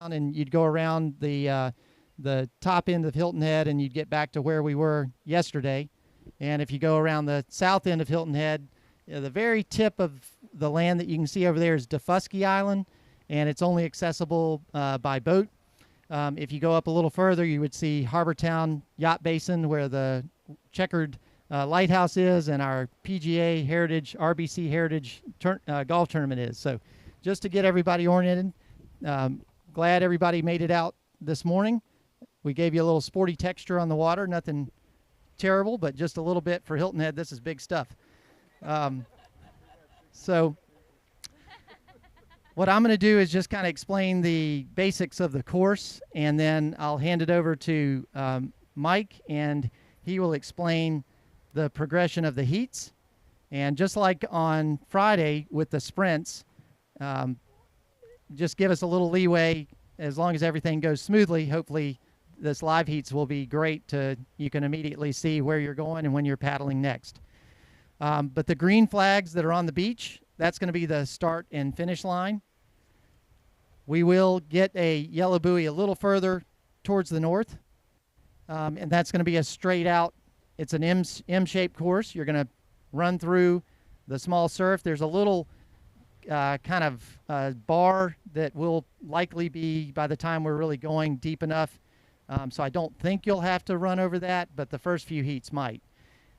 and you'd go around the top end of Hilton Head, and you'd get back to where we were yesterday. And if you go around the south end of Hilton Head, the very tip of the land that you can see over there is Defusky Island, and it's only accessible by boat. If you go up a little further, you would see Harbortown Yacht Basin, where the checkered lighthouse is, and our PGA Heritage, RBC Heritage golf tournament is. So just to get everybody oriented, glad everybody made it out this morning. We gave you a little sporty texture on the water, nothing terrible, but just a little bit for Hilton Head. This is big stuff. So what I'm going to do is just kind of explain the basics of the course, and then I'll hand it over to Mike, and he will explain the progression of the heats. And just like on Friday with the sprints, just give us a little leeway. As long as everything goes smoothly, hopefully this live heats will be great. You can immediately see where you're going and when you're paddling next. But the green flags that are on the beach, that's going to be the start and finish line. We will get a yellow buoy a little further towards the north, and that's going to be a straight out. It's an M-shaped course. You're going to run through the small surf. There's a little kind of bar that will likely be, by the time we're really going, deep enough. So I don't think you'll have to run over that, but the first few heats might.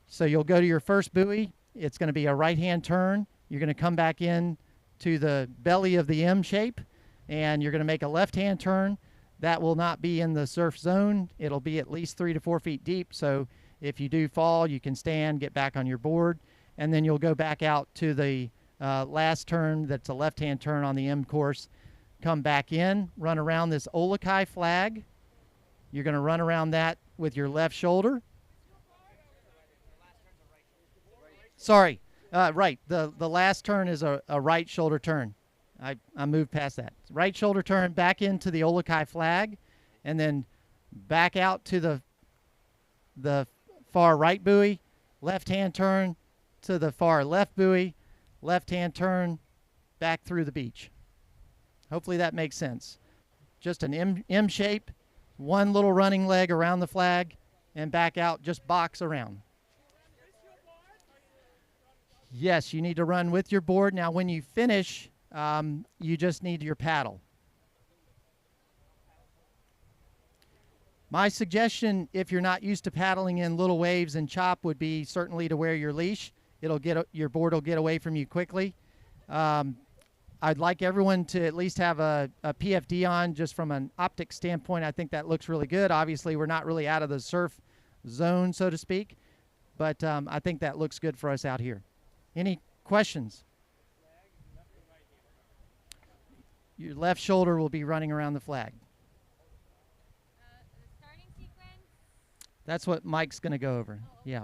So you'll go to your first buoy. It's going to be a right-hand turn. You're going to come back in to the belly of the M shape, and you're going to make a left-hand turn. That will not be in the surf zone. It'll be at least 3 to 4 feet deep. So if you do fall, you can stand, get back on your board, and then you'll go back out to the last turn. That's a left-hand turn on the M course. Come back in, run around this olukai flag. You're going to run around that with your left shoulder. Sorry, right. The last turn is a right shoulder turn. I moved past that. Right shoulder turn back into the olukai flag, and then back out to the far right buoy, left-hand turn to the far left buoy, left-hand turn back through the beach. Hopefully that makes sense. Just an M shape, one little running leg around the flag, and back out, just box around. Yes, you need to run with your board. Now, when you finish, you just need your paddle. My suggestion, if you're not used to paddling in little waves and chop, would be certainly to wear your leash. Your board will get away from you quickly. I'd like everyone to at least have a PFD on, just from an optic standpoint. I think that looks really good. Obviously, we're not really out of the surf zone, so to speak, but I think that looks good for us out here. Any questions? Your left shoulder will be running around the flag. The starting sequence? That's what Mike's going to go over. Yeah.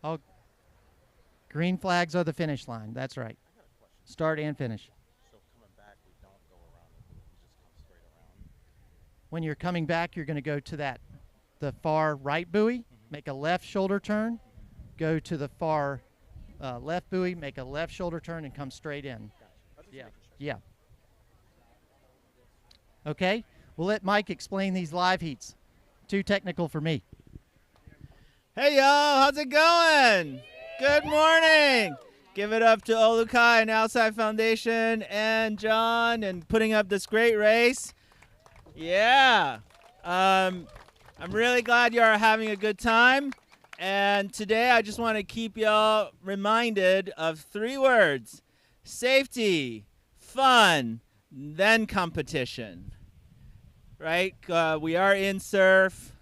Oh, green flags are the finish line. That's right. Start and finish. So coming back, we don't go around the buoy, we just come straight around. When you're coming back, you're going to go to the far right buoy, make a left shoulder turn, go to the far left buoy, make a left shoulder turn, and come straight in. Yeah. Yeah. Okay. We'll let Mike explain these live heats. Too technical for me. Hey y'all, how's it going? Good morning. Give it up to Olukai and Outside Foundation and John and putting up this great race. Yeah. I'm really glad you are having a good time. And today I just want to keep y'all reminded of 3 words: safety, fun, then competition. Right? We are in surf.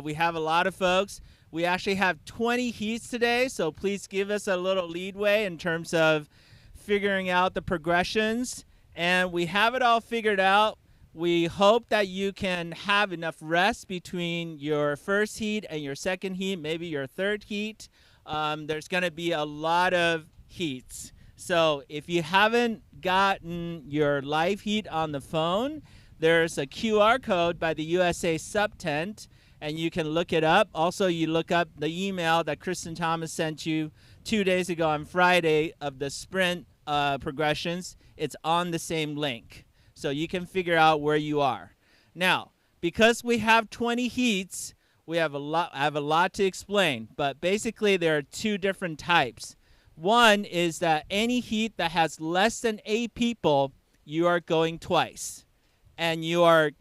We have a lot of folks. We actually have 20 heats today, so please give us a little leadway in terms of figuring out the progressions. And we have it all figured out. We hope that you can have enough rest between your first heat and your second heat, maybe your third heat. There's going to be a lot of heats. So if you haven't gotten your live heat on the phone, there's a QR code by the USA SUP tent, and you can look it up. Also, you look up the email that Kristen Thomas sent you 2 days ago on Friday of the sprint progressions. it's on the same link. So you can figure out where you are. Now, because we have 20 heats, I have a lot to explain, but basically there are two different types. One is that any heat that has less than 8 people, you are going twice. And the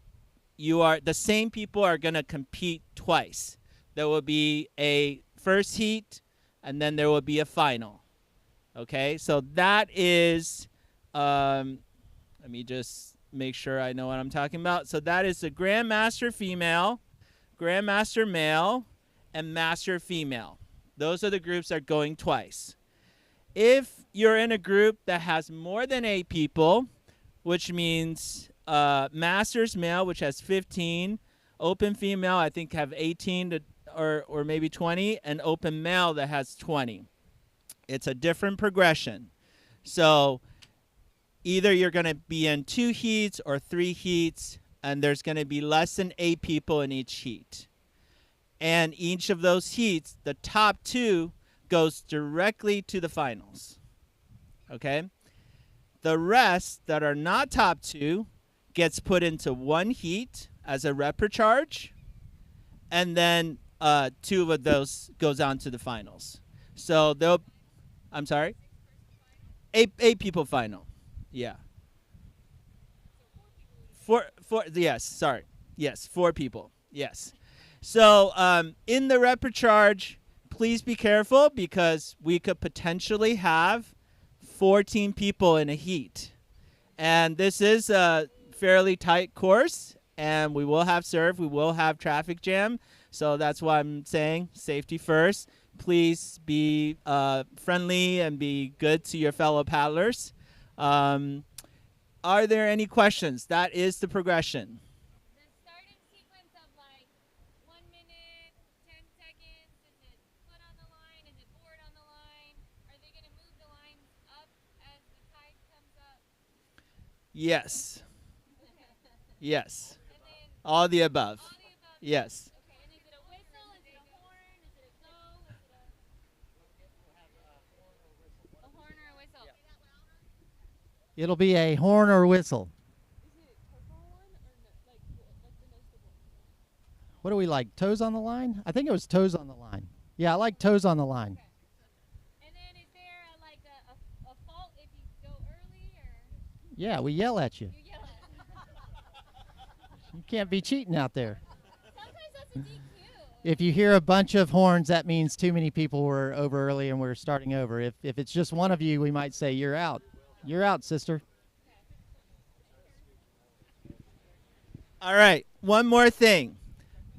same people are going to compete twice. There will be a first heat, and then there will be a final. Okay, so that is, let me just make sure I know what I'm talking about. So that is the Grandmaster female, Grandmaster male, and Master female. Those are the groups that are going twice. If you're in a group that has more than 8 people, which means Masters male, which has 15, Open female, I think, have 18 or maybe 20, and Open male that has 20. It's a different progression. So either you're going to be in 2 heats or 3 heats, and there's going to be less than 8 people in each heat. And each of those heats, the top 2 goes directly to the finals. Okay? The rest that are not top 2 gets put into 1 heat as a reprecharge, and then 2 of those goes on to the finals. So they'll, I'm sorry? 8 people final. Yeah. Yes, 4 people. Yes. So in the reprecharge, please be careful because we could potentially have 14 people in a heat. And this is a fairly tight course, and we will have serve, we will have traffic jam. So that's why I'm saying safety first. Please be friendly and be good to your fellow paddlers. Are there any questions? That is the progression. The starting sequence of like 1 minute, 10 seconds, is it foot on the line? Is it board on the line? Are they going to move the lines up as the tide comes up? Yes. Yes. And then All the above. all the above? Yes. Okay, and is it a whistle? Is it a horn? Is it a go? Is it a horn or a whistle? It'll be a horn or whistle. What do we like? Toes on the line? I think it was toes on the line. Yeah, I like toes on the line. And then is there a fault if you go early or Yeah, we yell at you. you yell at You can't be cheating out there. Sometimes that's a DQ. If you hear a bunch of horns, that means too many people were over early and we're starting over. If it's just one of you, we might say, you're out. You're out, sister. All right. One more thing.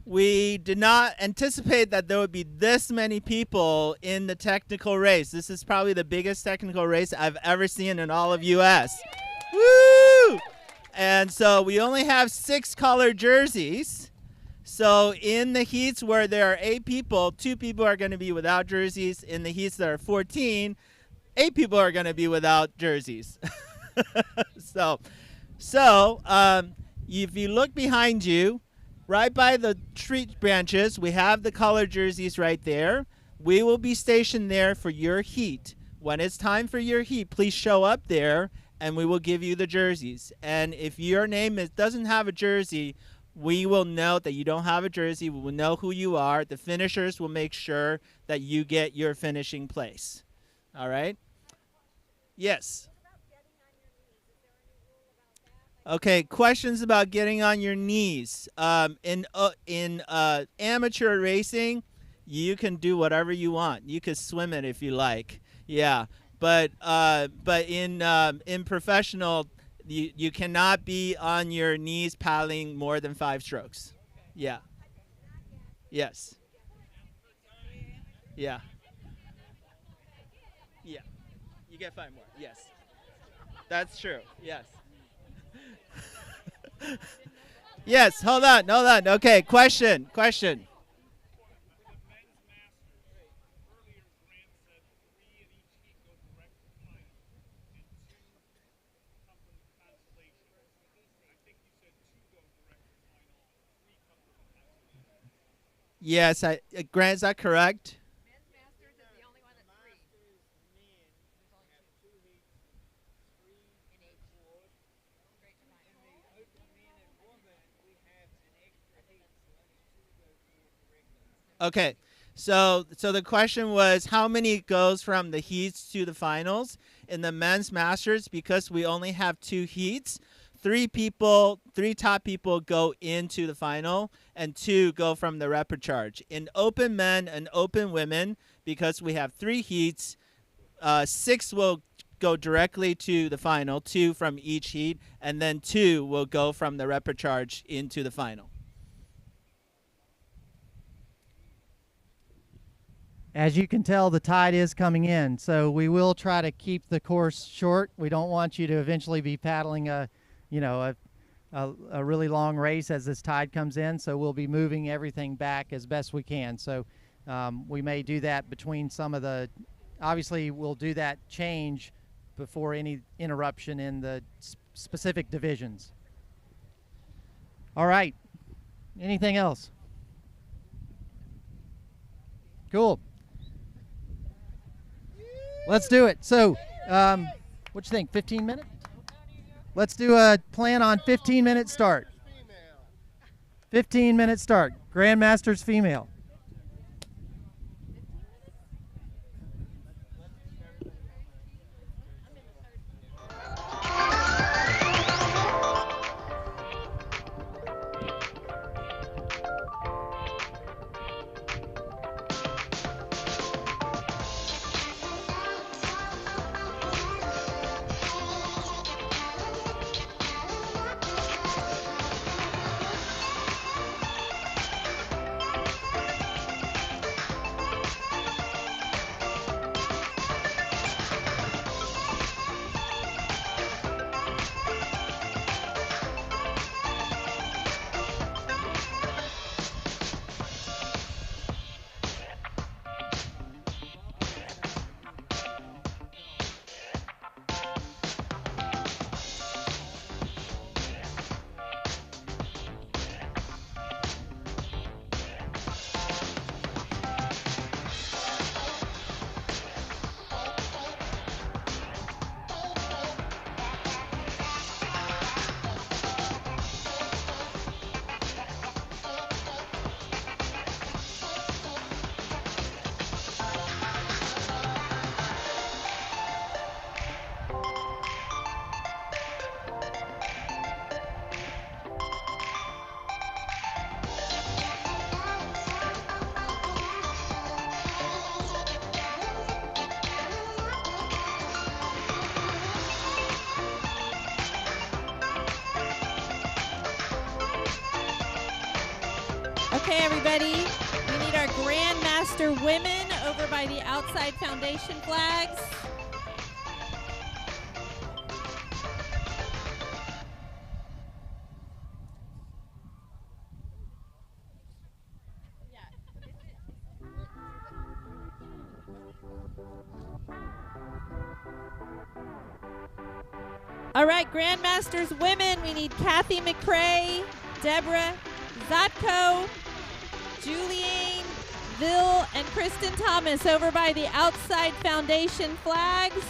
We did not anticipate that there would be this many people in the technical race. This is probably the biggest technical race I've ever seen in all of US. Woo! And so we only have 6 colored jerseys. So in the heats where there are 8 people, 2 people are going to be without jerseys. In the heats that are 14, 8 people are going to be without jerseys. So if you look behind you, right by the tree branches, we have the colored jerseys right there. We will be stationed there for your heat. When it's time for your heat, please show up there, and we will give you the jerseys. And if your name doesn't have a jersey, we will note that you don't have a jersey. We will know who you are. The finishers will make sure that you get your finishing place. All right? Yes. Okay, questions about getting on your knees. In amateur racing, you can do whatever you want. You can swim it if you like. Yeah, but in professional, you cannot be on your knees paddling more than 5 strokes. Yeah. Yes. Yeah. Yeah. You get 5 more. Yes. That's true. Yes. Yes, hold on. Okay, question. Yes, Grant, is that correct? Men's Masters is the only one that's free. Okay. So the question was how many goes from the heats to the finals in the men's masters, because we only have 2 heats. 3 top people go into the final and 2 go from the repechage. In open men and open women, because we have 3 heats, 6 will go directly to the final, 2 from each heat, and then 2 will go from the repechage into the final. As you can tell, the tide is coming in, so we will try to keep the course short. We don't want you to eventually be paddling a really long race as this tide comes in, so we'll be moving everything back as best we can. So we may do that between some of the, obviously we'll do that change before any interruption in the specific divisions. All right, anything else? Cool. Let's do it. So, what you think, 15 minutes? Let's do a plan on 15-minute start. 15-minute start. Grandmasters female. Okay, everybody, we need our Grandmaster women over by the outside foundation flags. All right, Grandmasters women, we need Kathy McCrae, Deborah Zatko, Juliane Ville, and Kristen Thomas over by the outside foundation flags.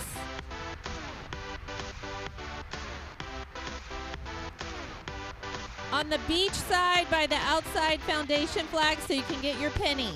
On the beach side by the outside foundation flag so you can get your penny.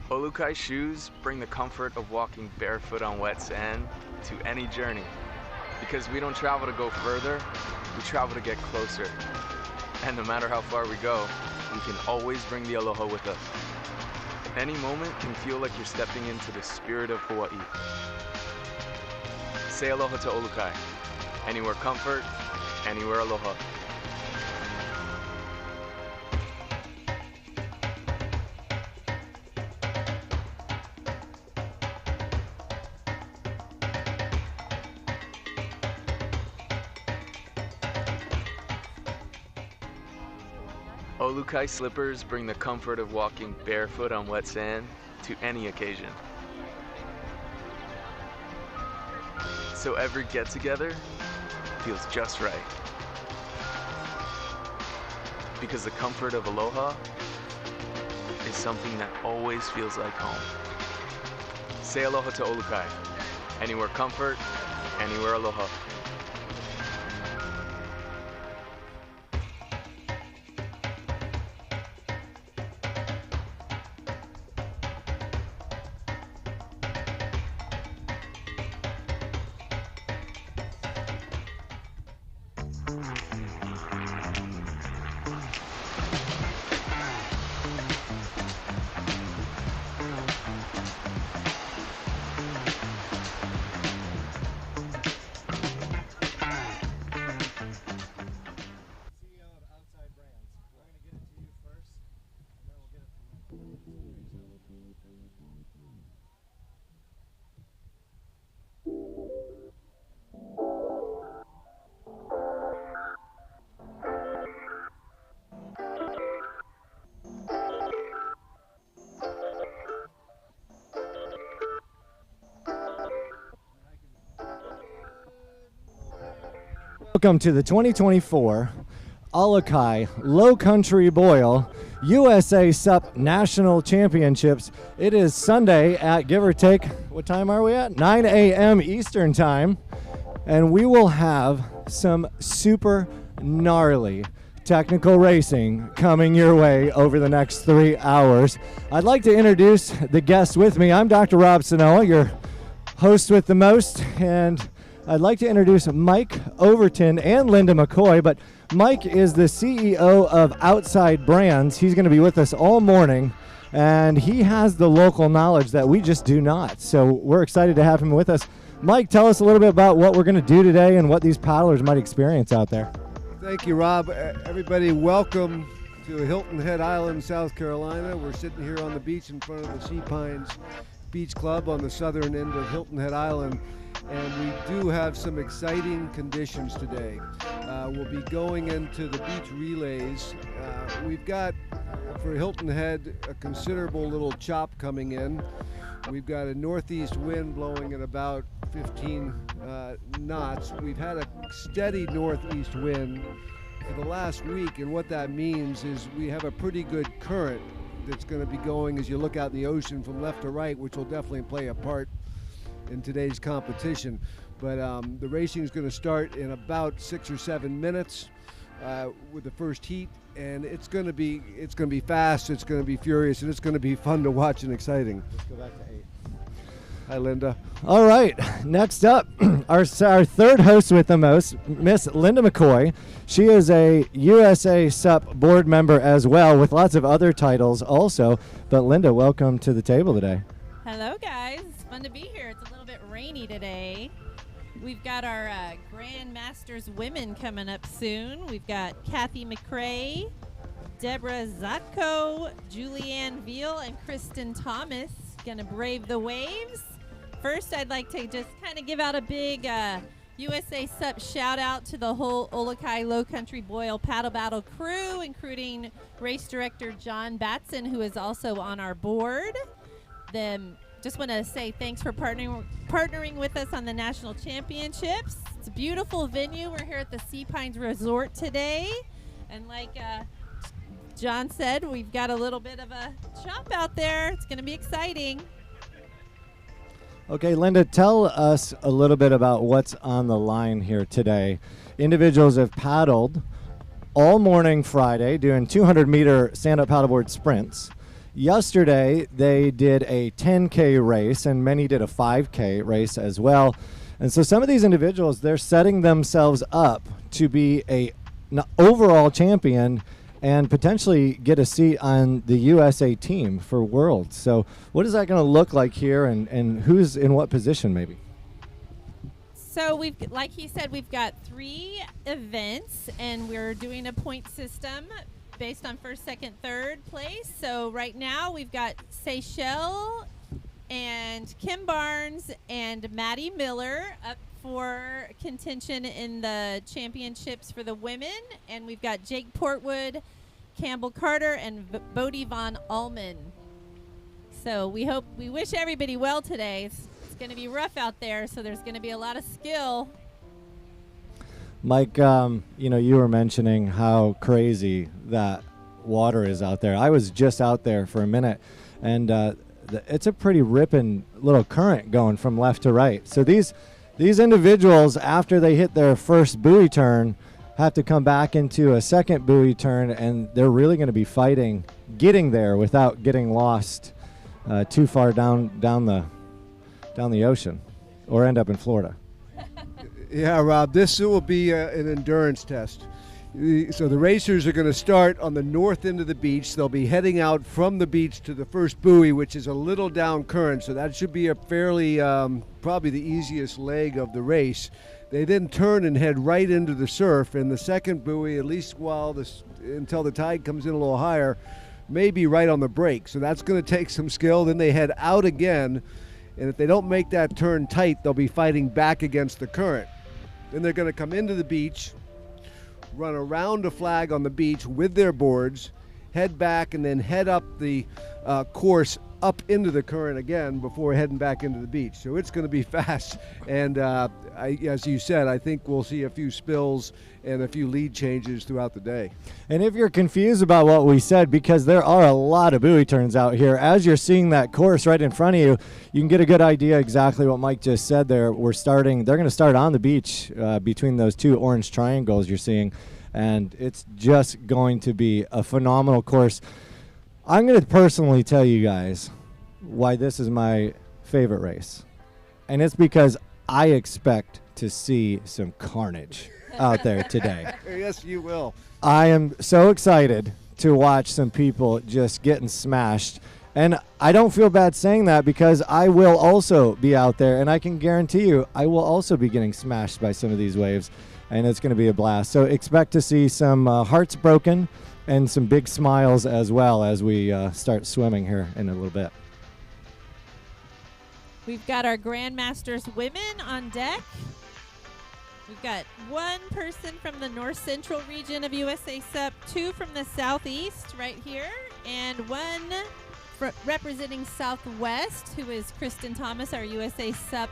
Olukai shoes bring the comfort of walking barefoot on wet sand to any journey. Because we don't travel to go further, we travel to get closer. And no matter how far we go, we can always bring the aloha with us. Any moment can feel like you're stepping into the spirit of Hawaii. Say aloha to Olukai. Anywhere comfort, anywhere aloha. Olukai slippers bring the comfort of walking barefoot on wet sand to any occasion. So every get-together feels just right. Because the comfort of aloha is something that always feels like home. Say aloha to Olukai. Anywhere comfort, anywhere aloha. Welcome to the 2024 Olukai Low Country Boil USA SUP National Championships. It is Sunday at, give or take, what time are we at? 9 a.m. Eastern Time. And we will have some super gnarly technical racing coming your way over the next 3 hours. I'd like to introduce the guests with me. I'm Dr. Rob Sanoa, your host with the most, and I'd like to introduce Mike Overton and Linda McCoy, but Mike is the CEO of Outside Brands. He's going to be with us all morning, and he has the local knowledge that we just do not. So we're excited to have him with us. Mike, tell us a little bit about what we're going to do today and what these paddlers might experience out there. Thank you, Rob. Everybody, welcome to Hilton Head Island, South Carolina. We're sitting here on the beach in front of the Sea Pines Beach Club on the southern end of Hilton Head Island. And we do have some exciting conditions today. We'll be going into the beach relays. We've got, for Hilton Head, a considerable little chop coming in. We've got a northeast wind blowing at about 15 knots. We've had a steady northeast wind for the last week, and what that means is we have a pretty good current that's going to be going as you look out in the ocean from left to right, which will definitely play a part in today's competition. But the racing is going to start in about 6 or 7 minutes with the first heat, and it's going to be fast, it's going to be furious, and it's going to be fun to watch and exciting. Let's go back to 8. Hi, Linda. All right, next up, our third host with the most, Miss Linda McCoy. She is a USA SUP board member as well, with lots of other titles also. But Linda, welcome to the table today. Hello, guys. It's fun to be here. It's a little bit rainy today. We've got our Grand Masters women coming up soon. We've got Kathy McCrae, Deborah Zatko, Julianne Veal, and Kristen Thomas going to brave the waves. First, I'd like to just kind of give out a big USA SUP shout out to the whole Olukai Low Country Boil Paddle Battle crew, including race director John Batson, who is also on our board. Just want to say thanks for partnering with us on the national championships. It's a beautiful venue. We're here at the Sea Pines Resort today. And like John said, we've got a little bit of a chop out there. It's going to be exciting. Okay, Linda, tell us a little bit about what's on the line here today. Individuals have paddled all morning Friday doing 200-meter stand-up paddleboard sprints. Yesterday, they did a 10K race, and many did a 5K race as well. And so some of these individuals, they're setting themselves up to be an overall champion and potentially get a seat on the USA team for Worlds. So what is that going to look like here, and who's in what position maybe? So like he said, we've got 3 events, and we're doing a point system based on first, second, third place. So right now we've got Seychelles and Kim Barnes and Maddie Miller up for contention in the championships for the women, and we've got Jake Portwood, Campbell Carter, and Bodie Von Allman. So we wish everybody well today. It's going to be rough out there, so there's going to be a lot of skill. Mike, you were mentioning how crazy that water is out there. I was just out there for a minute, and it's a pretty ripping little current going from left to right. So these individuals, after they hit their first buoy turn, have to come back into a second buoy turn, and they're really going to be fighting getting there without getting lost too far down the ocean or end up in Florida. Yeah, Rob, this will be an endurance test. So the racers are going to start on the north end of the beach. They'll be heading out from the beach to the first buoy, which is a little down current. So that should be a fairly, probably the easiest leg of the race. They then turn and head right into the surf. And the second buoy, at least until the tide comes in a little higher, may be right on the break. So that's going to take some skill. Then they head out again. And if they don't make that turn tight, they'll be fighting back against the current. Then they're going to come into the beach, run around a flag on the beach with their boards, head back, and then head up the course up into the current again before heading back into the beach. So it's going to be fast. And as you said, I think we'll see a few spills and a few lead changes throughout the day. And if you're confused about what we said, because there are a lot of buoy turns out here, as you're seeing that course right in front of you, you can get a good idea exactly what Mike just said there. They're going to start on the beach between those 2 orange triangles you're seeing, and it's just going to be a phenomenal course. I'm going to personally tell you guys why this is my favorite race, and it's because I expect to see some carnage out there today. Yes, you will. I am so excited to watch some people just getting smashed. And I don't feel bad saying that, because I will also be out there, and I can guarantee you I will also be getting smashed by some of these waves, and it's going to be a blast. So expect to see some hearts broken and some big smiles as well as we start swimming here in a little bit. We've got our Grandmasters women on deck. We've got 1 person from the north central region of USA SUP, 2 from the southeast right here, and 1 representing Southwest, who is Kristen Thomas, our USA SUP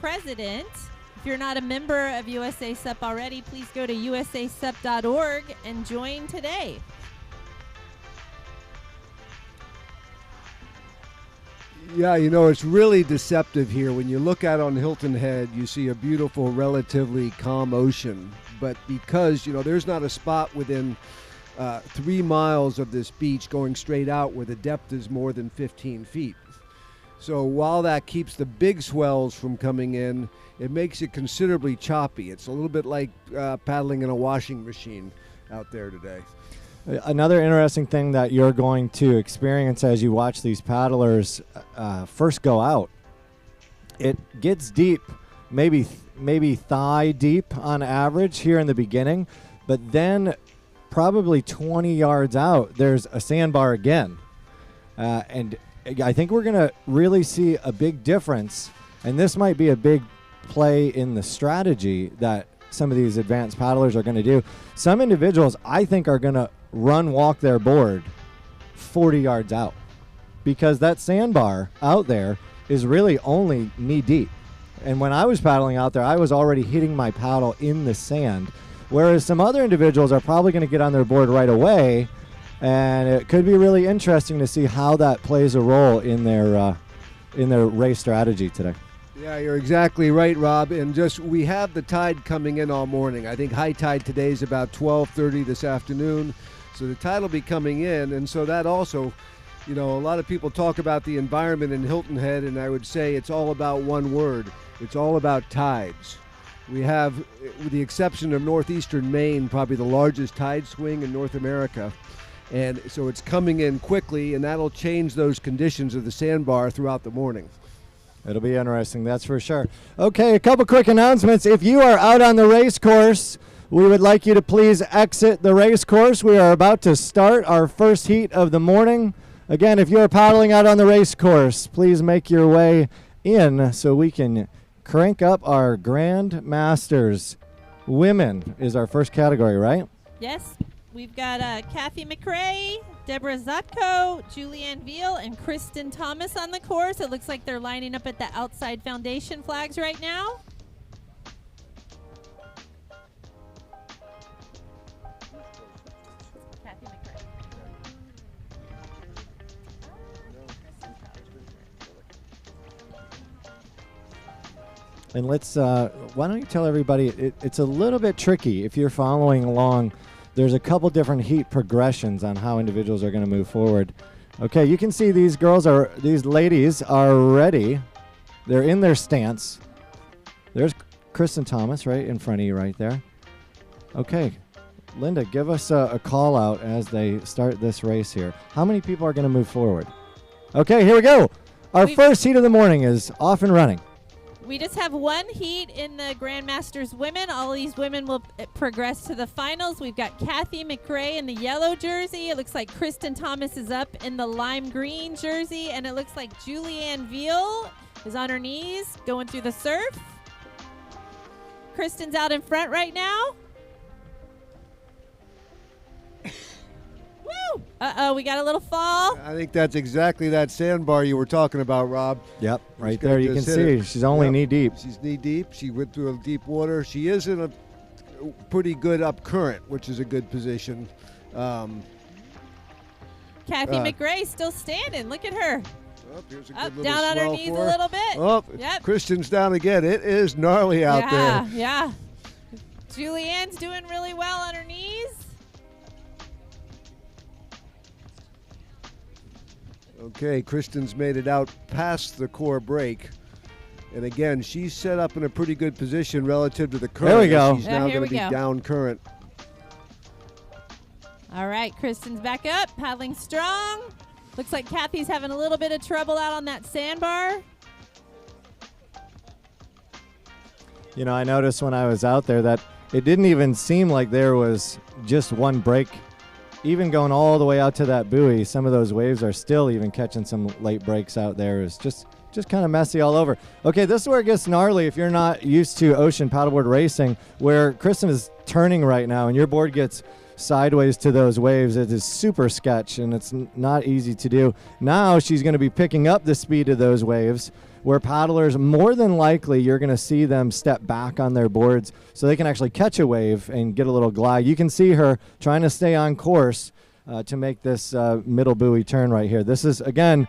president. If you're not a member of USA SUP already, please go to usasup.org and join today. Yeah, it's really deceptive here. When you look out on Hilton Head, you see a beautiful, relatively calm ocean. But because, there's not a spot within 3 miles of this beach going straight out where the depth is more than 15 feet. So while that keeps the big swells from coming in, it makes it considerably choppy. It's a little bit like paddling in a washing machine out there today. Another interesting thing that you're going to experience as you watch these paddlers first go out, it gets deep, maybe thigh deep on average here in the beginning, but then probably 20 yards out, there's a sandbar again. And I think we're going to really see a big difference, and this might be a big play in the strategy that some of these advanced paddlers are going to do. Some individuals, I think, are going to walk their board 40 yards out, because that sandbar out there is really only knee deep. And when I was paddling out there, I was already hitting my paddle in the sand, whereas some other individuals are probably going to get on their board right away, and it could be really interesting to see how that plays a role in their race strategy today. Yeah, you're exactly right, Rob. And we have the tide coming in all morning. I think high tide today is about 12:30 this afternoon. So the tide will be coming in, and so that also You know, a lot of people talk about the environment in Hilton Head, and I would say it's all about one word. It's all about tides. We have, with the exception of northeastern Maine, probably the largest tide swing in North America. And so it's coming in quickly, and that'll change those conditions of the sandbar throughout the morning. It'll be interesting, that's for sure. Okay, a couple quick announcements. If you are out on the race course, we would like you to please exit the race course. We are about to start our first heat of the morning. Again, if you are paddling out on the race course, please make your way in so we can crank up our Grand Masters. Women is our first category, right? Yes, we've got Kathy McRae, Deborah Zotko, Julianne Veal, and Kristen Thomas on the course. It looks like they're lining up at the outside foundation flags right now. Kathy McRae. And let's, why don't you tell everybody, it's a little bit tricky if you're following along. There's a couple different heat progressions on how individuals are going to move forward. Okay, you can see these ladies are ready. They're in their stance. There's Kristen Thomas right in front of you right there. Okay, Linda, give us a call out as they start this race here. How many people are going to move forward? Okay, here we go. Our first heat of the morning is off and running. We just have one heat in the Grandmasters women. All these women will progress to the finals. We've got Kathy McRae in the yellow jersey. It looks like Kristen Thomas is up in the lime green jersey. And it looks like Julianne Veal is on her knees going through the surf. Kristen's out in front right now. Woo! Uh-oh, we got a little fall. I think that's exactly that sandbar you were talking about, Rob. Yep, right there you can see. She's only knee deep. She's knee deep. She went through a deep water. She is in a pretty good up current, which is a good position. Kathy McRae still standing. Look at her. Oh, here's a Up, good down on her swell knees for a little bit. Oh, Yep. Kristen's down again. It is gnarly out there. Yeah. Julianne's doing really well on her knees. Okay, Kristen's made it out past the core break. And again, she's set up in a pretty good position relative to the current. There we go. She's Yeah, now here going to we be go. down current. All right, Kristen's back up, paddling strong. Looks like Kathy's having a little bit of trouble out on that sandbar. You know, I noticed when I was out there that it didn't even seem like there was just one break. Even going all the way out to that buoy, some of those waves are still even catching some late breaks out there. It's just kind of messy all over. Okay, this is where it gets gnarly if you're not used to ocean paddleboard racing, where Kristen is turning right now and your board gets sideways to those waves. It is super sketch and it's not easy to do. Now she's going to be picking up the speed of those waves, where paddlers, more than likely, you're going to see them step back on their boards so they can actually catch a wave and get a little glide. You can see her trying to stay on course to make this middle buoy turn right here. This is, again,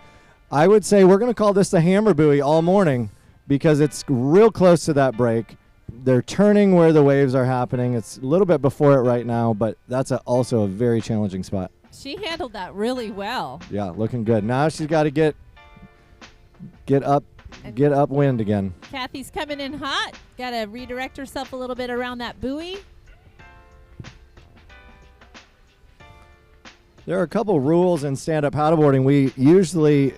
I would say we're going to call this the hammer buoy all morning because it's real close to that break. They're turning where the waves are happening. It's a little bit before it right now, but that's also a very challenging spot. She handled that really well. Yeah, looking good. Now she's got to get upwind again. Kathy's coming in hot. Got to redirect herself a little bit around that buoy. There are a couple rules in stand-up paddleboarding. We usually,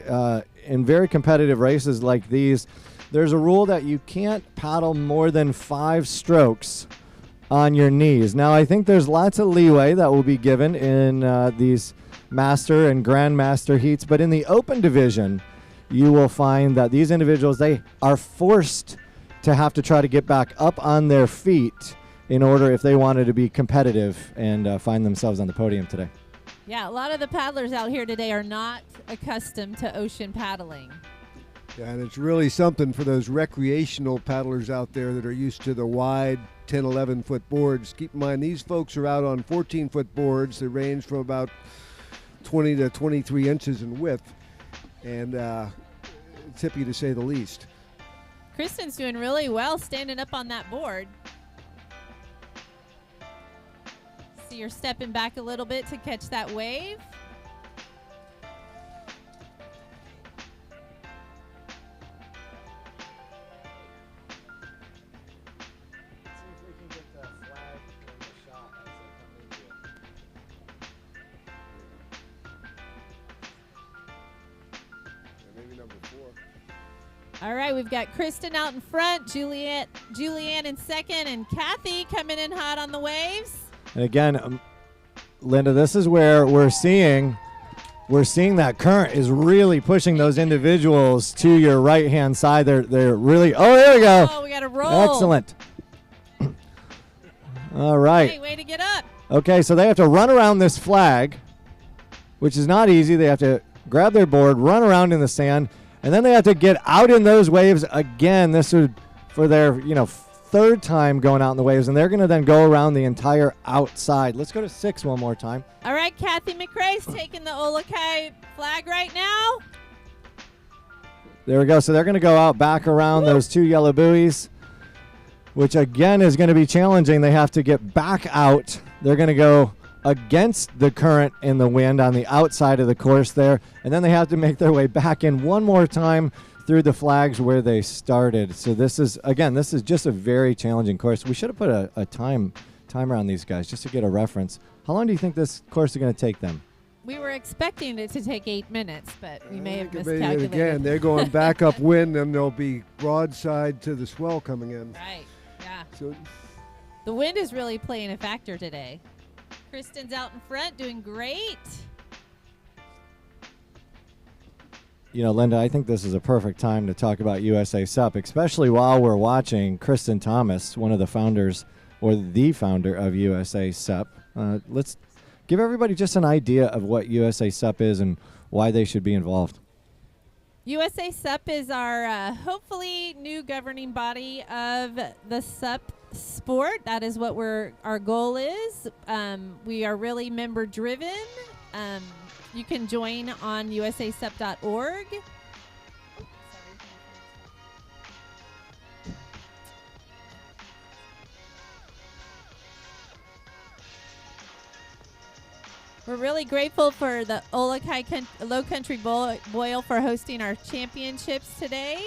in very competitive races like these, there's a rule that you can't paddle more than 5 strokes on your knees. Now, I think there's lots of leeway that will be given in these master and grandmaster heats, but in the open division, you will find that these individuals, they are forced to have to try to get back up on their feet in order if they wanted to be competitive and find themselves on the podium today. Yeah, a lot of the paddlers out here today are not accustomed to ocean paddling. Yeah, and it's really something for those recreational paddlers out there that are used to the wide 10, 11-foot boards. Keep in mind, these folks are out on 14-foot boards that range from about 20 to 23 inches in width, and tippy to say the least. Kristen's doing really well standing up on that board. See her stepping back a little bit to catch that wave. All right, we've got Kristen out in front, Julianne in second, and Kathy coming in hot on the waves. And again, Linda, this is where we're seeing that current is really pushing those individuals to your right-hand side. They're really, oh, there we go. Oh, we got to roll. Excellent. All right. Hey, way to get up. Okay, so they have to run around this flag, which is not easy. They have to grab their board, run around in the sand, and then they have to get out in those waves again. This would for their, third time going out in the waves, and they're going to then go around the entire outside. Let's go to 6 one more time. All right, Kathy McRae's taking the olukai flag right now. There we go. So they're going to go out back around those 2 yellow buoys, which again is going to be challenging. They have to get back out. They're going to go against the current and the wind on the outside of the course there, and then they have to make their way back in one more time through the flags where they started. So this is just a very challenging course. We should have put a timer on these guys just to get a reference. How long do you think this course is going to take them? We were expecting it to take 8 minutes, but we may have Made it miscalculated. again. They're going back upwind, and they'll be broadside to the swell coming in. Right, yeah. So The wind is really playing a factor today. Kristen's out in front doing great. Linda, I think this is a perfect time to talk about USA SUP, especially while we're watching Kristen Thomas, one of the founders or the founder of USA SUP. Let's give everybody just an idea of what USA SUP is and why they should be involved. USA SUP is our hopefully new governing body of the SUP sport. That is what our goal is. We are really member driven. You can join on usasup.org. We're really grateful for the Olukai Low Country Boil for hosting our championships today.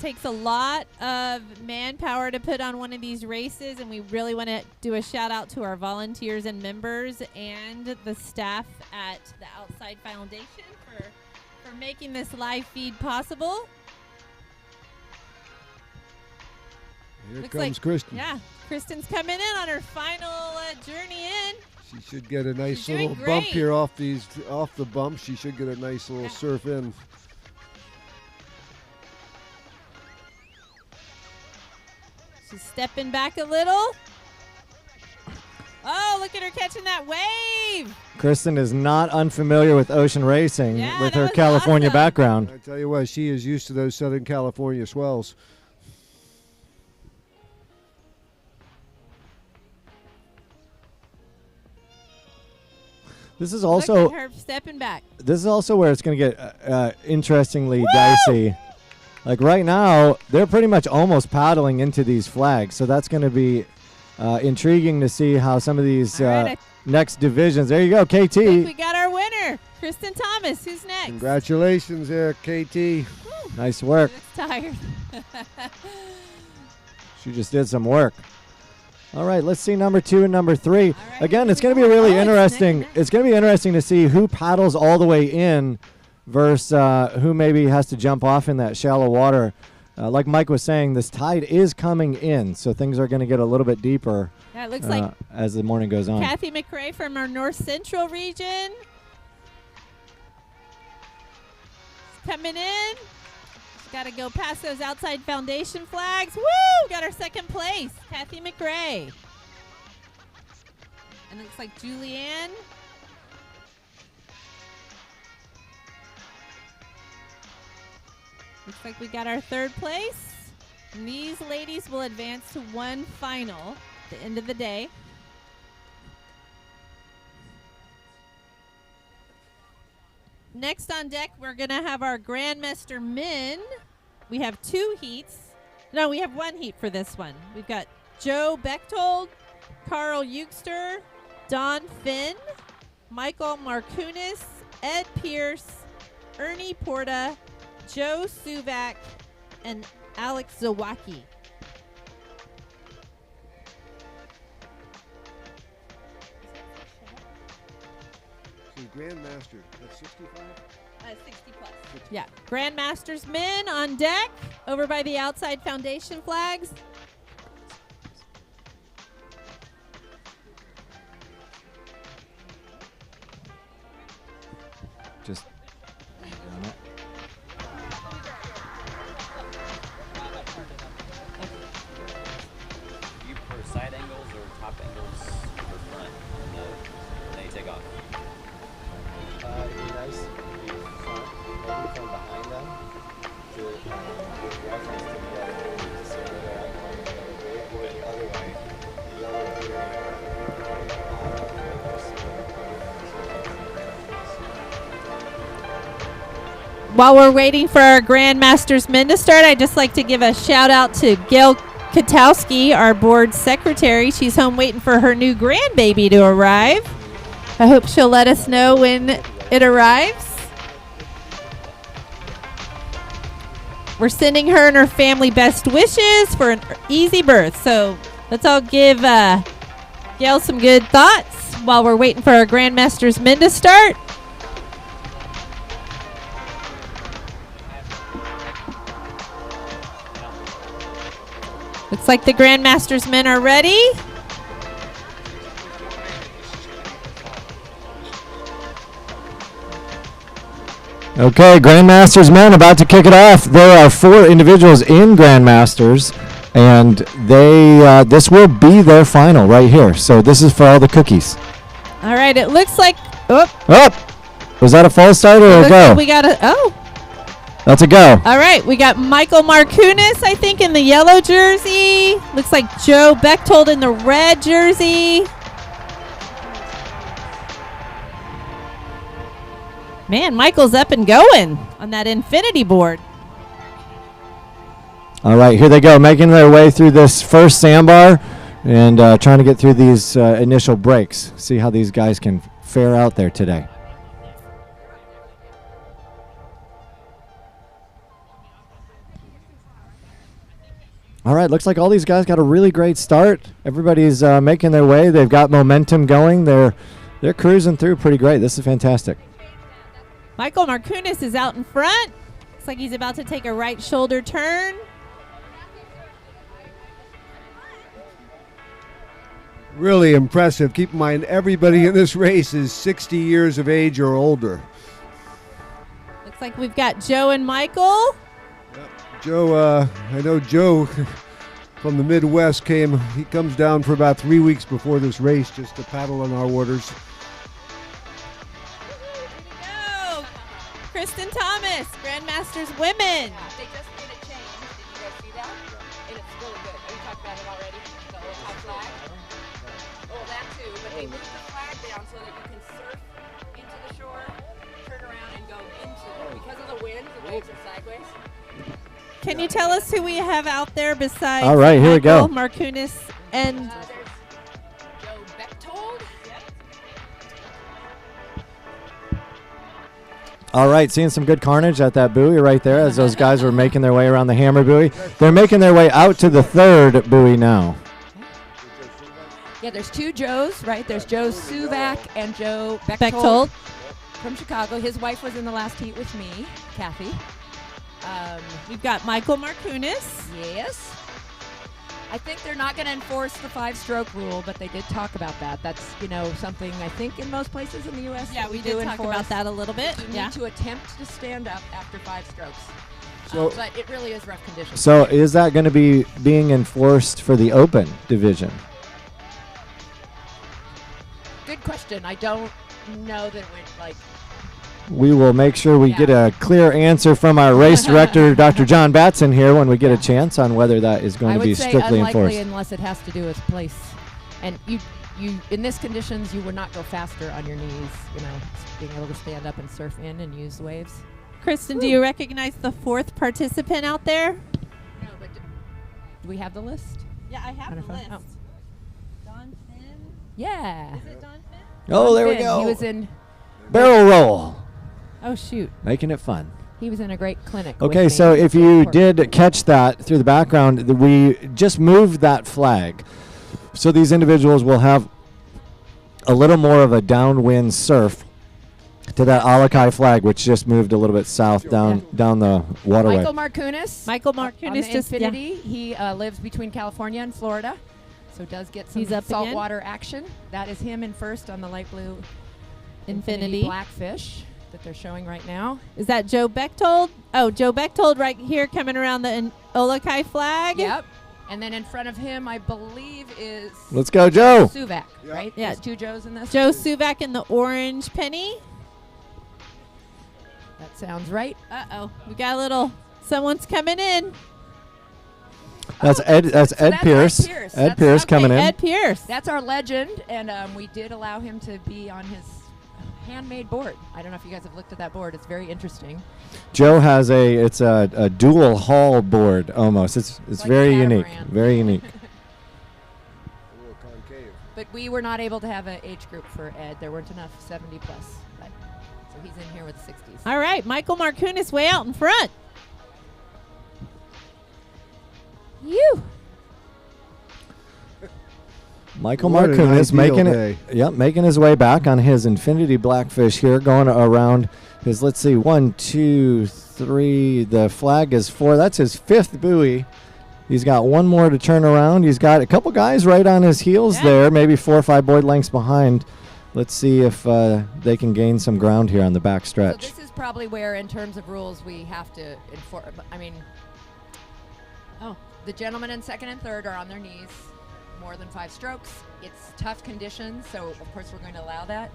Takes a lot of manpower to put on one of these races, and we really want to do a shout out to our volunteers and members and the staff at the Outside Foundation for making this live feed possible. here Looks comes like- Kristen. Yeah, Kristen's coming in on her final journey in. She should get a nice She's doing little bump great. here off the bump. She should get a nice little surf in. She's stepping back a little. Oh, look at her catching that wave. Kristen is not unfamiliar with ocean racing Yeah, with that her was California awesome. background. I tell you what, she is used to those Southern California swells. This is Look also at her stepping back. this is also where it's going to get interestingly dicey. Like right now, they're pretty much almost paddling into these flags, so that's going to be intriguing to see how some of these All right, next divisions. There you go, I think KT. we got our winner, Kristen Thomas. Who's next? Congratulations there, KT. Nice work. She looks tired. She just did some work. All right, let's see number 2 and number 3. All right, Again, here it's we going to be go. really Oh, it's interesting. neck and neck. It's going to be interesting to see who paddles all the way in versus who maybe has to jump off in that shallow water. Like Mike was saying, this tide is coming in, so things are going to get a little bit deeper Yeah, it looks like as the morning goes on. Kathy McRae from our North Central region. Coming in. Got to go past those outside foundation flags. Woo! Got our second place, Kathy McRae. And it looks like Julianne. Looks like we got our third place. And these ladies will advance to one final at the end of the day. Next on deck, we're going to have our Grandmaster men. We have 2 heats. No, we have 1 heat for this one. We've got Joe Bechtold, Carl Eugster, Don Finn, Michael Markunis, Ed Pierce, Ernie Porta, Joe Suvak, and Alex Zawacki. So Grandmaster, that's 65? 60 plus. Yeah. Grandmasters men on deck over by the outside foundation flags. Just on it. Do you prefer side angles or top angles for front when they take off? It'd be nice to be front, maybe from behind them, to give reference to the other to see where they're at going the other way, or the other way. The other While we're waiting for our Grandmasters men to start, I'd just like to give a shout out to Gail Katowski, our board secretary. She's home waiting for her new grandbaby to arrive. I hope she'll let us know when it arrives. We're sending her and her family best wishes for an easy birth. So let's all give Gail some good thoughts while we're waiting for our Grandmasters men to start. Looks like the Grandmasters men are ready. Okay, Grandmasters men about to kick it off. There are 4 individuals in Grandmasters, and they this will be their final right here. So this is for all the cookies. All right, it looks like Was that a false start or a looks go? like we got a That's a go. All right, we got Michael Markunis, I think, in the yellow jersey. Looks like Joe Bechtold in the red jersey. Man, Michael's up and going on that infinity board. All right, here they go, making their way through this first sandbar and trying to get through these initial breaks. See how these guys can fare out there today. All right, looks like all these guys got a really great start. Everybody's making their way. They've got momentum going. They're cruising through pretty great. This is fantastic. Michael Markunis is out in front. Looks like he's about to take a right shoulder turn. Really impressive. Keep in mind, everybody in this race is 60 years of age or older. Looks like we've got Joe and Michael. Joe, I know Joe from the Midwest he comes down for about 3 weeks before this race just to paddle on our waters. Go! Kristen Thomas, Grandmasters women. They just made it change. Did you guys see that? And it's really good. Have you talked about it already? The olukai flag? Oh, that too. But they moved the flag down so that you can surf into the shore, turn around, and go into it. Because of the wind, the waves are sideways. Can you tell us who we have out there besides All right, here we go. Michael Markunis and There's Joe Bechtold. All right, seeing some good carnage at that buoy right there as those guys were making their way around the hammer buoy. They're making their way out to the 3rd buoy now. Yeah, there's 2 Joes, right? There's Joe Suvak and Joe Bechtold. from Chicago. His wife was in the last heat with me, Kathy. We've got Michael Markunis. Yes. I think they're not going to enforce the 5-stroke rule, but they did talk about that. That's, something I think in most places in the U.S. Yeah, that we do did talk enforce. about that a little bit. You Yeah. need to attempt to stand up after 5 strokes. So- But it really is rough conditions. So is that going to be being enforced for the open division? Good question. I don't know that we're We will make sure we get a clear answer from our race director, Dr. John Batson, here when we get a chance on whether that is going I to would be say strictly unlikely enforced. unless it has to do with place. And you in this conditions, you would not go faster on your knees, being able to stand up and surf in and use the waves. Kristen, do you recognize the 4th participant out there? No, but do we have the list? Yeah, I have On the our list. phone? Don Finn. Yeah. Is it Don Finn? Oh, there we Finn, go. He was in. Barrel roll, Oh shoot. making it fun. He was in a great clinic. Okay, with so me. if you did catch that through the background, we just moved that flag. So these individuals will have a little more of a downwind surf to that olukai flag, which just moved a little bit south down the waterway. Michael Markunis. Michael on Markunis the just Infinity. He lives between California and Florida, so does get some He's up again. saltwater action. That is him in first on the light blue Infinity. Blackfish that they're showing right now. Is that Joe Bechtold? Oh, Joe Bechtold right here coming around the olukai flag. Yep. And then in front of him, I believe, is Let's go, Joe. Suvak, right? Yeah. There's two Joes in this. Joe Suvak in the orange penny. That sounds right. Uh-oh. We got a little, someone's coming in. That's Ed. That's Ed Pierce. Ed Pierce. Ed Pierce coming in. Ed Pierce. That's our legend, and we did allow him to be on his handmade board. I don't know if you guys have looked at that board. It's very interesting. Joe has it's a dual hull board almost. It's like very a unique. catamaran. Very unique. A little concave. But we were not able to have an age group for Ed. There weren't enough 70 plus. But, so he's in here with 60s. All right, Michael Markunis way out in front. You. Michael What an Markunis ideal making day. making his way back on his Infinity Blackfish here, going around his, let's see, 1, 2, 3. The flag is 4. That's his 5th buoy. He's got one more to turn around. He's got a couple guys right on his heels there, maybe 4 or 5 board lengths behind. Let's see if they can gain some ground here on the back So stretch. this is probably where, in terms of rules, we have to enforce. I mean, the gentlemen in second and third are on their knees, more than 5 strokes. It's tough conditions, so of course we're going to allow that.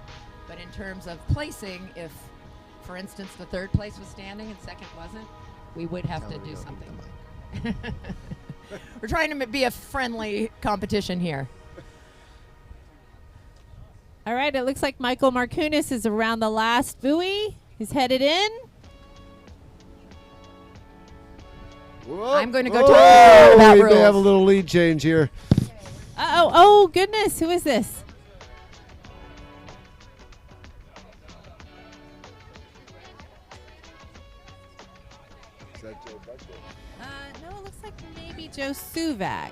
But in terms of placing, if, for instance, the third place was standing and second wasn't, we would have to do something. We're trying to be a friendly competition here. All right, it looks like Michael Markunis is around the last buoy. He's headed in. Whoa. I'm going to go talk to John about we rules. may have a little lead change here. Uh-oh. Oh, goodness. Who is this? Is that Joe Bechtold? No, it looks like maybe Joe Suvak.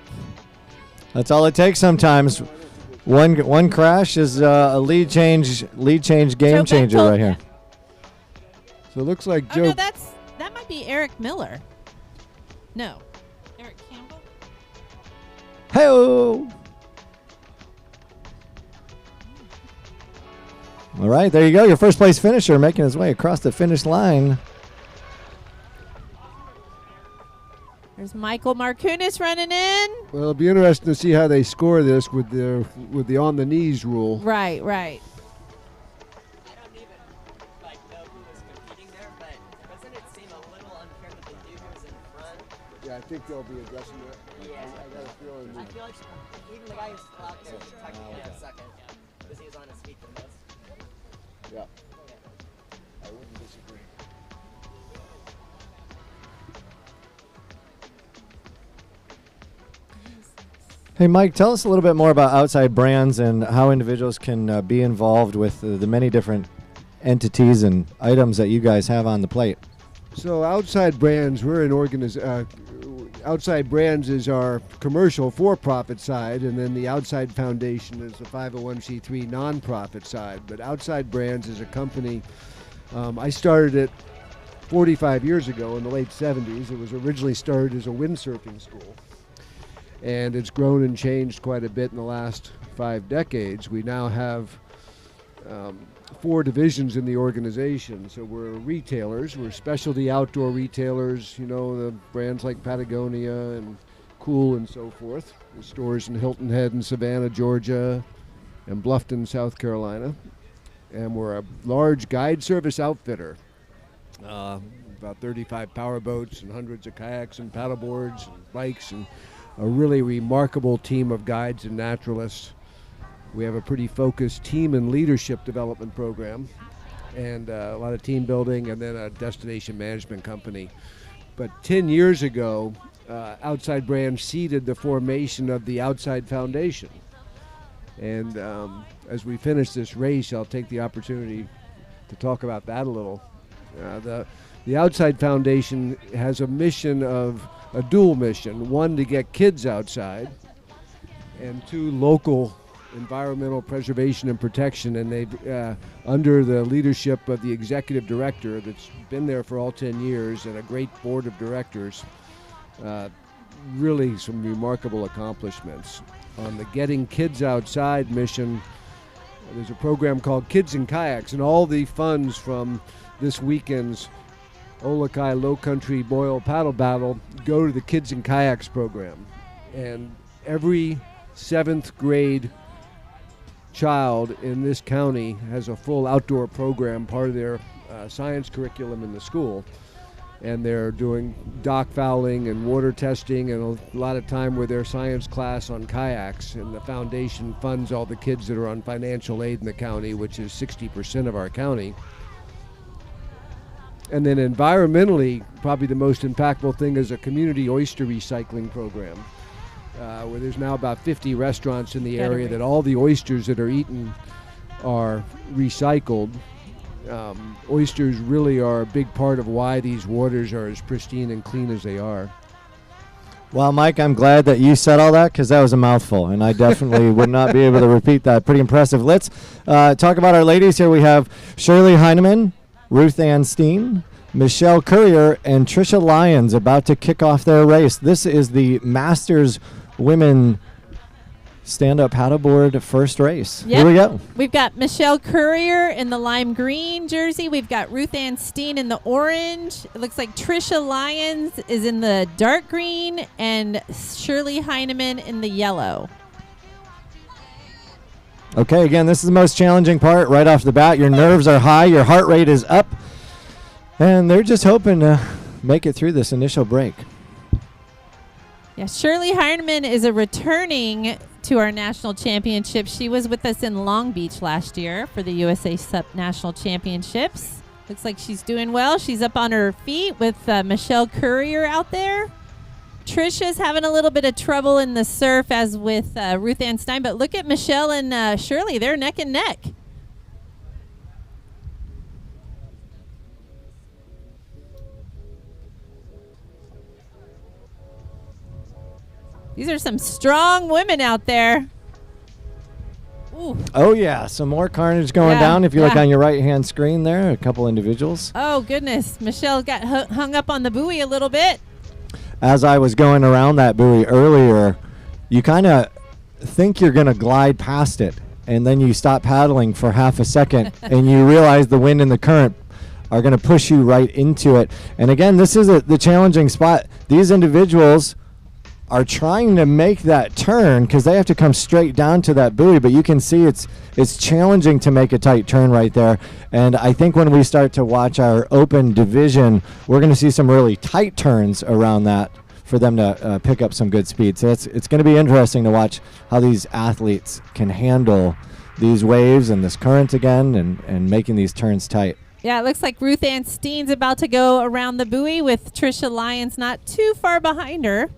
That's all it takes sometimes. One crash is a lead change, game Joe changer Bechtold. right here. So it looks like Oh, Joe. no, that might be Eric Miller. No. Eric Campbell? Hey-oh. All right, there you go. Your first place finisher making his way across the finish line. There's Michael Markunis running in. Well, it'll be interesting to see how they score this with the on the knees rule. Right, right. I don't even know who was competing there, but doesn't it seem a little unfair that the dude who's in front? Yeah, I think they'll be addressing that. Yeah. I got a feeling. I feel like even the guy who's still out there should technically have second because he was on his feet the most. Yeah. I wouldn't disagree. Hey, Mike, tell us a little bit more about Outside Brands and how individuals can be involved with the many different entities and items that you guys have on the plate. So Outside Brands, we're an Outside Brands is our commercial for-profit side, and then the Outside Foundation is the 501c3 nonprofit side. But Outside Brands is a company. I started it 45 years ago in the late 70s. It was originally started as a windsurfing school, and it's grown and changed quite a bit in the last 5 decades. We now have 4 divisions in the organization. So we're retailers. We're specialty outdoor retailers, the brands like Patagonia and Cool and so forth. The stores in Hilton Head and Savannah, Georgia, and Bluffton, South Carolina. And we're a large guide service outfitter. About 35 power boats and hundreds of kayaks and paddleboards and bikes, and a really remarkable team of guides and naturalists. We have a pretty focused team and leadership development program, and a lot of team building, and then a destination management company. But 10 years ago, Outside Brands seeded the formation of the Outside Foundation. And as we finish this race, I'll take the opportunity to talk about that a little. The Outside Foundation has a dual mission. 1, to get kids outside, and 2, local environmental preservation and protection, and they've under the leadership of the executive director that's been there for all 10 years and a great board of directors, really some remarkable accomplishments. On the Getting Kids Outside mission, there's a program called Kids in Kayaks, and all the funds from this weekend's Olukai Low Country Boil Paddle Battle go to the Kids in Kayaks program. And every 7th grade child in this county has a full outdoor program, part of their science curriculum in the school. And they're doing dock fouling and water testing and a lot of time with their science class on kayaks. And the foundation funds all the kids that are on financial aid in the county, which is 60% of our county. And then environmentally, probably the most impactful thing is a community oyster recycling program, where there's now about 50 restaurants in the area that all the oysters that are eaten are recycled. Oysters really are a big part of why these waters are as pristine and clean as they are. Well, Mike, I'm glad that you said all that because that was a mouthful, and I definitely would not be able to repeat that. Pretty impressive. Let's talk about our ladies here. We have Shirley Heineman, Ruth Ann Steen, Michelle Courier, and Trisha Lyons about to kick off their race. This is the Masters Women Stand-Up Paddleboard first race. Yep. Here we go. We've got Michelle Courier in the lime green jersey. We've got Ruth Ann Steen in the orange. It looks like Trisha Lyons is in the dark green and Shirley Heineman in the yellow. Okay, again, this is the most challenging part right off the bat. Your nerves are high, your heart rate is up, and they're just hoping to make it through this initial break. Yeah, Shirley Heineman is a returning to our national championship. She was with us in Long Beach last year for the USA SUP National Championships. Looks like she's doing well. She's up on her feet with Michelle Courier out there. Trisha's having a little bit of trouble in the surf as with Ruth Ann Stein, but look at Michelle and Shirley. They're neck and neck. These are some strong women out there. Ooh. Oh, yeah, some more carnage going down. If you look on your right-hand screen there, a couple individuals. Oh, goodness. Michelle got hung up on the buoy a little bit. As I was going around that buoy earlier, you kind of think you're going to glide past it, and then you stop paddling for half a second, and you realize the wind and the current are going to push you right into it. And again, this is the challenging spot. These individuals are trying to make that turn because they have to come straight down to that buoy, but you can see it's challenging to make a tight turn right there. And I think when we start to watch our open division, we're going to see some really tight turns around that for them to pick up some good speed. So it's going to be interesting to watch how these athletes can handle these waves and this current again and making these turns tight. Yeah, it looks like Ruth Ann Steen's about to go around the buoy with Trisha Lyons not too far behind her.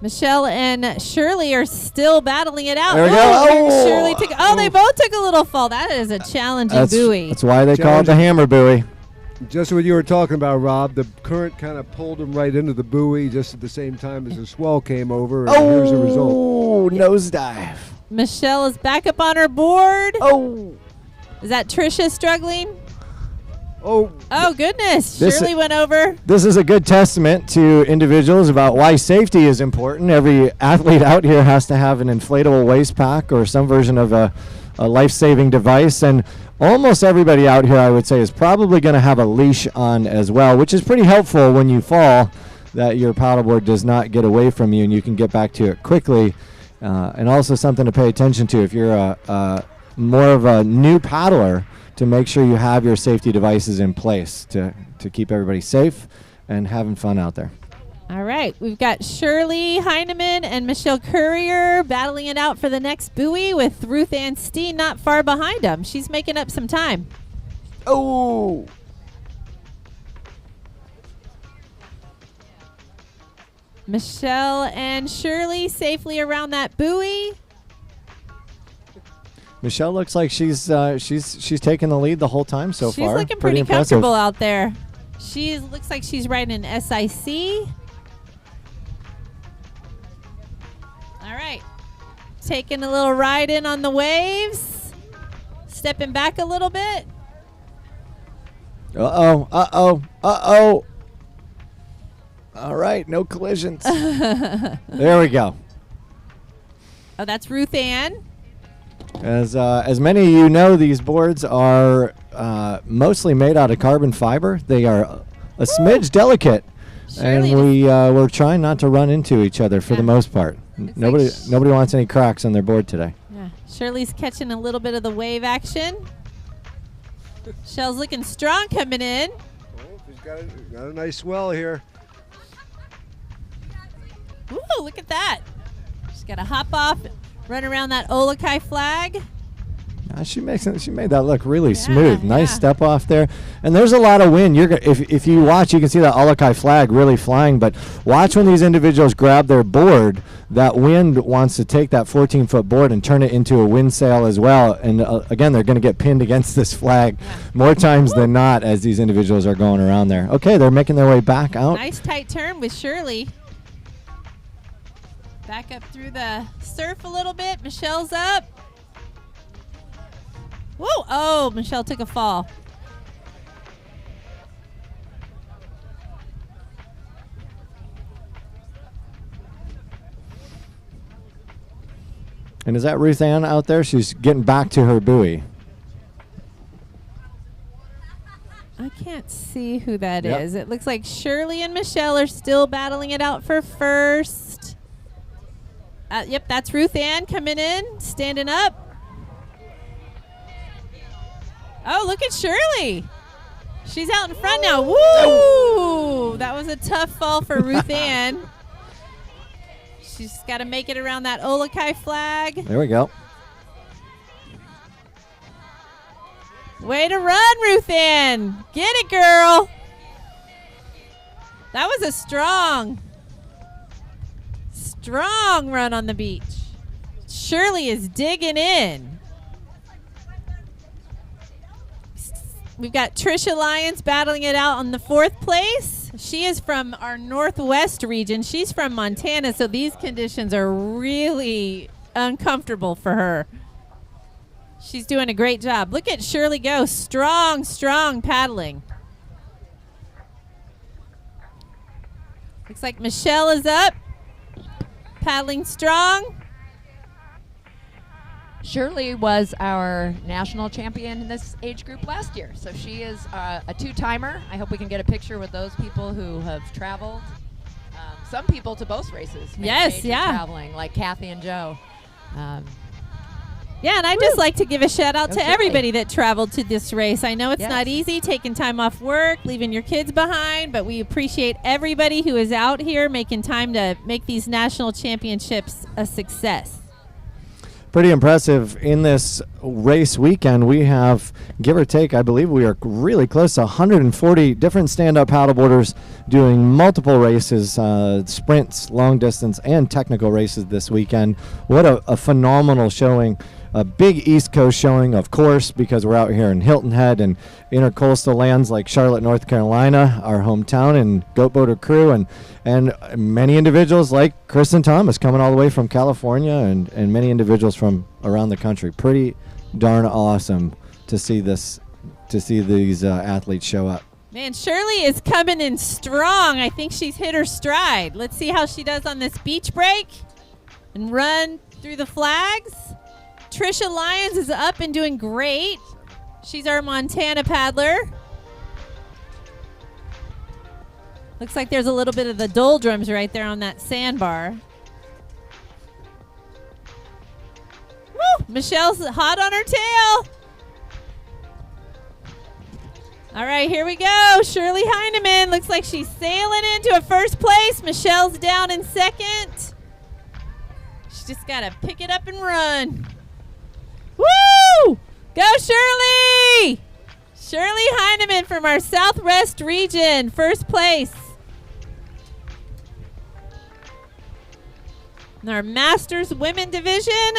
Michelle and Shirley are still battling it out. There we go. Shirley they both took a little fall. That is a challenging buoy. That's why they call it the hammer buoy. Just what you were talking about, Rob, the current kind of pulled them right into the buoy just at the same time as the swell came over, and here's the result. Oh, nosedive. Michelle is back up on her board. Oh. Is that Trisha struggling? Oh goodness. Shirley went over. This is a good testament to individuals about why safety is important. Every athlete out here has to have an inflatable waist pack or some version of a life-saving device. And almost everybody out here, I would say, is probably going to have a leash on as well, which is pretty helpful when you fall, that your paddleboard does not get away from you and you can get back to it quickly. And also something to pay attention to if you're more of a new paddler, to make sure you have your safety devices in place to keep everybody safe and having fun out there. All right. We've got Shirley Heineman and Michelle Courier battling it out for the next buoy with Ruth Ann Steen not far behind them. She's making up some time. Oh! Michelle and Shirley safely around that buoy. Michelle looks like she's taking the lead the whole time so far. She's looking pretty comfortable out there. She looks like she's riding an SIC. All right. taking a little ride in on the waves. Stepping back a little bit. Uh-oh, uh-oh, uh-oh. All right, no collisions. There we go. Oh, that's Ruth Ann. As many of you know, these boards are mostly made out of carbon fiber. They are a smidge delicate, Shirley and we're trying not to run into each other for the most part. Nobody wants any cracks on their board today. Yeah, Shirley's catching a little bit of the wave action. Michelle's looking strong coming in. Oh, she's got a nice swell here. Ooh, look at that. She's got to hop off, run around that olukai flag. She made that look really smooth. Nice step off there. And there's a lot of wind. If you watch, you can see that olukai flag really flying. But watch when these individuals grab their board. That wind wants to take that 14-foot board and turn it into a wind sail as well. And again, they're going to get pinned against this flag more times than not as these individuals are going around there. Okay, they're making their way back out. Nice tight turn with Shirley. Back up through the surf a little bit. Michelle's up. Whoa! Oh, Michelle took a fall. And is that Ruth Ann out there? She's getting back to her buoy. I can't see who that is. It looks like Shirley and Michelle are still battling it out for first. Yep, that's Ruth Ann coming in, standing up. Oh, look at Shirley. She's out in front now. Woo! That was a tough fall for Ruth Ann. She's got to make it around that olukai flag. There we go. Way to run, Ruth Ann. Get it, girl. That was a strong run on the beach. Shirley is digging in. We've got Trisha Lyons battling it out on the 4th place. She is from our northwest region. She's from Montana, so these conditions are really uncomfortable for her. She's doing a great job. Look at Shirley go. Strong paddling. Looks like Michelle is up. Paddling strong. Shirley was our national champion in this age group last year, so she is a two-timer. I hope we can get a picture with those people who have traveled. Some people to both races. Yes, yeah. Traveling, like Kathy and Joe. Yeah, and I'd just like to give a shout out to Okay. everybody that traveled to this race. I know it's Yes. not easy taking time off work, leaving your kids behind, but we appreciate everybody who is out here making time to make these national championships a success. Pretty impressive. In this race weekend, we have, give or take, I believe we are really close to 140 different stand-up paddleboarders doing multiple races, sprints, long distance, and technical races this weekend. What a phenomenal showing. A big East Coast showing, of course, because we're out here in Hilton Head and intercoastal lands like Charlotte, North Carolina, our hometown, and Goat Boater crew, and many individuals like Kristen Thomas coming all the way from California, and many individuals from around the country. Pretty darn awesome to see these athletes show up. Man, Shirley is coming in strong. I think she's hit her stride. Let's see how she does on this beach break and run through the flags. Trisha Lyons is up and doing great. She's our Montana paddler. Looks like there's a little bit of the doldrums right there on that sandbar. Woo! Michelle's hot on her tail. All right, here we go. Shirley Heineman looks like she's sailing into a first place. Michelle's down in second. She's just got to pick it up and run. Woo! Go Shirley! Shirley Heineman from our Southwest region, first place. In our Masters Women division,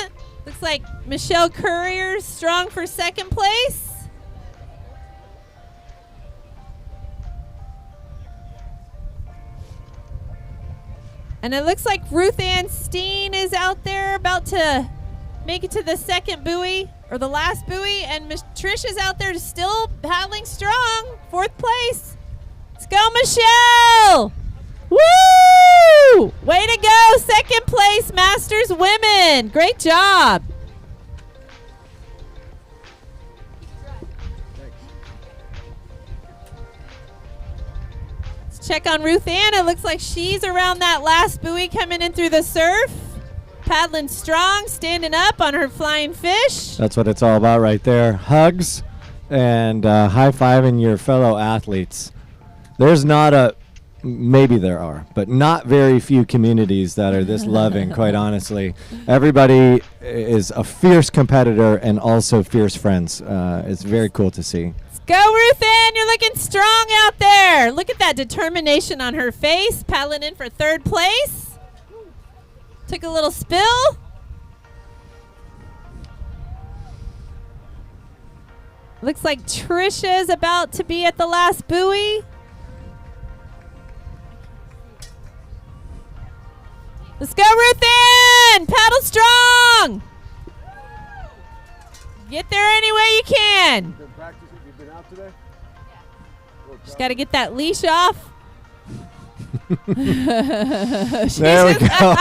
looks like Michelle Courier's strong for second place. And it looks like Ruth Ann Steen is out there about to make it to the second buoy, or the last buoy, and Trisha's out there still paddling strong. 4th place. Let's go, Michelle! Woo! Way to go, 2nd place, Masters Women. Great job. Let's check on Ruth Ann. It looks like she's around that last buoy coming in through the surf. Paddling strong, standing up on her flying fish. That's what it's all about right there. Hugs and high-fiving your fellow athletes. There's not a, maybe there are, but not very few communities that are this loving, quite honestly. Everybody is a fierce competitor and also fierce friends. It's very cool to see. Let's go, Ruth Ann. You're looking strong out there. Look at that determination on her face, paddling in for 3rd place. Took a little spill. Looks like Trisha's about to be at the last buoy. Let's go, Ruth Ann! Paddle strong! Get there any way you can. You've been practicing? You've been out today? Just got to get that leash off. There we go.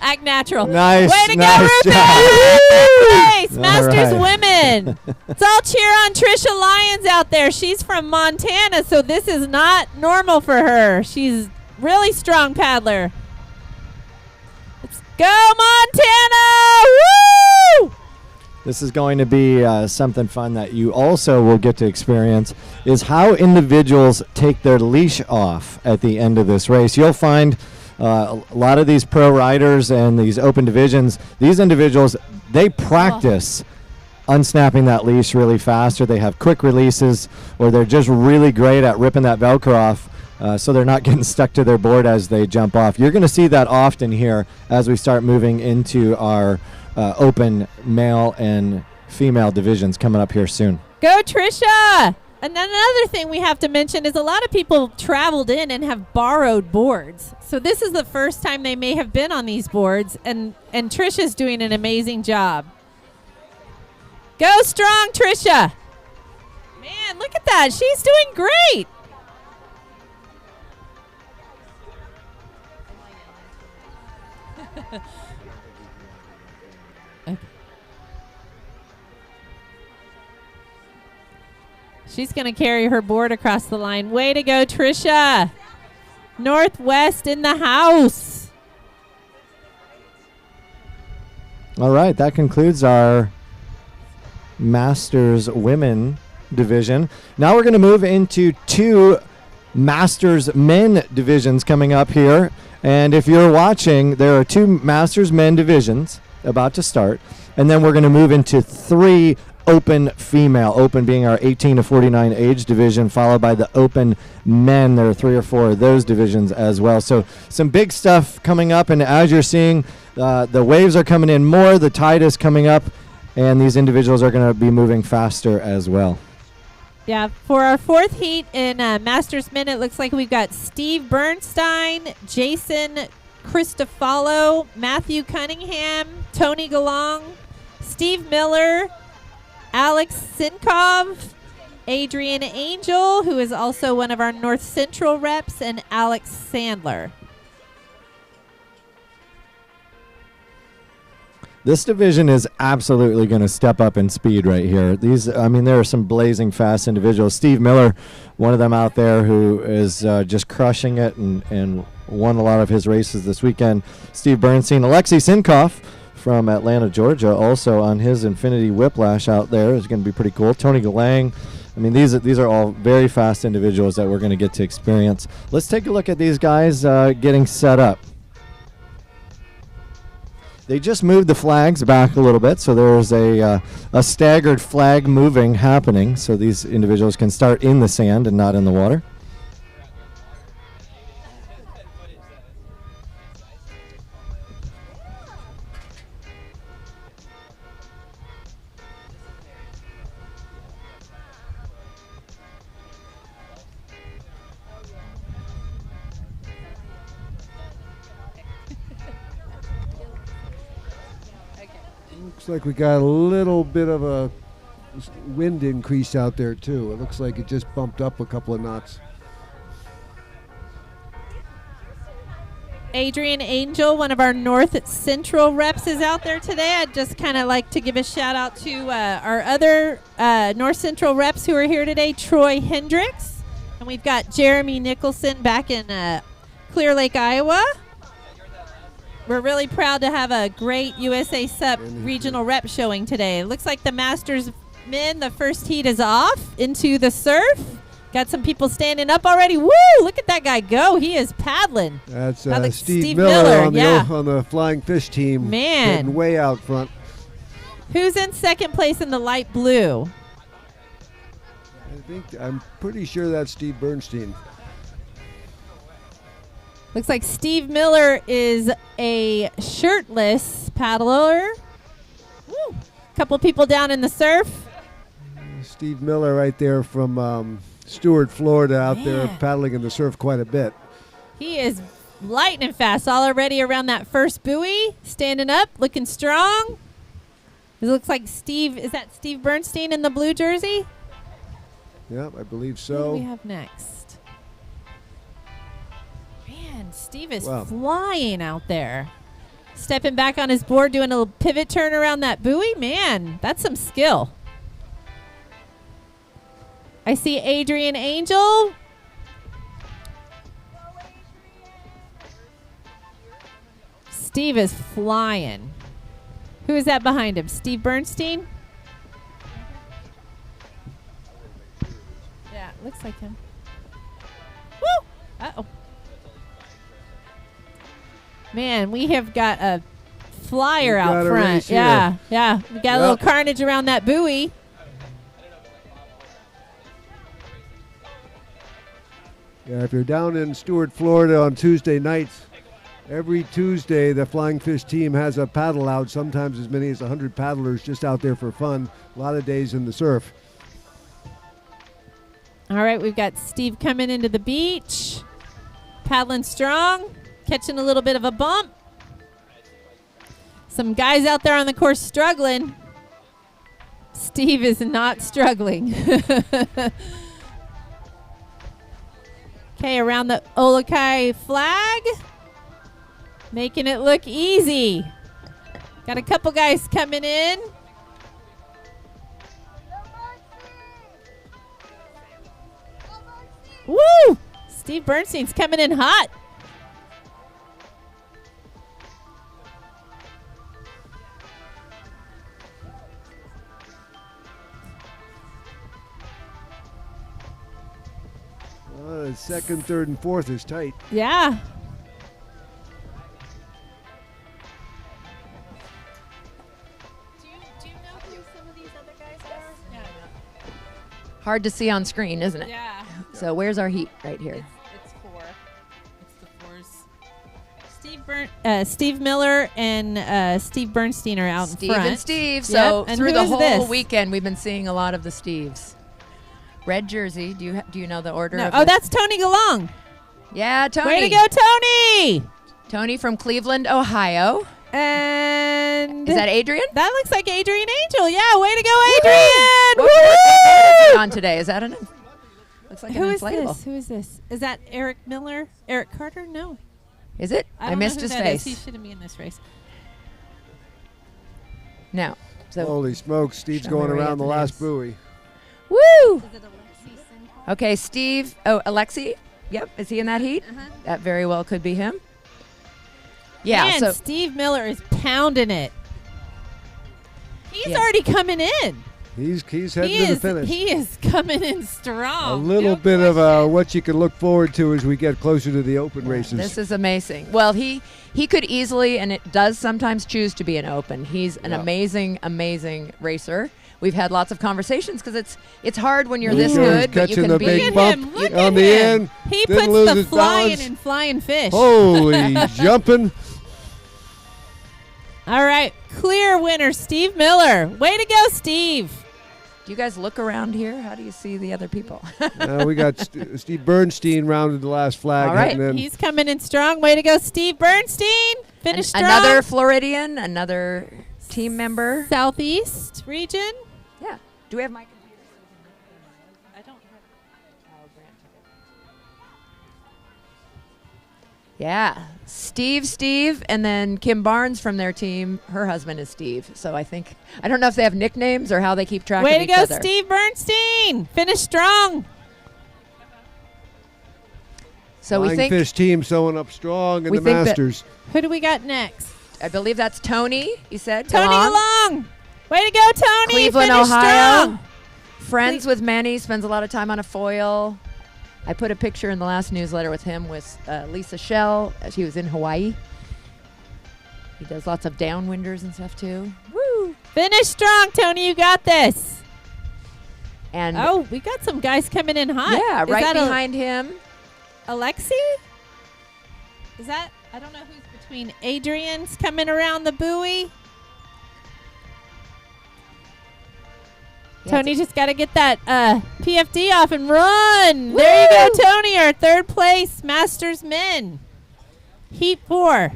Act natural. Nice. Way to nice go, Ruth job. Ann! Masters All right. Women. Let's all cheer on Trisha Lyons out there. She's from Montana, so this is not normal for her. She's really strong paddler. Let's go, Montana! Woo! This is going to be something fun that you also will get to experience, is how individuals take their leash off at the end of this race. You'll find a lot of these pro riders and these open divisions, these individuals, they practice unsnapping that leash really fast, or they have quick releases, or they're just really great at ripping that Velcro off. So they're not getting stuck to their board as they jump off. You're going to see that often here as we start moving into our open male and female divisions coming up here soon. Go, Trisha! And then another thing we have to mention is a lot of people traveled in and have borrowed boards. So this is the first time they may have been on these boards, and Trisha's doing an amazing job. Go strong, Trisha! Man, look at that. She's doing great. Okay. She's going to carry her board across the line. Way to go, Trisha. Northwest in the house. All right, that concludes our Masters Women division. Now we're going to move into 2 Masters Men divisions coming up here. And if you're watching, there are 2 Masters Men divisions about to start. And then we're going to move into 3 Open Female. Open being our 18 to 49 age division, followed by the Open Men. There are 3 or 4 of those divisions as well. So some big stuff coming up. And as you're seeing, the waves are coming in more. The tide is coming up. And these individuals are going to be moving faster as well. Yeah, for our 4th heat in Masters Men, it looks like we've got Steve Bernstein, Jason Christofalo, Matthew Cunningham, Tony Galong, Steve Miller, Alex Sinkov, Adrian Angel, who is also one of our North Central reps, and Alex Sandler. This division is absolutely going to step up in speed right here. There are some blazing fast individuals. Steve Miller, one of them out there who is just crushing it and won a lot of his races this weekend. Steve Bernstein, Alexei Sinkoff from Atlanta, Georgia, also on his Infinity Whiplash out there is going to be pretty cool. Tony Galang. These are all very fast individuals that we're going to get to experience. Let's take a look at these guys getting set up. They just moved the flags back a little bit, so there's a staggered flag moving happening, so these individuals can start in the sand and not in the water. Looks like we got a little bit of a wind increase out there too. It looks like it just bumped up a couple of knots. Adrian Angel, one of our North Central reps, is out there today. I'd just kind of like to give a shout out to our other North Central reps who are here today, Troy Hendricks. And we've got Jeremy Nicholson back in Clear Lake, Iowa. We're really proud to have a great USA SUP regional rep showing today. It looks like the Masters men, the first heat is off into the surf. Got some people standing up already. Woo! Look at that guy go. He is paddling. That's That looks Steve Miller on, yeah. on the Flying Fish team. Man. Heading way out front. Who's in second place in the light blue? I'm pretty sure that's Steve Bernstein. Looks like Steve Miller is a shirtless paddler. Woo! Couple people down in the surf. Steve Miller right there from Stewart, Florida, out there paddling in the surf quite a bit. He is lightning fast already around that first buoy, standing up, looking strong. It looks like Steve, is that Steve Bernstein in the blue jersey? Yep, I believe Who so. do we have next? Man, Steve is Wow. flying out there. Stepping back on his board, doing a little pivot turn around that buoy. Man, that's some skill. I see Adrian Angel. Steve is flying. Who is that behind him? Steve Bernstein? Yeah, looks like him. Woo! Uh-oh. Man, we have got a flyer We've out got a front. race here. Yeah, yeah. We got a little carnage around that buoy. Yeah, if you're down in Stewart, Florida on Tuesday nights, every Tuesday the Flying Fish team has a paddle out, sometimes as many as 100 paddlers just out there for fun. A lot of days in the surf. All right, we've got Steve coming into the beach, paddling strong, catching a little bit of a bump. Some guys out there on the course struggling. Steve is not struggling. Okay, around the olukai flag, making it look easy. Got a couple guys coming in. Woo! Steve Bernstein's coming in hot. Second, third, and fourth is tight. Yeah. Do you know who some of these other guys are? No. Hard to see on screen, isn't it? Yeah. So where's our heat right here? It's four. It's the fours. Steve Miller and Steve Bernstein are out Steve in front. and Steve. Yep. So And through who the is whole this? weekend, we've been seeing a lot of the Steves. Red jersey. Do you know the order? No. Of Oh, the- that's Tony Galong. Yeah, Tony. Way to go, Tony! Tony from Cleveland, Ohio. And Is that Adrian? that looks like Adrian Angel. Yeah, way to go, Adrian! What is he on today? Is that an? Looks like Who an is inflatable. this? Who is this? Is that Eric Miller? Eric Carter? No. Is it? I I don't missed know who his that face. is. He shouldn't be in this race. No. So Holy smokes, Steve's Show me going where you around have the the last names. buoy. woo! Okay, Steve. Oh, Alexi. Yep. Is he in that heat? That very well could be him. Yeah. Man, so Steve Miller is pounding it. He's Yeah. already coming in. He's heading to the finish. He is coming in strong. A little No bit of question. what you can look forward to as we get closer to the open races. this is amazing. Well, he could easily, and it does sometimes choose to be an open. He's an Yeah. amazing racer. We've had lots of conversations because it's hard when you're He this goes good, but you catching can the be. big Look at bump him. Look on at the him. end. He Didn't puts lose the his flying balance. and flying fish. Holy jumping. All right, clear winner, Steve Miller. Way to go, Steve. Do you guys look around here? How do you see the other people? We got Steve Bernstein rounded the last flag. All right. heading in. He's coming in strong. Way to go, Steve Bernstein. Finish strong. Another Floridian, another team member. Southeast region. Yeah. Do we have my computer? I don't have. Oh, Grant took it. Yeah. Steve, and then Kim Barnes from their team. Her husband is Steve. So I don't know if they have nicknames or how they keep track Way of to each go, other. Steve Bernstein. Finish strong. So we Flying think Fish team sewing up strong in we the think that- Masters. Who do we got next? I believe that's Tony, you said. Tony DeLong. Long. Way to go, Tony. Cleveland, Finish Ohio. strong. Friends with many, spends a lot of time on a foil. I put a picture in the last newsletter with him with Lisa Shell. She was in Hawaii. He does lots of downwinders and stuff too. Woo! Finish strong, Tony. You got this. And Oh, we got some guys coming in hot. yeah, Is right that behind him. Alexi? Is that? I don't know who's between Adrian's coming around the buoy. Yeah, Tony just got to get that PFD off and run. There you go, Tony, our third place Masters men. Heat 4.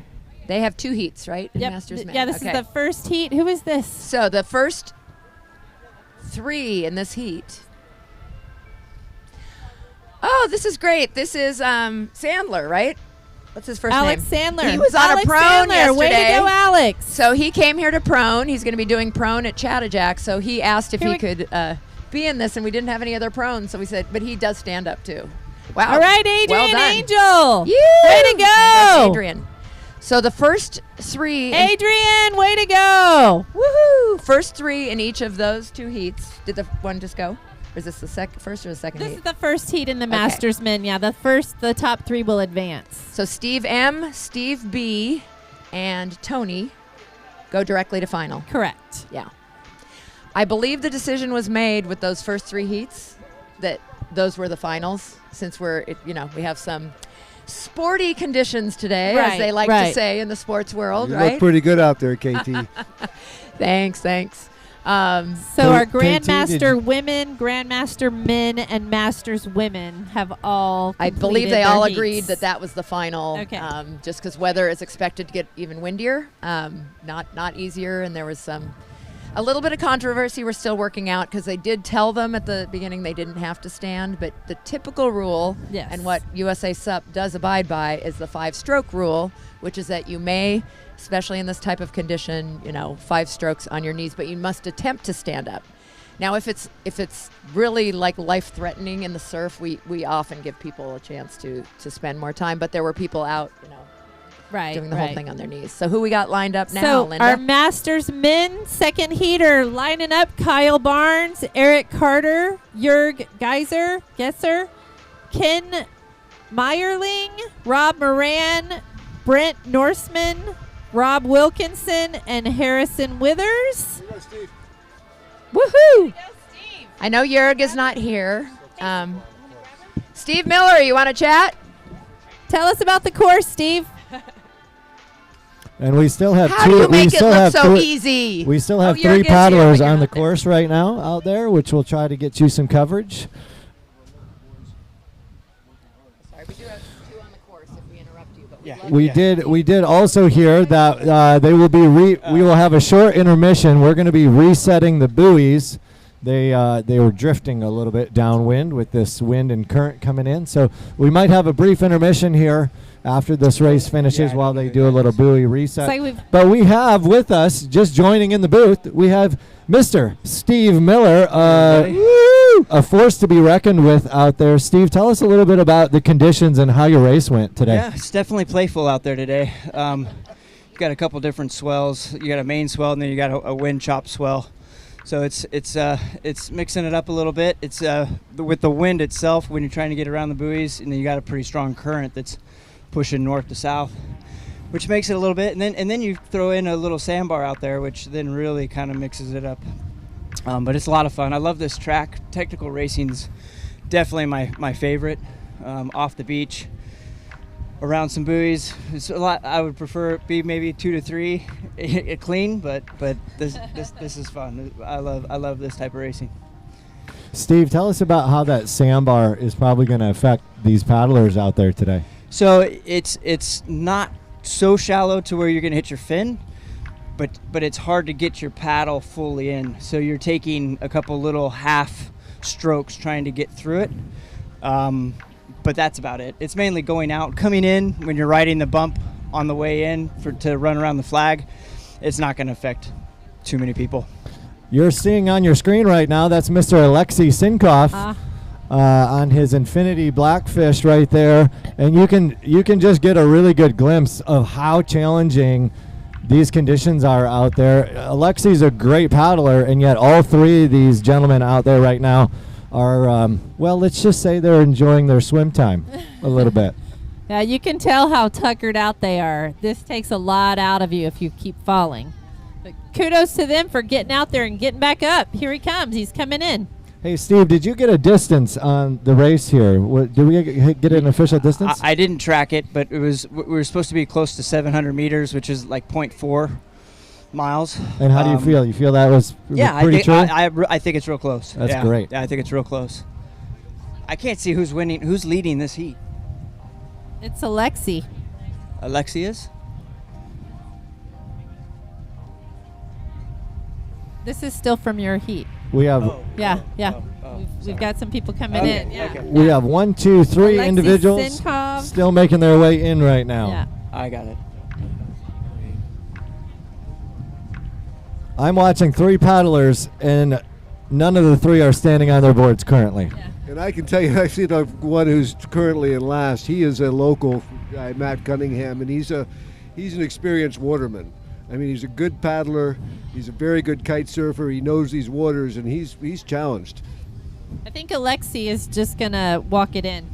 They have 2 heats, right? in Yep. Masters men. Yeah, this Okay. is the first heat. Who is this? So the first 3 in this heat. Oh, this is great. This is Sandler, right? What's his first Alex name? Sandler. He was on Alex a prone Sandler. Way to yesterday. go, Alex. So he came here to prone. He's going to be doing prone at Chattajack. So he asked if Here he we- could be in this, and we didn't have any other prones. So we said, but he does stand up too. Wow. All right, Adrian Well done. Angel. Yee! Way to There goes go. Adrian. So the first 3. Adrian, way to go. Woohoo! First 3 in each of those 2 heats. Did the one just go? Or is this the first or the second This heat? is the first heat in the Masters men. Yeah, the top 3 will advance. So Steve M, Steve B, and Tony go directly to final. Correct. Yeah. I believe the decision was made with those first 3 heats that those were the finals, since we have some sporty conditions today, as Right, they like to right. say in the sports world, You right? look pretty good out there, KT. Thanks. So So, our KT, Grandmaster women, Grandmaster men, and Masters women have all I believe completed they their all heats. agreed that was the final. Okay. Just because weather is expected to get even windier, not easier, and there was a little bit of controversy we're still working out because they did tell them at the beginning they didn't have to stand, but the typical rule Yes. and what USA SUP does abide by is the 5-stroke rule, which is that you may, especially in this type of condition, 5 strokes on your knees, but you must attempt to stand up. Now, if it's really like life-threatening in the surf, we often give people a chance to spend more time, but there were people out, right, doing the right. whole thing on their knees. So who we got lined up now, So Linda? our Masters men second heater lining up: Kyle Barnes, Eric Carter, Jurg Gesser, Ken Meyerling, Rob Moran, Brent Norseman, Rob Wilkinson, and Harrison Withers. Woohoo! I know Jurg is not here. Steve Miller, you want to chat? Tell us about the course, Steve. And we still have How two. do you we make it still look have so three- easy? We still Oh, have Jurg 3 is here, paddlers but you're on the not there. course right now out there, which we'll try to get you some coverage. Sorry, we do have 2 on the course if we interrupt you, but Yeah. We did also hear that they will be we will have a short intermission. We're going to be resetting the buoys. They were drifting a little bit downwind with this wind and current coming in. So we might have a brief intermission here after this race finishes while they do a little buoy reset. It's like we've- But we have with us, just joining in the booth, we have Mr. Steve Miller, a force to be reckoned with out there. Steve, tell us a little bit about the conditions and how your race went today. Yeah, it's definitely playful out there today. You've got a couple different swells. You got a main swell, and then you got a wind chop swell. So it's mixing it up a little bit. It's with the wind itself when you're trying to get around the buoys, and then you got a pretty strong current that's pushing north to south, which makes it a little bit. And then you throw in a little sandbar out there, which then really kind of mixes it up. But it's a lot of fun. I love this track. Technical racing's definitely my favorite. Off the beach, around some buoys. It's a lot. I would prefer it be maybe 2 to 3 clean, but this is fun. I love this type of racing. Steve, tell us about how that sandbar is probably going to affect these paddlers out there today. So it's not so shallow to where you're going to hit your fin, but it's hard to get your paddle fully in. So you're taking a couple little half strokes trying to get through it. But that's about it. It's mainly going out, coming in when you're riding the bump on the way in to run around the flag. It's not going to affect too many people. You're seeing on your screen right now, that's Mr. Alexei Sinkov on his Infinity Blackfish right there. And you can just get a really good glimpse of how challenging these conditions are out there. Alexei's a great paddler, and yet all three of these gentlemen out there right now are, well, let's just say they're enjoying their swim time a little bit. Yeah, you can tell how tuckered out they are. This takes a lot out of you if you keep falling. But kudos to them for getting out there and getting back up. Here he comes. He's coming in. Hey, Steve, did you get a distance on the race here? Did we get an official distance? I didn't track it, but we were supposed to be close to 700 meters, which is like 0.4 miles. And how do you feel? You feel that was pretty true? I think it's real close. That's great. Yeah, I think it's real close. I can't see who's winning, who's leading this heat. It's Alexei. Alexei is? This is still from your heat. We have We've got some people coming in. Yeah. Okay. We have 1, 2, 3 Alexei individuals Sinkov. still making their way in right now. Yeah. I got it. I'm watching 3 paddlers, and none of the 3 are standing on their boards currently. Yeah. And I can tell you, I see the one who's currently in last. He is a local guy, Matt Cunningham, and he's an experienced waterman. I mean, he's a good paddler. He's a very good kite surfer. He knows these waters, and he's challenged. I think Alexei is just going to walk it in.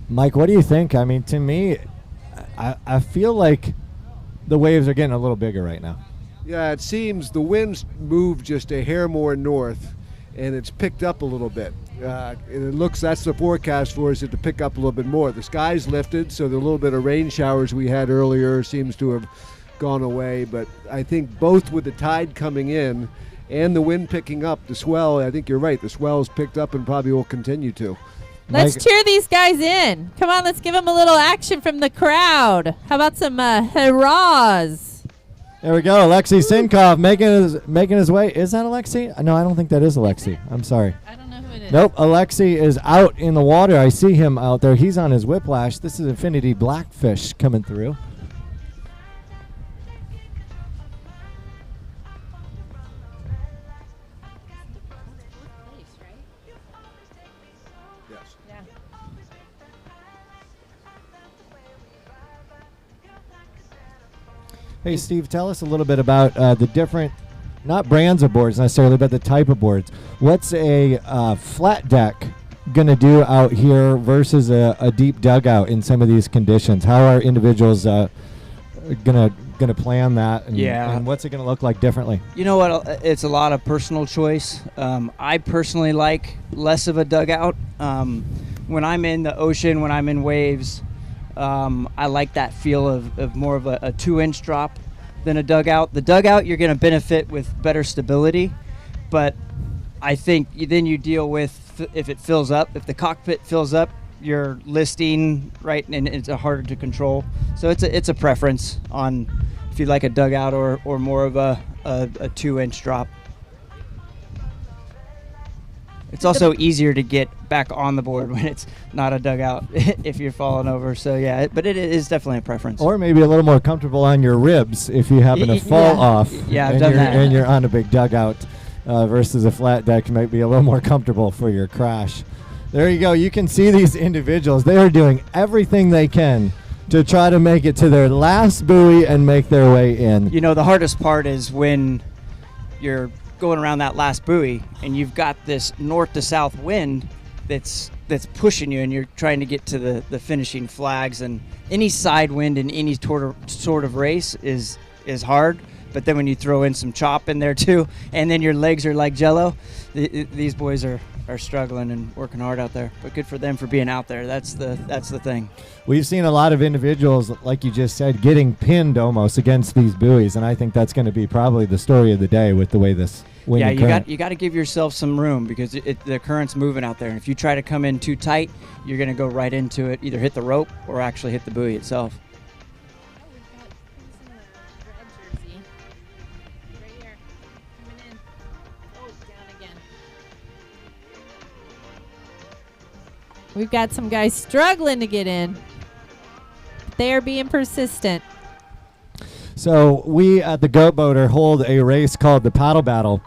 Mike, what do you think? I mean, to me, I feel like the waves are getting a little bigger right now. Yeah, it seems the winds moved just a hair more north, and it's picked up a little bit. And it looks, that's the forecast for us, to pick up a little bit more. The sky's lifted, so the little bit of rain showers we had earlier seems to have gone away. But I think both with the tide coming in and the wind picking up, the swell, I think you're right, the swell's picked up and probably will continue to. Let's cheer these guys in. Come on, let's give them a little action from the crowd. How about some hurrahs? There we go. Alexei Sinkov making his way. Is that Alexei? No, I don't think that is Alexei. I'm sorry. I don't know who it is. Nope. Alexei is out in the water. I see him out there. He's on his whiplash. This is Infinity Blackfish coming through. Hey, Steve, tell us a little bit about the different, not brands of boards necessarily, but the type of boards. What's a flat deck going to do out here versus a deep dugout in some of these conditions? How are individuals going to plan that? And what's it going to look like differently? You know what? It's a lot of personal choice. I personally like less of a dugout. When I'm in the ocean, when I'm in waves, I like that feel of more of a 2-inch drop than a dugout. The dugout, you're going to benefit with better stability, but I think then you deal with if it fills up. If the cockpit fills up, you're listing, right, and it's harder to control. So it's a preference on if you like a dugout or more of a 2-inch drop. It's also easier to get back on the board when it's not a dugout if you're falling over. So, yeah, but it is definitely a preference. Or maybe a little more comfortable on your ribs if you happen to fall off. Yeah, I've done that. And you're on a big dugout versus a flat deck might be a little more comfortable for your crash. There you go. You can see these individuals. They are doing everything they can to try to make it to their last buoy and make their way in. You know, the hardest part is when you're going around that last buoy and you've got this north to south wind that's pushing you and you're trying to get to the finishing flags, and any side wind in any sort of race is hard. But then when you throw in some chop in there too, and then your legs are like jello, these boys are struggling and working hard out there. But good for them for being out there. That's the thing. We've seen a lot of individuals, like you just said, getting pinned almost against these buoys, and I think that's going to be probably the story of the day with the way this wind and current. you got to give yourself some room because the current's moving out there, and if you try to come in too tight, you're going to go right into it, either hit the rope or actually hit the buoy itself. We've got some guys struggling to get in. They are being persistent. So we at the Goat Boater hold a race called the Paddle Battle.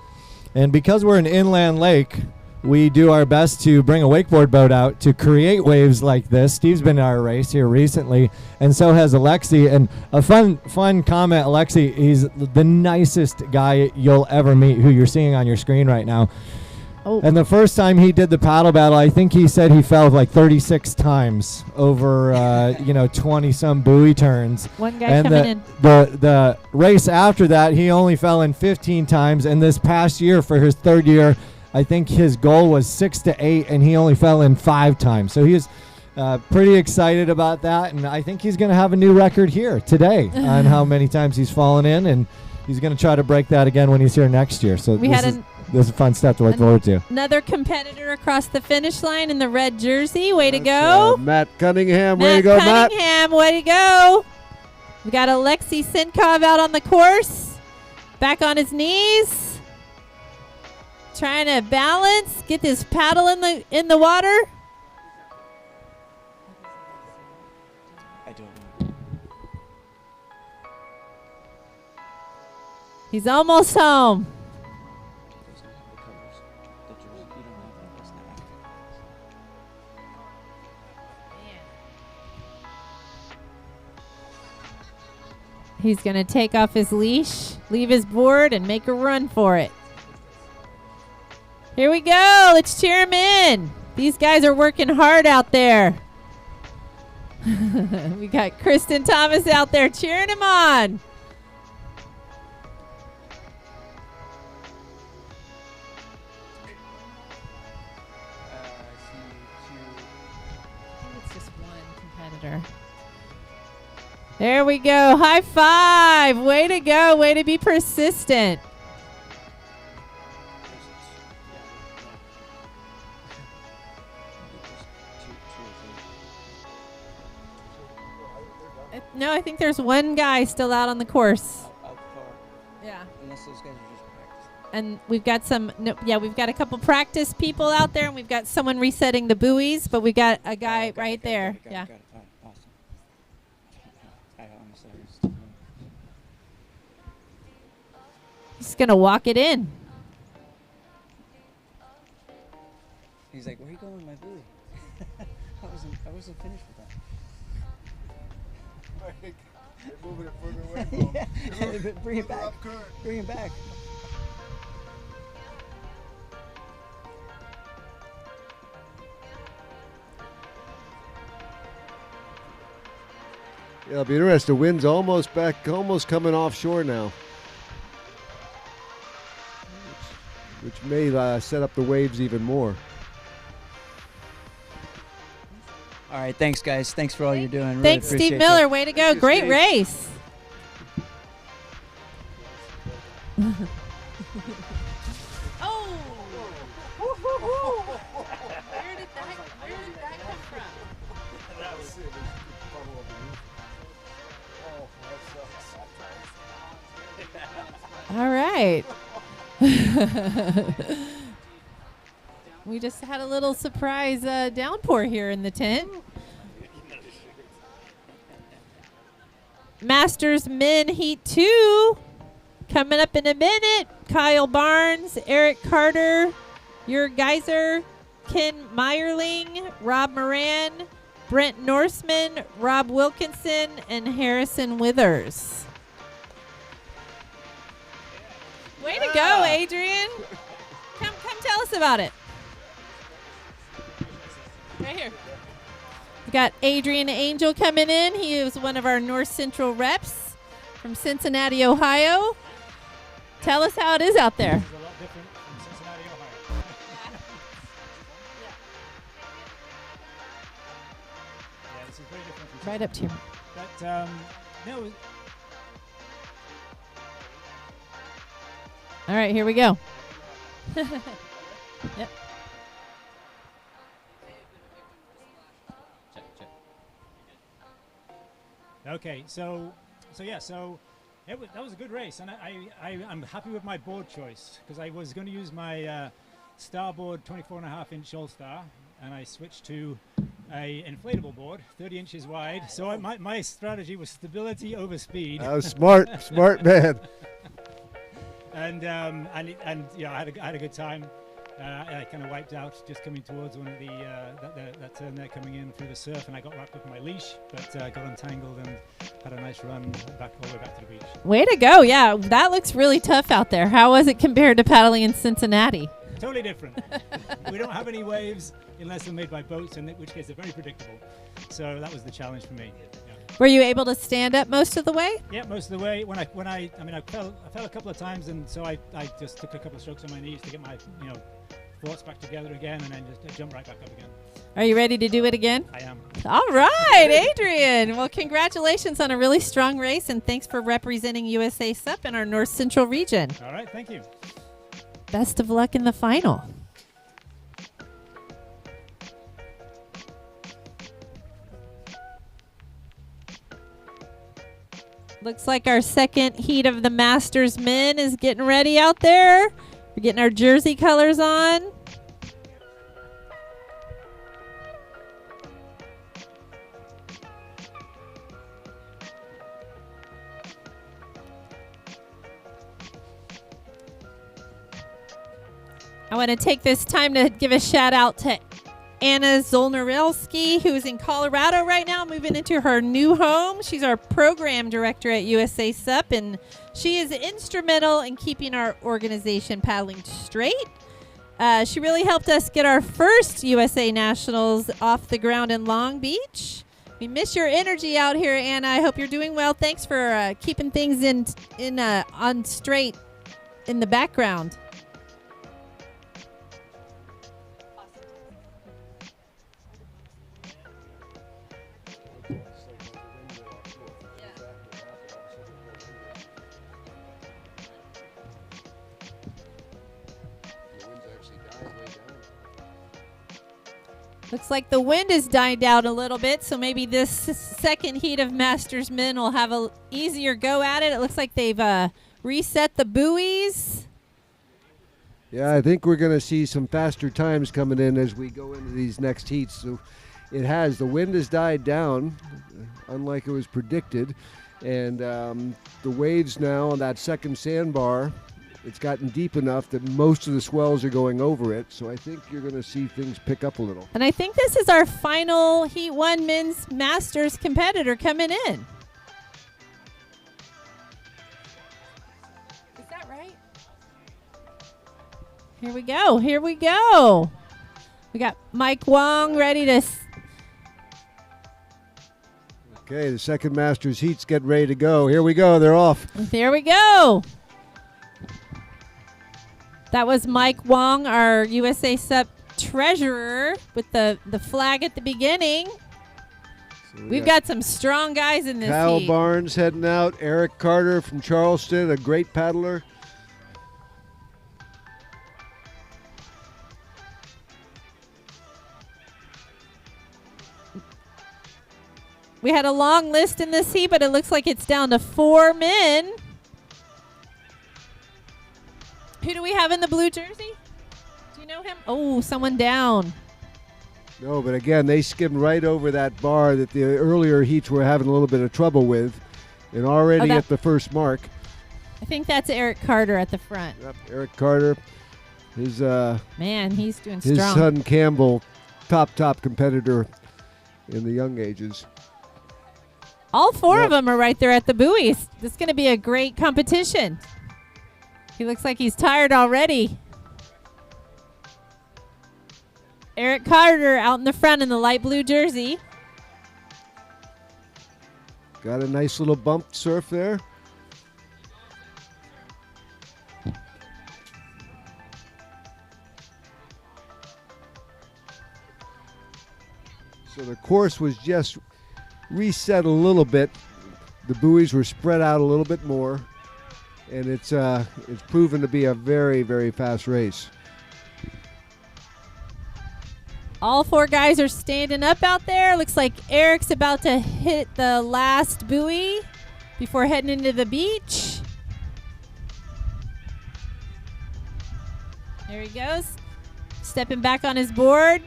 And because we're an inland lake, we do our best to bring a wakeboard boat out to create waves like this. Steve's been in our race here recently, and so has Alexi. And a fun comment, Alexi, he's the nicest guy you'll ever meet, who you're seeing on your screen right now. Oh. And the first time he did the paddle battle, I think he said he fell like 36 times over 20-some buoy turns. One guy and coming in. The race after that, he only fell in 15 times. And this past year, for his third year, I think his goal was 6 to 8, and he only fell in 5 times. So he was pretty excited about that, and I think he's going to have a new record here today on how many times he's fallen in, and he's going to try to break that again when he's here next year. So this is a fun step to look forward to. Another competitor across the finish line in the red jersey. Way to go. Matt Cunningham. Way to go, Matt. Cunningham, way to go. We got Alexi Sinkov out on the course. Back on his knees. Trying to balance, get this paddle in the water. I don't know. He's almost home. He's going to take off his leash, leave his board, and make a run for it. Here we go. Let's cheer him in. These guys are working hard out there. We got Kristen Thomas out there cheering him on. I think it's just one competitor. There we go. High five. Way to go. Way to be persistent. No, I think there's one guy still out on the course. Yeah. Unless those guys are just practicing. And we've got we've got a couple practice people out there, and we've got someone resetting the buoys, but we've got a guy right there. Yeah. Got it. All right, awesome. I honestly just He's going to walk it in. He's like, where are you going with my buoy? I wasn't finished with that. Moving it further away. Yeah. Bring it back. Bring it back. Yeah, it'll be interesting. The wind's almost back, almost coming offshore now, which may set up the waves even more. All right, thanks, guys. Thanks for all you're doing. Really Thanks, appreciate Steve Miller. it. Way to go. Great race. Oh! Where did that come from? That was it. All right. We just had a little surprise downpour here in the tent. Masters Men Heat 2 coming up in a minute. Kyle Barnes, Eric Carter, Jörg Geiser, Ken Meyerling, Rob Moran, Brent Norseman, Rob Wilkinson, and Harrison Withers. Way to go, Adrian. Come tell us about it. Right here. We got Adrian Angel coming in. He is one of our North Central reps from Cincinnati, Ohio. Tell us how it is out there. It's a lot different from Cincinnati, Ohio. Yeah, this is very different from Right up to you. But, no, All right, here we go. Yep. okay, so that was a good race, and I'm happy with my board choice because I was going to use my Starboard 24.5-inch All-Star, and I switched to a inflatable board, 30 inches wide. So my strategy was stability over speed. Smart, smart man. And yeah, I had a good time. I kind of wiped out just coming towards one of that turn there coming in through the surf, and I got wrapped up in my leash, but got untangled and had a nice run back all the way back to the beach. Way to go. Yeah, that looks really tough out there. How was it compared to paddling in Cincinnati? Totally different. We don't have any waves unless they're made by boats, in which case they're very predictable. So that was the challenge for me. Yeah. Were you able to stand up most of the way? Yeah, most of the way. When I fell a couple of times, and so I just took a couple of strokes on my knees to get my thoughts back together again, and then just jump right back up again. Are you ready to do it again? I am. All right, Adrian. Well, congratulations on a really strong race, and thanks for representing USA SUP in our North Central region. All right, thank you. Best of luck in the final. Looks like our second heat of the Masters men is getting ready out there. We're getting our jersey colors on. I want to take this time to give a shout out to Anna Zolnarelski, who's in Colorado right now, moving into her new home. She's our program director at USA SUP, and she is instrumental in keeping our organization paddling straight. She really helped us get our first USA Nationals off the ground in Long Beach. We miss your energy out here, Anna. I hope you're doing well. Thanks for keeping things on straight in the background. Looks like the wind has died down a little bit, so maybe this second heat of Masters men will have a easier go at it. It looks like they've reset the buoys. Yeah, I think we're going to see some faster times coming in as we go into these next heats. So the wind has died down, unlike it was predicted, and the waves now on that second sandbar, it's gotten deep enough that most of the swells are going over it. So I think you're going to see things pick up a little. And I think this is our final Heat 1 men's Masters competitor coming in. Is that right? Here we go. Here we go. We got Mike Wong ready to... Okay, the second Masters heat's getting ready to go. Here we go. They're off. There we go. That was Mike Wong, our USA SUP treasurer, with the flag at the beginning. So We've got some strong guys in this Kyle heat. Barnes heading out. Eric Carter from Charleston, a great paddler. We had a long list in this heat, but it looks like it's down to 4 men. Who do we have in the blue jersey? Do you know him? Oh, someone down. No, but again, they skimmed right over that bar that the earlier heats were having a little bit of trouble with, and already at the first mark. I think that's Eric Carter at the front. Yep, Eric Carter. His man, he's doing his strong. son Campbell, top competitor in the young ages. All 4 of them are right there at the buoys. This is going to be a great competition. He looks like he's tired already. Eric Carter out in the front in the light blue jersey. Got a nice little bump surf there. So the course was just reset a little bit. The buoys were spread out a little bit more. And it's proven to be a very, very fast race. All 4 guys are standing up out there. Looks like Eric's about to hit the last buoy before heading into the beach. There he goes. Stepping back on his board.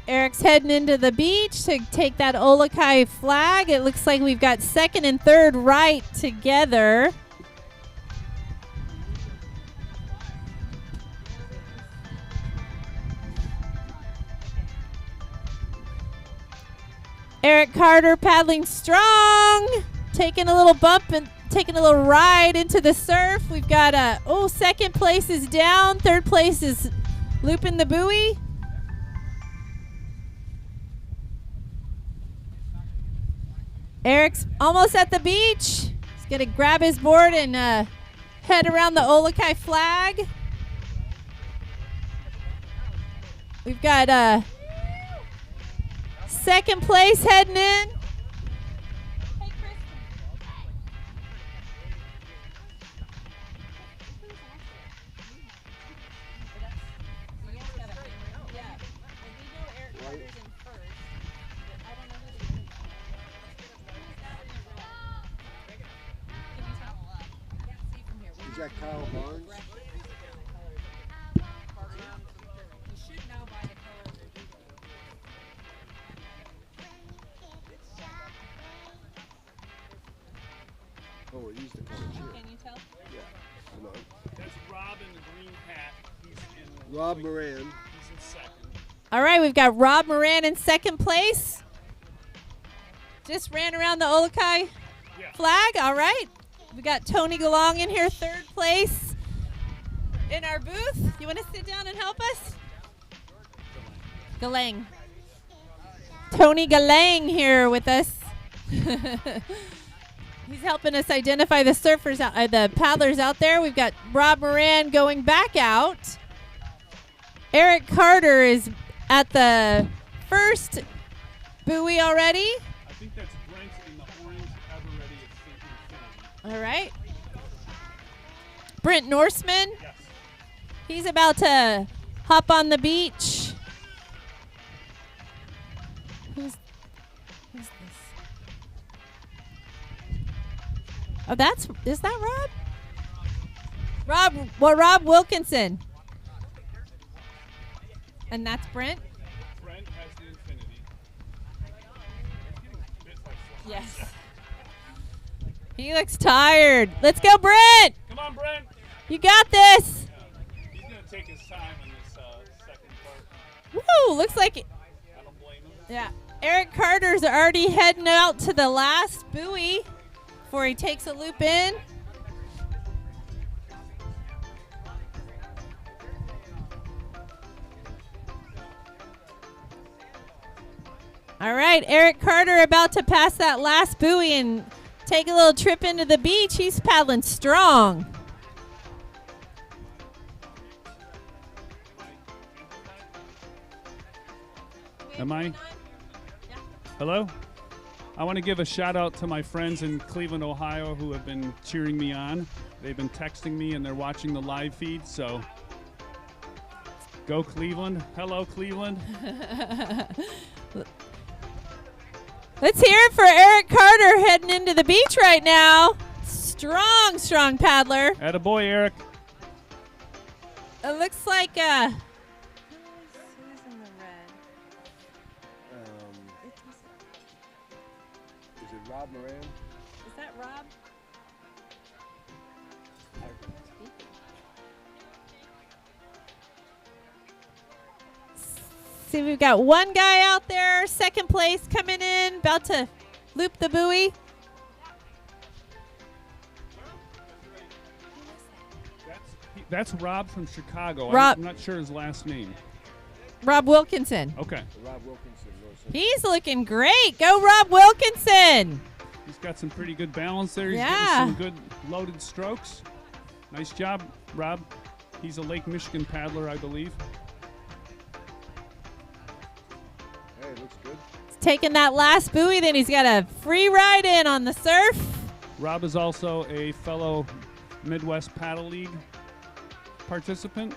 Eric's heading into the beach to take that olukai flag. It looks like we've got second and third right together. Eric Carter paddling strong, taking a little bump and taking a little ride into the surf. We've got second place is down, third place is looping the buoy. Eric's almost at the beach. He's gonna grab his board and head around the olukai flag. We've got second place heading in. Is that Kyle Barnes? Oh, it used to come here. Can you tell? Yeah. I know. That's Rob in the green hat. He's in Rob Moran. He's in second. All right, we've got Rob Moran in second place. Just ran around the olukai flag. All right. We got Tony Galong in here, third place in our booth. You want to sit down and help us? Galang. Tony Galang here with us. He's helping us identify the surfers, the paddlers out there. We've got Rob Moran going back out. Eric Carter is at the first buoy already. I think that's Brent in the orange ever ready at St. Infinity. All right. Brent Norseman. Yes. He's about to hop on the beach. Who's this? Oh, is that Rob? Rob Wilkinson. And that's Brent? Brent has the Infinity. Yes. He looks tired. Let's go, Brent! Come on, Brent. You got this. He's going to take his time in this second part. Woo! Looks like it. I don't blame him. Yeah. Eric Carter's already heading out to the last buoy before he takes a loop in. All right, Eric Carter about to pass that last buoy and take a little trip into the beach. He's paddling strong. Am I? Hello? I want to give a shout out to my friends in Cleveland, Ohio who have been cheering me on. They've been texting me and they're watching the live feed, so go Cleveland. Hello, Cleveland. Let's hear it for Eric Carter heading into the beach right now. Strong, strong paddler. Attaboy, Eric. It looks like Who's in the red? Is it Rob Moran? Is that Rob? See, we've got one guy out there, second place coming in, about to loop the buoy. That's Rob from Chicago. Rob- I'm not sure his last name. Rob Wilkinson. Okay. Rob Wilkinson. He's looking great. Go, Rob Wilkinson. He's got some pretty good balance there. He's Yeah. getting some good loaded strokes. Nice job, Rob. He's a Lake Michigan paddler, I believe. Hey, looks good. He's taking that last buoy, then he's got a free ride in on the surf. Rob is also a fellow Midwest Paddle League participant.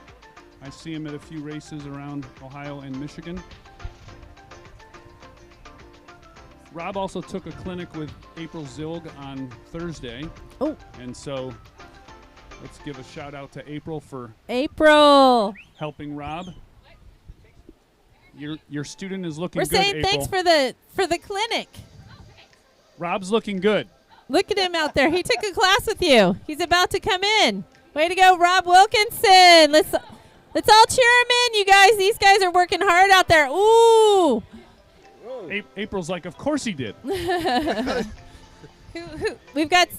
I see him at a few races around Ohio and Michigan. Rob also took a clinic with April Zilg on Thursday. Oh. And so let's give a shout out to April for April. helping Rob. Your student is looking We're good, saying April. thanks for the clinic. Rob's looking good. Look at him out there. He took a class with you. He's about to come in. Way to go, Rob Wilkinson. Let's all cheer him in, you guys. These guys are working hard out there. Ooh. April's like, of course he did. We've got.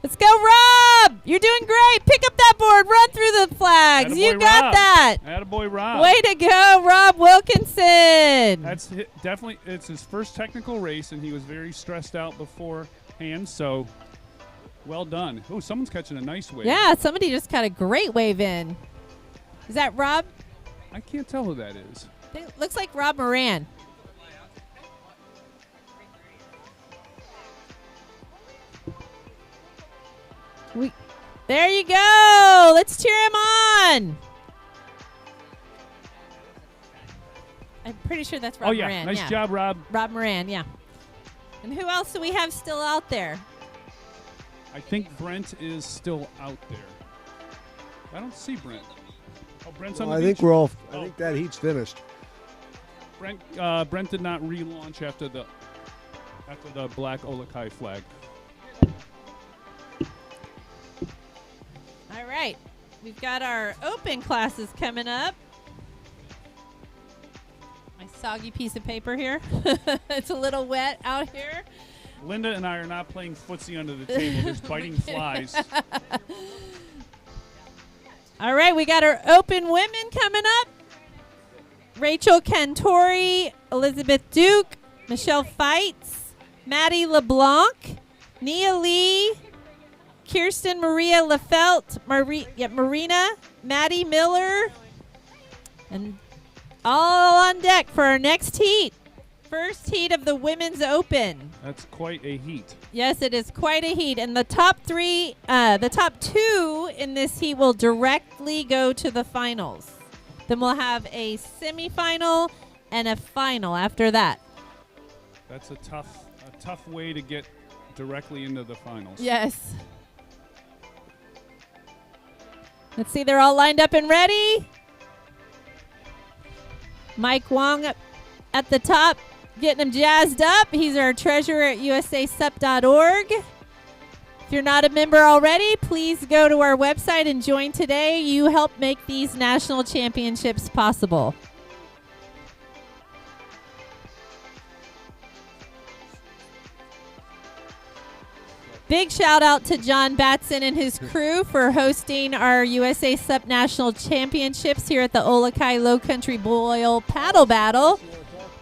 Let's go, Rob. You're doing great. Pick up that board. Run through the flags. You got Rob. that. Attaboy, Rob. Way to go, Rob Wilkinson. That's definitely, it's his first technical race, and he was very stressed out beforehand, so well done. Oh, someone's catching a nice wave. Yeah, somebody just caught a great wave in. Is that Rob? I can't tell who that is. Looks like Rob Moran. There you go. Let's cheer him on. I'm pretty sure that's Rob Moran. Nice job, Rob. Rob Moran, yeah. And who else do we have still out there? I think Brent is still out there. I don't see Brent. Oh, Brent's on the I beach. think we're all. I think that heat's finished. Brent did not relaunch after the black olukai flag. All right. We've got our open classes coming up. My soggy piece of paper here. It's a little wet out here. Linda and I are not playing footsie under the table, just biting flies. All right, we got our open women coming up. Rachel Cantori, Elizabeth Duke, Michelle Feitz, Maddie LeBlanc, Nia Lee, Kirsten Maria Lefelt, Marina, Maddie Miller, and all on deck for our next heat. First heat of the Women's Open. That's quite a heat. Yes, it is quite a heat. And the top two in this heat will directly go to the finals. Then we'll have a semifinal and a final after that. That's a tough way to get directly into the finals. Yes. Let's see, they're all lined up and ready. Mike Wong at the top, getting them jazzed up. He's our treasurer at usasup.org. If you're not a member already, please go to our website and join today. You help make these national championships possible. Big shout out to John Batson and his crew for hosting our USA SUP National Championships here at the Olukai Low Country Boil Paddle Battle.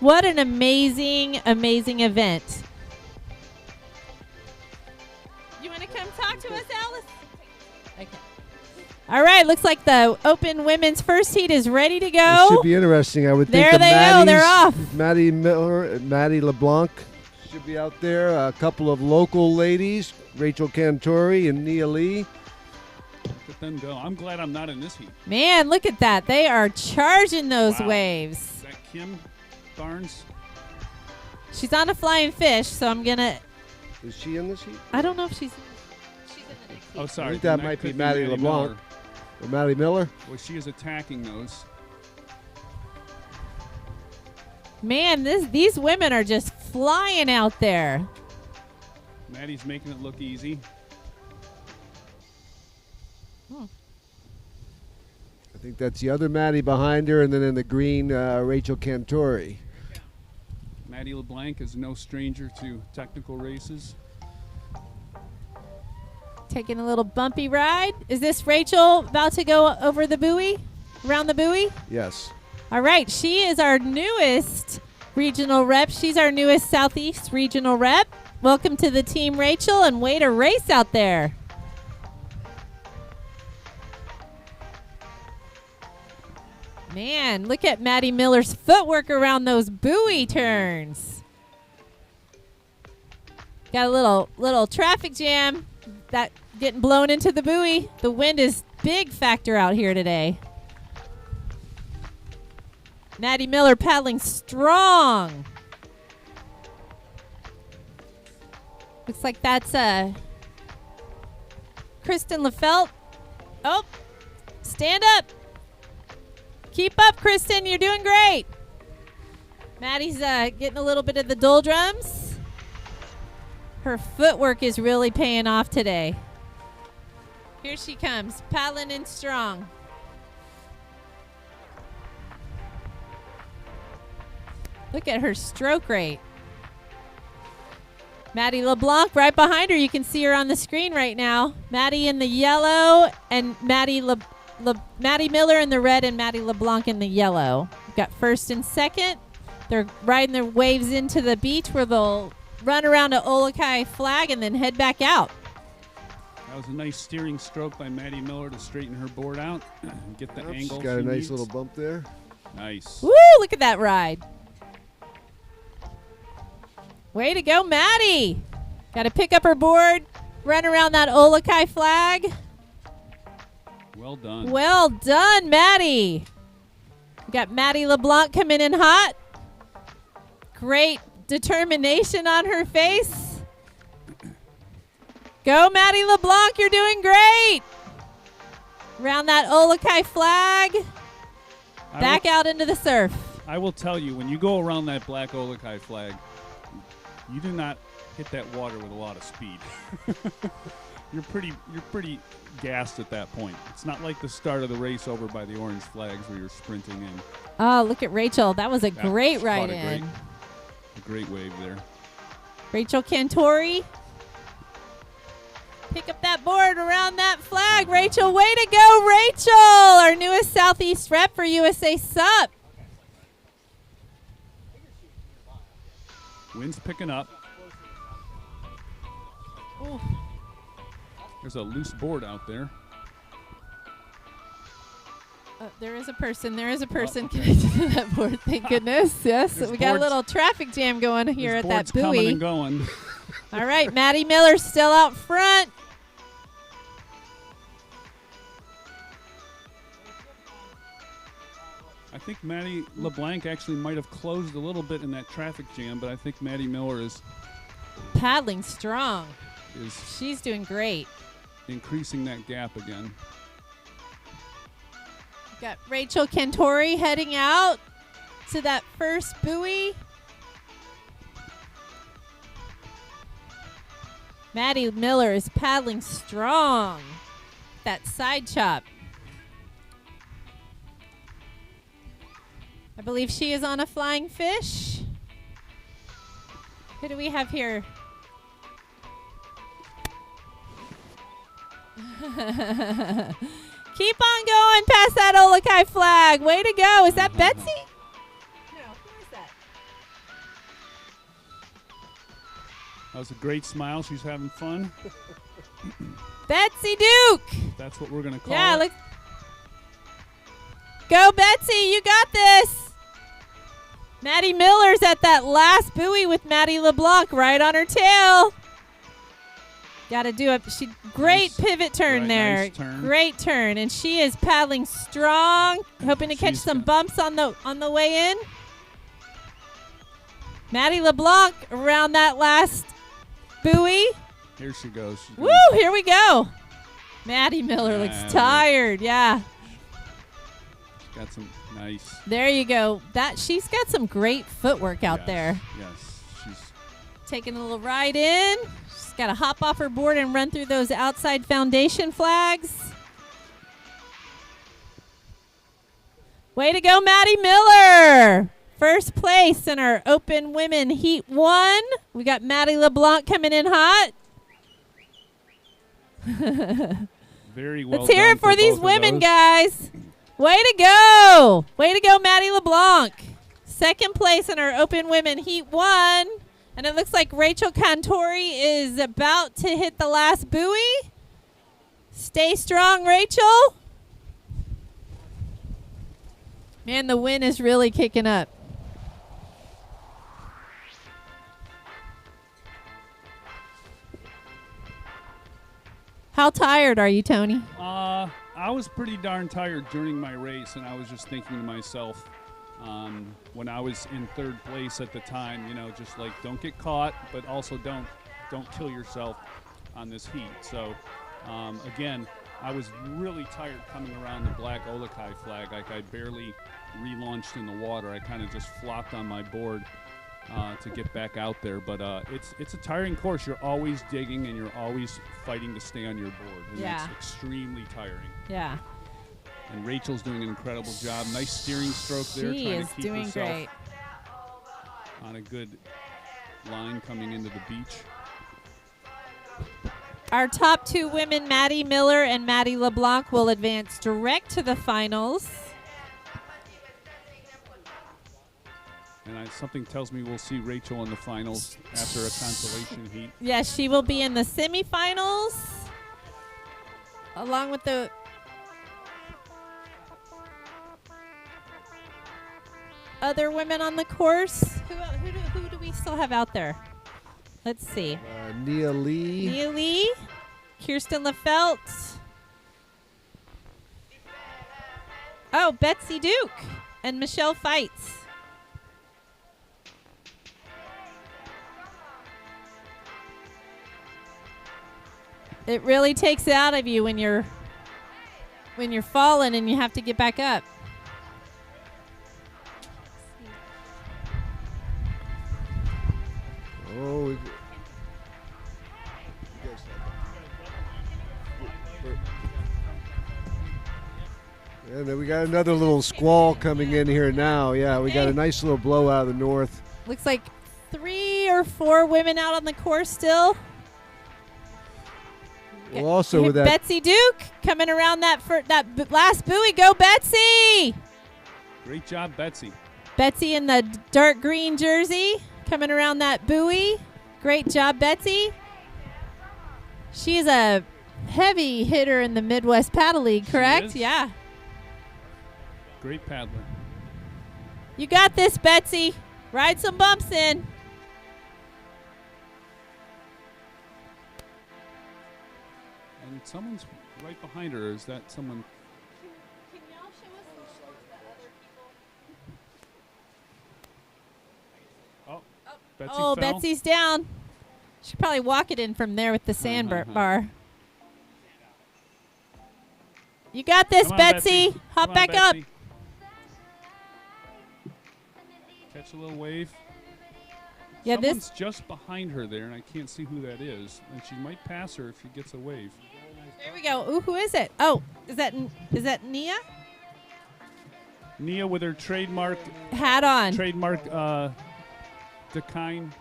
What an amazing, amazing event. You want to come talk to us, Alice? Okay. All right, looks like the open women's first heat is ready to go. It should be interesting, I would think. There they go, they're off. Maddie Miller and Maddie LeBlanc should be out there. A couple of local ladies, Rachel Cantori and Nia Lee. Look at them go. I'm glad I'm not in this heat. Man, look at that. They are charging those waves. Is that Kim Barnes? She's on a flying fish, so I'm going to... Is she in this heat? I don't know if she's... Oh, sorry. I think that might be could Maddie LeBlanc. Miller. Or Maddie Miller? Well, she is attacking those. Man, these women are just flying out there. Maddie's making it look easy. I think that's the other Maddie behind her, and then in the green, Rachel Cantori. Maddie LeBlanc is no stranger to technical races. Taking a little bumpy ride. Is this Rachel about to go over the buoy? Around the buoy? Yes. All right. She is our newest regional rep. She's our newest Southeast regional rep. Welcome to the team, Rachel, and way to race out there. Man, look at Maddie Miller's footwork around those buoy turns. Got a little traffic jam. That getting blown into the buoy. The wind is big factor out here today. Maddie Miller paddling strong. Looks like that's Kristen Lefelt. Oh, stand up. Keep up, Kristen. You're doing great. Maddie's getting a little bit of the doldrums. Her footwork is really paying off today. Here she comes, paddling in strong. Look at her stroke rate. Maddie LeBlanc right behind her. You can see her on the screen right now. Maddie in the yellow and Maddie Miller in the red and Maddie LeBlanc in the yellow. We've got first and second. They're riding their waves into the beach where they'll run around an olukai flag and then head back out. That was a nice steering stroke by Maddie Miller to straighten her board out and get the angle. She's got a she nice needs. little bump there. Nice. Woo, look at that ride. Way to go, Maddie. Got to pick up her board, run around that olukai flag. Well done. Well done, Maddie. We got Maddie LeBlanc coming in hot. Great determination on her face. Go, Maddie LeBlanc. You're doing great. Around that olukai flag. Back out into the surf. I will tell you, when you go around that black olukai flag, you do not hit that water with a lot of speed. You're pretty gassed at that point. It's not like the start of the race over by the orange flags where you're sprinting in. Oh, look at Rachel. That was a great ride in. A great wave there. Rachel Cantori. Pick up that board around that flag. Rachel, way to go, Rachel. Our newest Southeast rep for USA SUP. Wind's picking up. Ooh. There's a loose board out there. There is a person. There is a person connected to that board. Thank goodness. Yes, This we got a board's- little traffic jam going here This at that board's coming buoy. and going. All right, Maddie Miller's still out front. I think Maddie LeBlanc actually might have closed a little bit in that traffic jam, but I think Maddie Miller is Paddling strong. is She's doing great. increasing that gap again. Got Rachel Cantori heading out to that first buoy. Maddie Miller is paddling strong. That side chop. I believe she is on a flying fish. Who do we have here? Keep on going past that olukai flag. Way to go. Is that Betsy? No, who is that? That was a great smile. She's having fun. Betsy Duke. That's what we're going to call Yeah, it. look. Go, Betsy. You got this. Maddie Miller's at that last buoy with Maddie LeBlanc right on her tail. Got to do it. Great pivot turn Right, there. nice turn. Great turn, and she is paddling strong, hoping to catch some bumps on the way in. Maddie LeBlanc around that last buoy. Here she goes. She's Woo! Here we go. Maddie Miller looks Maddie. tired. Yeah. She's got some nice. There you go. She's got some great footwork out there. Yes, she's Taking a little ride in. She's got to hop off her board and run through those outside foundation flags. Way to go, Maddie Miller. First place in our Open Women Heat 1. We got Maddie LeBlanc coming in hot. very well. Let's hear done it for these both of women, those. guys. Way to go. Way to go, Maddie LeBlanc. Second place in our Open Women Heat 1. And it looks like Rachel Cantori is about to hit the last buoy. Stay strong, Rachel. Man, the wind is really kicking up. How tired are you, Tony? I was pretty darn tired during my race, and I was just thinking to myself, when I was in third place at the time, just like don't get caught, but also don't kill yourself on this heat. So again, I was really tired coming around the black olukai flag. Like I barely relaunched in the water. I kind of just flopped on my board to get back out there. But it's a tiring course. You're always digging and you're always fighting to stay on your board. And Yeah. it's extremely tiring. Yeah. And Rachel's doing an incredible job. Nice steering stroke there, She trying is to keep doing herself great. on a good line coming into the beach. Our top two women, Maddie Miller and Maddie LeBlanc, will advance direct to the finals. And something tells me we'll see Rachel in the finals after a consolation heat. Yes, she will be in the semifinals, along with the other women on the course. Who do we still have out there? Let's see. Nia Lee. Nia Lee, Kirsten Lefelt. Oh, Betsy Duke and Michelle Fights. It really takes it out of you when you're falling and you have to get back up. Oh, and then we got another little squall coming in here now. Yeah, we got a nice little blow out of the north. Looks like 3 or 4 women out on the course still. Well, also with that, Betsy Duke coming around that last buoy. Go, Betsy! Great job, Betsy. Betsy in the dark green jersey coming around that buoy. Great job, Betsy. She's a heavy hitter in the Midwest Paddle League, correct? is. Yeah. Great paddler. You got this, Betsy. Ride some bumps in. And someone's right behind her. Is that someone? Oh, Betsy Oh, fell. Betsy's down. She could probably walk it in from there with the sand bar. You got this, Come on, Betsy. Hop Come on, back Betsy. up. Catch a little wave. Yeah, Someone's just behind her there, and I can't see who that is. And she might pass her if she gets a wave. There we go. Ooh, who is it? Oh, is that Nia? Nia with her trademark Hat on. Trademark Dakine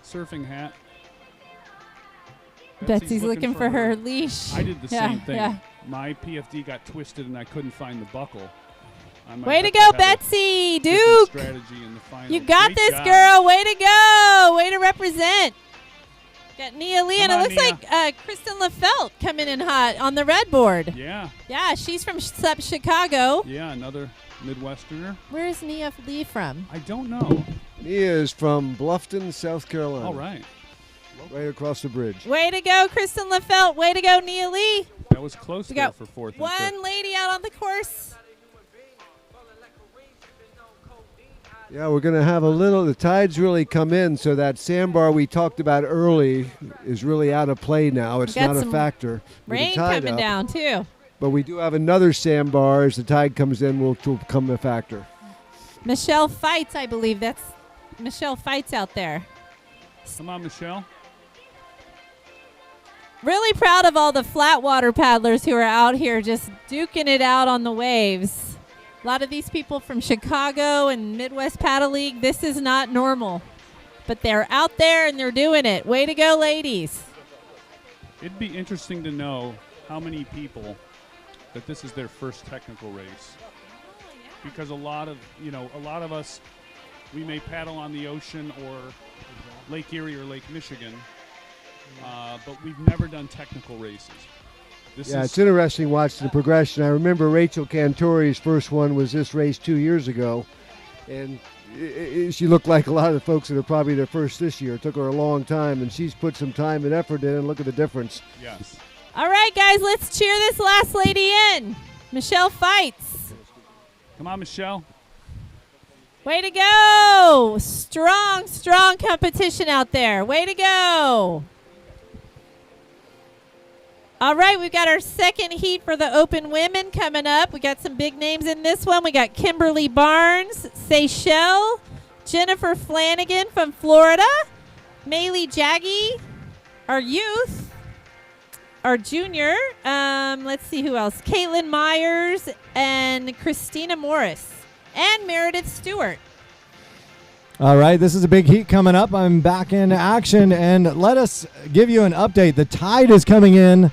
surfing hat. Betsy's looking for her leash. I did the Yeah, same thing. yeah. My PFD got twisted and I couldn't find the buckle. I might Way to have go, have a Betsy different Duke. Strategy in the final. You got Great this, job. girl. Way to go. Way to represent. Got Nia Lee, and it Come on, looks Nia. like Kristen Lefelt coming in hot on the red board. Yeah. Yeah, she's from SUP Chicago. Yeah, another Midwesterner. Where is Nia Lee from? I don't know. Nia is from Bluffton, South Carolina. All right. Right across the bridge. Way to go, Kristen Lefelt. Way to go, Nia Lee. That was close We there got for fourth and one fifth. lady out on the course. Yeah, we're going to have the tide's really come in, so that sandbar we talked about early is really out of play now. It's got not a some factor. With the Rain tide coming up. down, too. But we do have another sandbar as the tide comes in will become a factor. Michelle Fights, I believe. That's Michelle Fights out there. Come on, Michelle. Really proud of all the flat water paddlers who are out here just duking it out on the waves. A lot of these people from Chicago and Midwest Paddle League, this is not normal. But they're out there and they're doing it. Way to go, ladies. It'd be interesting to know how many people that this is their first technical race. Because a lot of us, we may paddle on the ocean or Lake Erie or Lake Michigan, but we've never done technical races. It's interesting watching the progression. I remember Rachel Cantori's first one was this race 2 years ago, and she looked like a lot of the folks that are probably their first this year. It took her a long time, and she's put some time and effort in, and look at the difference. Yes. All right, guys, let's cheer this last lady in. Michelle Fights. Come on, Michelle. Way to go. Strong, strong competition out there. Way to go. All right, we've got our second heat for the open women coming up. We got some big names in this one. We got Kimberly Barnes, Seychelles, Jennifer Flanagan from Florida, Maylee Jaggy, our youth, our junior. Let's see who else. Caitlin Myers and Christina Morris and Meredith Stewart. All right, this is a big heat coming up. I'm back in action, and let us give you an update. The tide is coming in.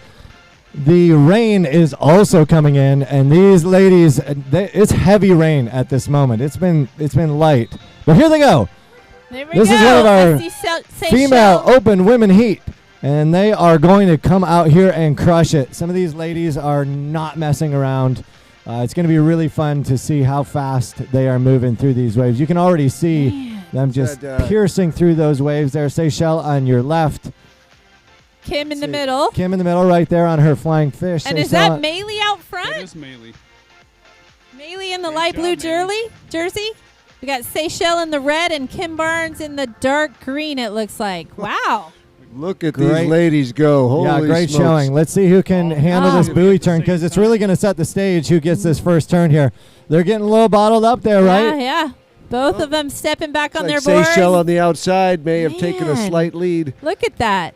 The rain is also coming in, and these ladies, it's heavy rain at this moment. It's been light, but here they go. There we This go. is one of our Seychelles. female open women heat, and they are going to come out here and crush it. Some of these ladies are not messing around. It's going to be really fun to see how fast they are moving through these waves. You can already see them just piercing through those waves there. Seychelles on your left. Kim in the middle. Kim in the middle right there on her flying fish. And is that Maylee out front? That is Maylee. Maylee in the light blue jersey. We got Seychelles in the red and Kim Barnes in the dark green, it looks like. Wow. Look at these ladies go. Holy great smokes. showing. Let's see who can handle this buoy turn, because it's really going to set the stage who gets this first turn here. They're getting a little bottled up there, right? Yeah. Both of them stepping back on their boards. Seychelles on the outside may have taken a slight lead. Look at that.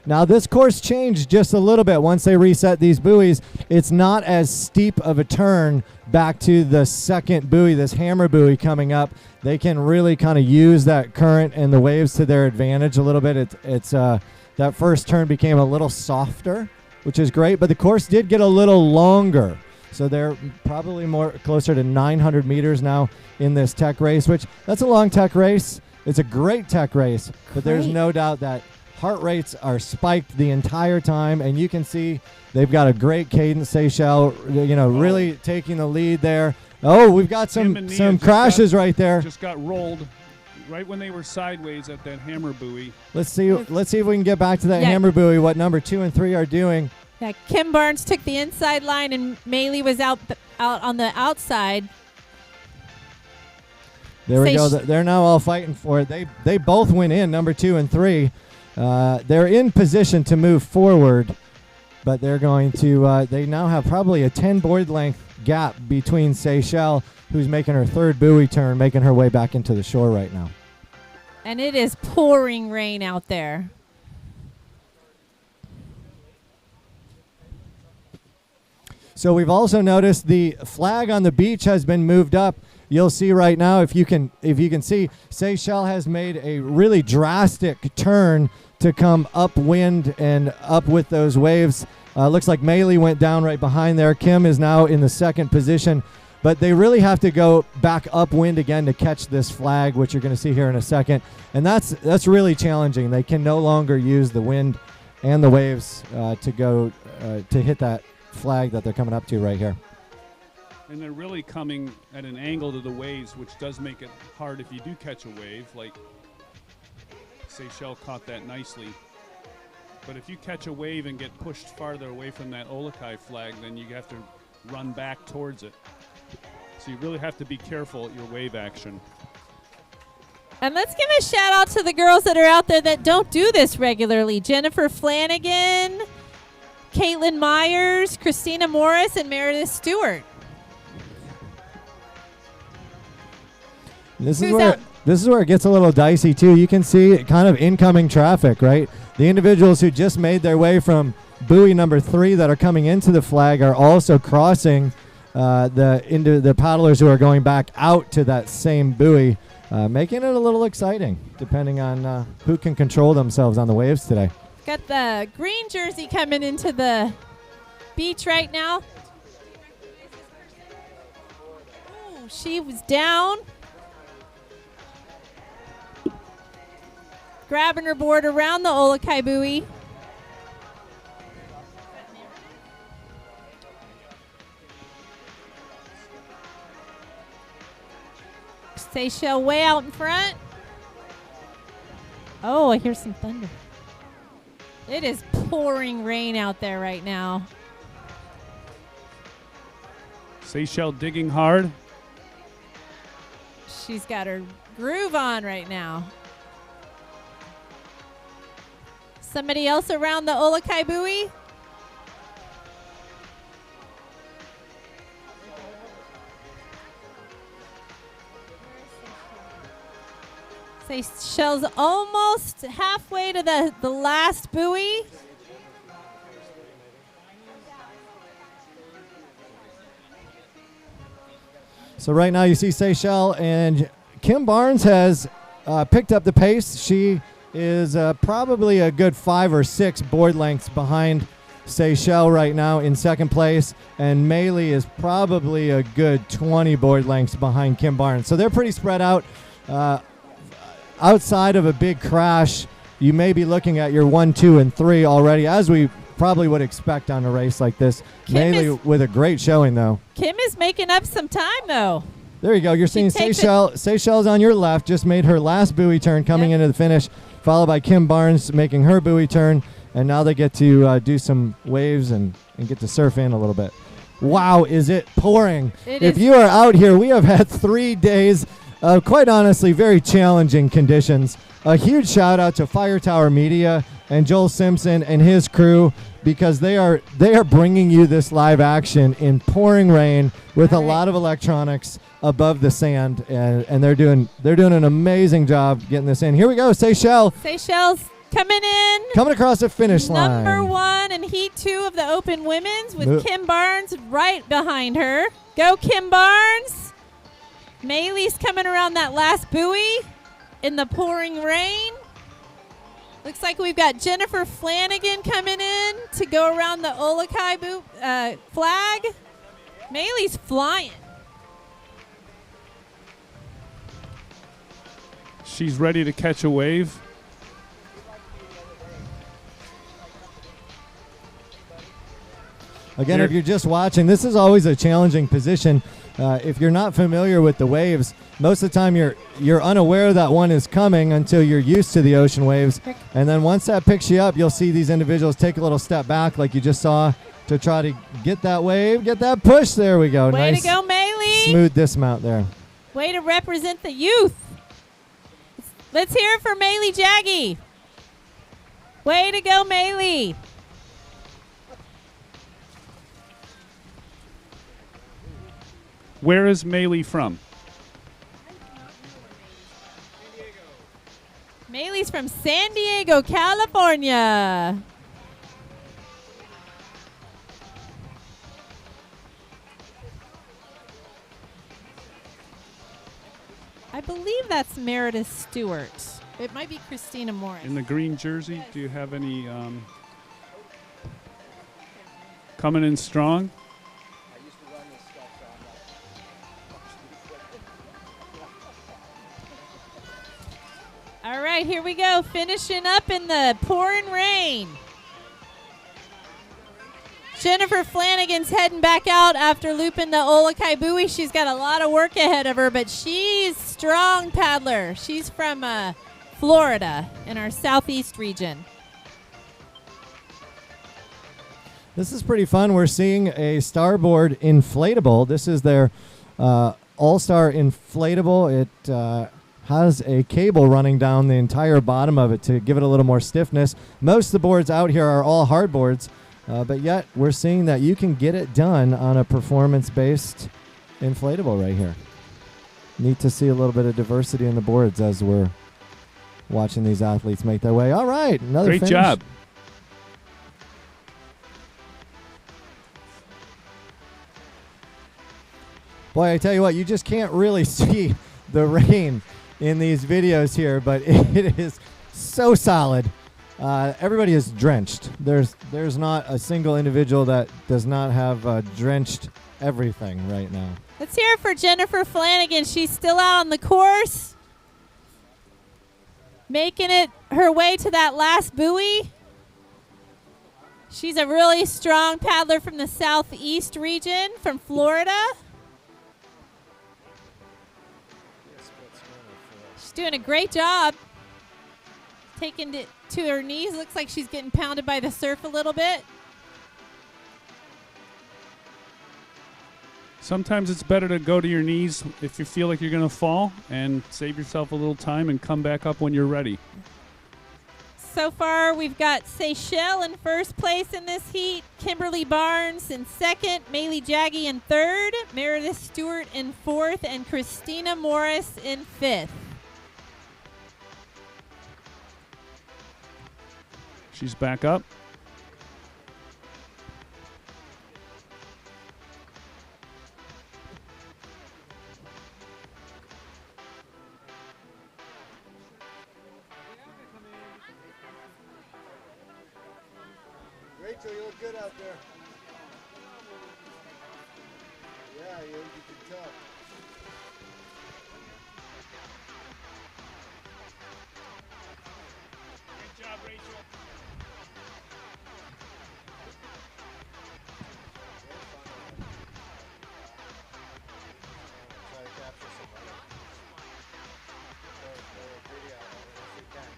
Now, this course changed just a little bit once they reset these buoys. It's not as steep of a turn back to the second buoy, this hammer buoy coming up. They can really kind of use that current and the waves to their advantage a little bit. It's that first turn became a little softer, which is great, but the course did get a little longer. So they're probably more closer to 900 meters now in this tech race, which that's a long tech race. It's a great tech race, but there's no doubt that heart rates are spiked the entire time, and you can see they've got a great cadence. Seychelles, really taking the lead there. Oh, we've got some crashes right there. Just got rolled right when they were sideways at that hammer buoy. Let's see if we can get back to that hammer buoy, what number 2 and 3 are doing. Yeah, Kim Barnes took the inside line and Maylee was out on the outside. There we go. They're now all fighting for it. They both went in, number 2 and 3. They're in position to move forward, but they're going to they now have probably a 10 board length gap between Seychelles, who's making her third buoy turn, making her way back into the shore right now. And it is pouring rain out there. So we've also noticed the flag on the beach has been moved up. You'll see right now, if you can see, Seychelles has made a really drastic turn to come upwind and up with those waves. Looks like Maylee went down right behind there. Kim is now in the second position, but they really have to go back upwind again to catch this flag, which you're going to see here in a second. And that's really challenging. They can no longer use the wind and the waves to hit that flag that they're coming up to right here. And they're really coming at an angle to the waves, which does make it hard if you do catch a wave. Like Seychelles caught that nicely. But if you catch a wave and get pushed farther away from that olukai flag, then you have to run back towards it. So you really have to be careful at your wave action. And let's give a shout out to the girls that are out there that don't do this regularly. Jennifer Flanagan, Caitlin Myers, Christina Morris, and Meredith Stewart. This is where it gets a little dicey too. You can see kind of incoming traffic, right? The individuals who just made their way from buoy number 3 that are coming into the flag are also crossing the paddlers who are going back out to that same buoy, making it a little exciting, depending on who can control themselves on the waves today. Got the green jersey coming into the beach right now. Ooh, she was down. Grabbing her board around the olukai buoy. Seychelles way out in front. Oh, I hear some thunder. It is pouring rain out there right now. Seychelles digging hard. She's got her groove on right now. Somebody else around the olukai buoy? Seychelles almost halfway to the last buoy. So right now you see Seychelles, and Kim Barnes has picked up the pace. She is probably a good 5 or 6 board lengths behind Seychelles right now in second place, and Maylee is probably a good 20 board lengths behind Kim Barnes. So they're pretty spread out. Outside of a big crash, you may be looking at your 1, 2, and 3 already, as we probably would expect on a race like this. Maylee with a great showing, though. Kim is making up some time, though. There you go. You're seeing Seychelles on your left, just made her last buoy turn coming into the finish, followed by Kim Barnes making her buoy turn, and now they get to do some waves and get to surf in a little bit. Wow, is it pouring. If you are out here, we have had 3 days of, quite honestly, very challenging conditions. A huge shout out to Fire Tower Media and Joel Simpson and his crew, because they are bringing you this live action in pouring rain with a lot of electronics above the sand, and they're doing an amazing job getting this in. Here we go, Seychelles coming in, coming across the finish line. Number 1 in Heat 2 of the Open Women's, with Kim Barnes right behind her. Go Kim Barnes. Maylee's coming around that last buoy in the pouring rain. Looks like we've got Jennifer Flanagan coming in to go around the olukai flag. Maylee's flying. She's ready to catch a wave. Again, if you're just watching, this is always a challenging position. If you're not familiar with the waves, most of the time you're unaware that one is coming until you're used to the ocean waves. And then once that picks you up, you'll see these individuals take a little step back like you just saw to try to get that wave, get that push. There we go. Way nice, to go, Maylee. Smooth dismount there. Way to represent the youth. Let's hear it for Maylee Jaggy. Way to go, Maylee. Where is Maylee from? Maylee's from San Diego, California. I believe that's Meredith Stewart. It might be Christina Morris. In the green jersey, do you have any coming in strong? All right, here we go. Finishing up in the pouring rain. Jennifer Flanagan's heading back out after looping the olukai buoy. She's got a lot of work ahead of her, but she's a strong paddler. She's from Florida in our southeast region. This is pretty fun. We're seeing a starboard inflatable. This is their all-star inflatable. It has a cable running down the entire bottom of it to give it a little more stiffness. Most of the boards out here are all hard boards, but yet we're seeing that you can get it done on a performance-based inflatable right here. Neat to see a little bit of diversity in the boards as we're watching these athletes make their way. All right, another Great finish. job. Boy, I tell you what, you just can't really see the rain in these videos here, but it is so solid. Everybody is drenched. There's not a single individual that does not have drenched everything right now. Let's hear it for Jennifer Flanagan. She's still out on the course, making it her way to that last buoy. She's a really strong paddler from the southeast region, from Florida. She's doing a great job. Taking it to her knees. Looks like she's getting pounded by the surf a little bit. Sometimes it's better to go to your knees if you feel like you're going to fall and save yourself a little time and come back up when you're ready. So far, we've got Seychelles in first place in this heat, Kimberly Barnes in second, Maylee Jaggy in third, Meredith Stewart in fourth, and Christina Morris in fifth. She's back up. Rachel, you look good out there. Yeah, you can tell. Good job, Rachel. Try to capture some of it. The video if we can.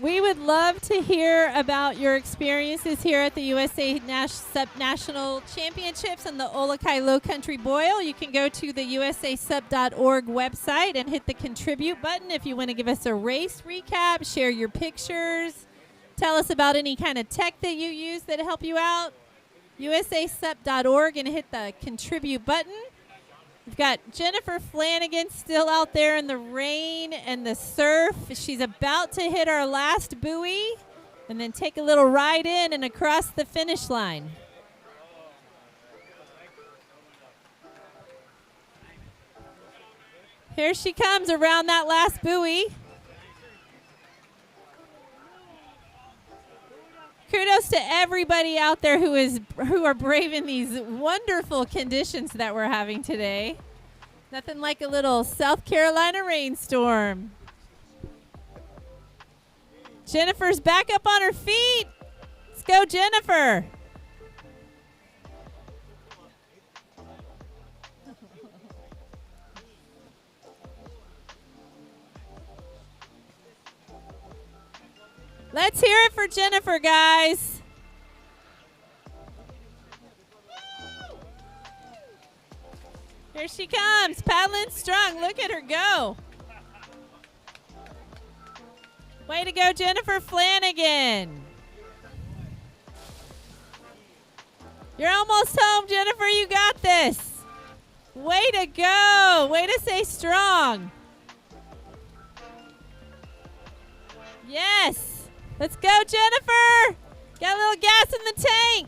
We would love to hear about your experiences here at the USA SUP National Championships and the Olukai Low Country Boil. You can go to the usasup.org website and hit the contribute button if you want to give us a race recap, share your pictures, tell us about any kind of tech that you use that help you out. usasup.org and hit the contribute button. We've got Jennifer Flanagan still out there in the rain and the surf. She's about to hit our last buoy and then take a little ride in and across the finish line. Here she comes around that last buoy. Kudos to everybody out there who are braving these wonderful conditions that we're having today. Nothing like a little South Carolina rainstorm. Jennifer's back up on her feet. Let's go, Jennifer. Let's hear it for Jennifer, guys. Here she comes, paddling strong. Look at her go. Way to go, Jennifer Flanagan. You're almost home, Jennifer. You got this. Way to go. Way to stay strong. Yes. Let's go, Jennifer. Got a little gas in the tank.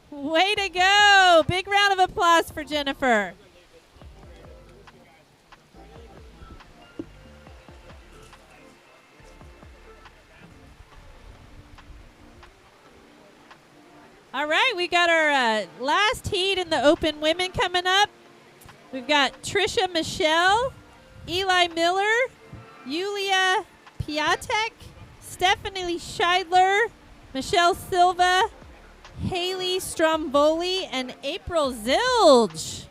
Way to go. Big round of applause for Jennifer. All right, we got our last heat in the open women coming up. We've got Trisha Michelle, Eli Miller, Yulia Piatek, Stephanie Scheidler, Michelle Silva, Haley Stromboli, and April Zilge.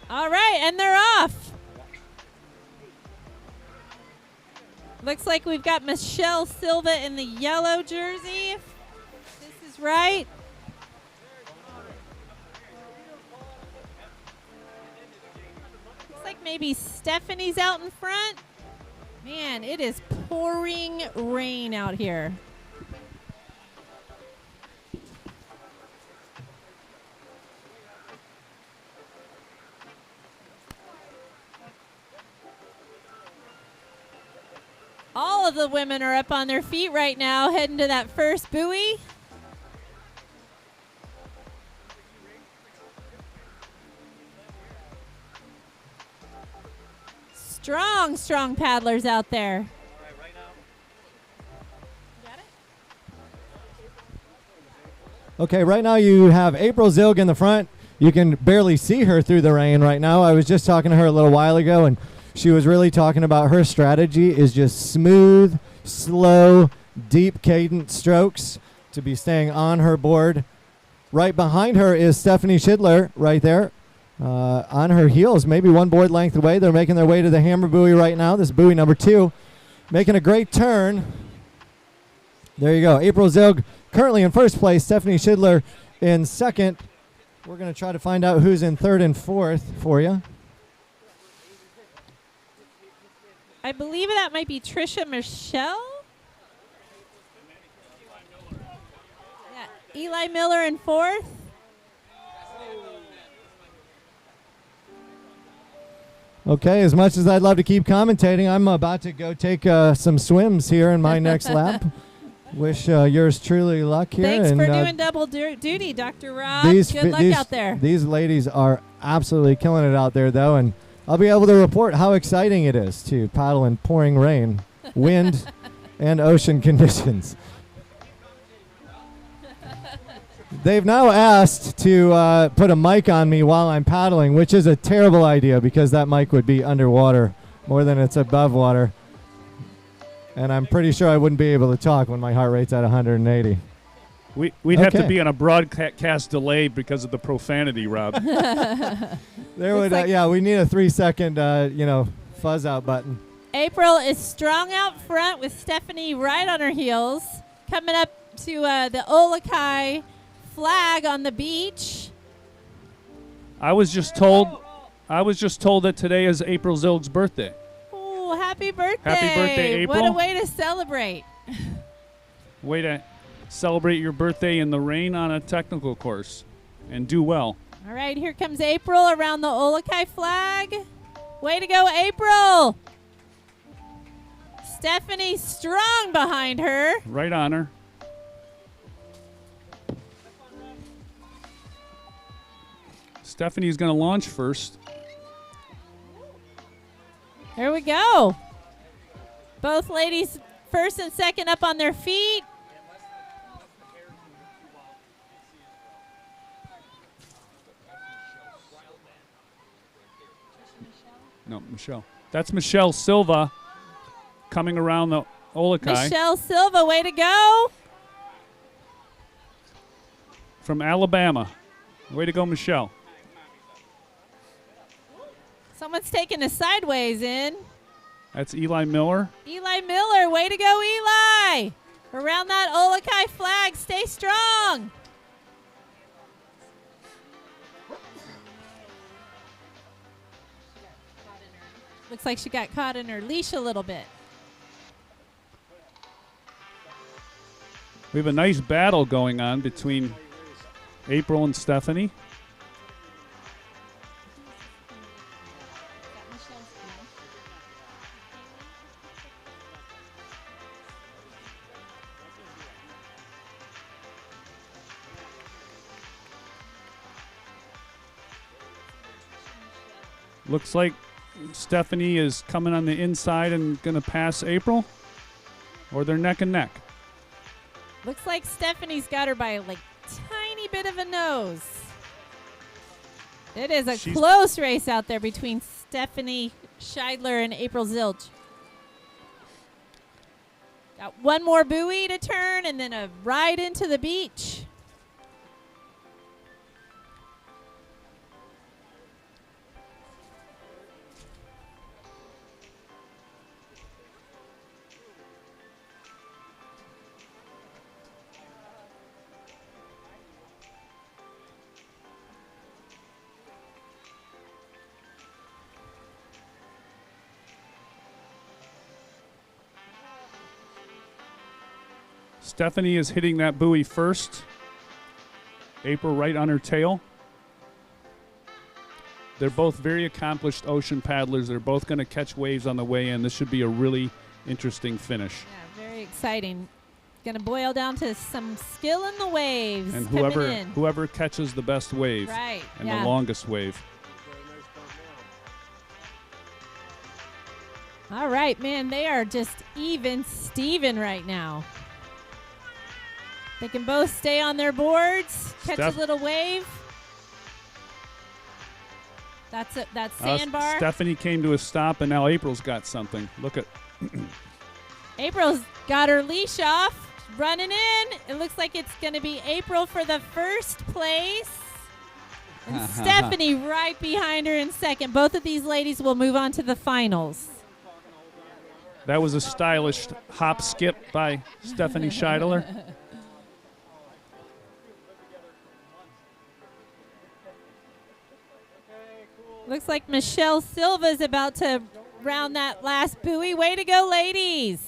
All right, and they're off. Looks like we've got Michelle Silva in the yellow jersey, if this is right. Looks like maybe Stephanie's out in front. Man, it is pouring rain out here. All of the women are up on their feet right now, heading to that first buoy. Strong, strong paddlers out there. Okay, right now you have April Zilg in the front. You can barely see her through the rain right now. I was just talking to her a little while ago, and she was really talking about her strategy is just smooth, slow, deep cadence strokes to be staying on her board. Right behind her is Stephanie Schidler right there on her heels, maybe one board length away. They're making their way to the hammer buoy right now. This is buoy number 2, making a great turn. There you go. April Zilg currently in first place, Stephanie Schidler in second. We're going to try to find out who's in third and fourth for you. I believe that might be Trisha Michelle. Yeah, Eli Miller in fourth. Okay, as much as I'd love to keep commentating, I'm about to go take some swims here in my next lap. Wish yours truly luck here. Thanks and, for doing double duty, Dr. Rob. These Good luck out there. These ladies are absolutely killing it out there, though, and I'll be able to report how exciting it is to paddle in pouring rain, wind, and ocean conditions. They've now asked to put a mic on me while I'm paddling, which is a terrible idea because that mic would be underwater more than it's above water. And I'm pretty sure I wouldn't be able to talk when my heart rate's at 180. We'd have to be on a broadcast delay because of the profanity, Rob. There would, yeah, we need a 3-second, fuzz out button. April is strong out front with Stephanie right on her heels. Coming up to the olukai flag on the beach. I was just told that today is April Zilg's birthday. Oh, happy birthday. Happy birthday, April. What a way to celebrate. Way to celebrate your birthday in the rain on a technical course and do well. All right, here comes April around the olukai flag. Way to go, April. Stephanie strong behind her. Right on her. Stephanie's going to launch first. Here we go. Both ladies first and second up on their feet. No, Michelle. That's Michelle Silva coming around the olukai. Michelle Silva, way to go. From Alabama. Way to go, Michelle. Someone's taking a sideways in. That's Eli Miller. Eli Miller, way to go, Eli. Around that olukai flag, stay strong. Looks like she got caught in her leash a little bit. We have a nice battle going on between April and Stephanie. Looks like Stephanie is coming on the inside and going to pass April, or they're neck and neck. Looks like Stephanie's got her by like tiny bit of a nose. It is a close race out there between Stephanie Scheidler and April Zilch. Got one more buoy to turn and then a ride into the beach. Stephanie is hitting that buoy first. April right on her tail. They're both very accomplished ocean paddlers. They're both going to catch waves on the way in. This should be a really interesting finish. Yeah, very exciting. Going to boil down to some skill in the waves. And coming in. whoever catches the best wave Right, and yeah. the longest wave. All right, man, they are just even Steven right now. They can both stay on their boards, catch a little wave. That's it. That's sandbar. Stephanie came to a stop, and now April's got something. Look at April's got her leash off, running in. It looks like it's going to be April for the first place. And Stephanie right behind her in second. Both of these ladies will move on to the finals. that was a stylish hop skip by Stephanie Scheidler. Looks like Michelle Silva's about to round that last buoy. Way to go, ladies.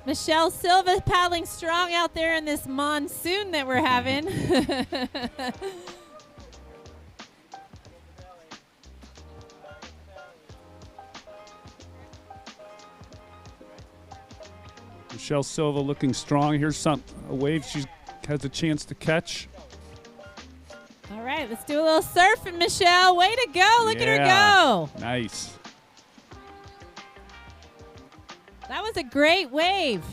Michelle Silva paddling strong out there in this monsoon that we're having. Michelle Silva looking strong. Here's a wave she has a chance to catch. All right, let's do a little surfing, Michelle. Way to go. Look at her go. Nice. That was a great wave.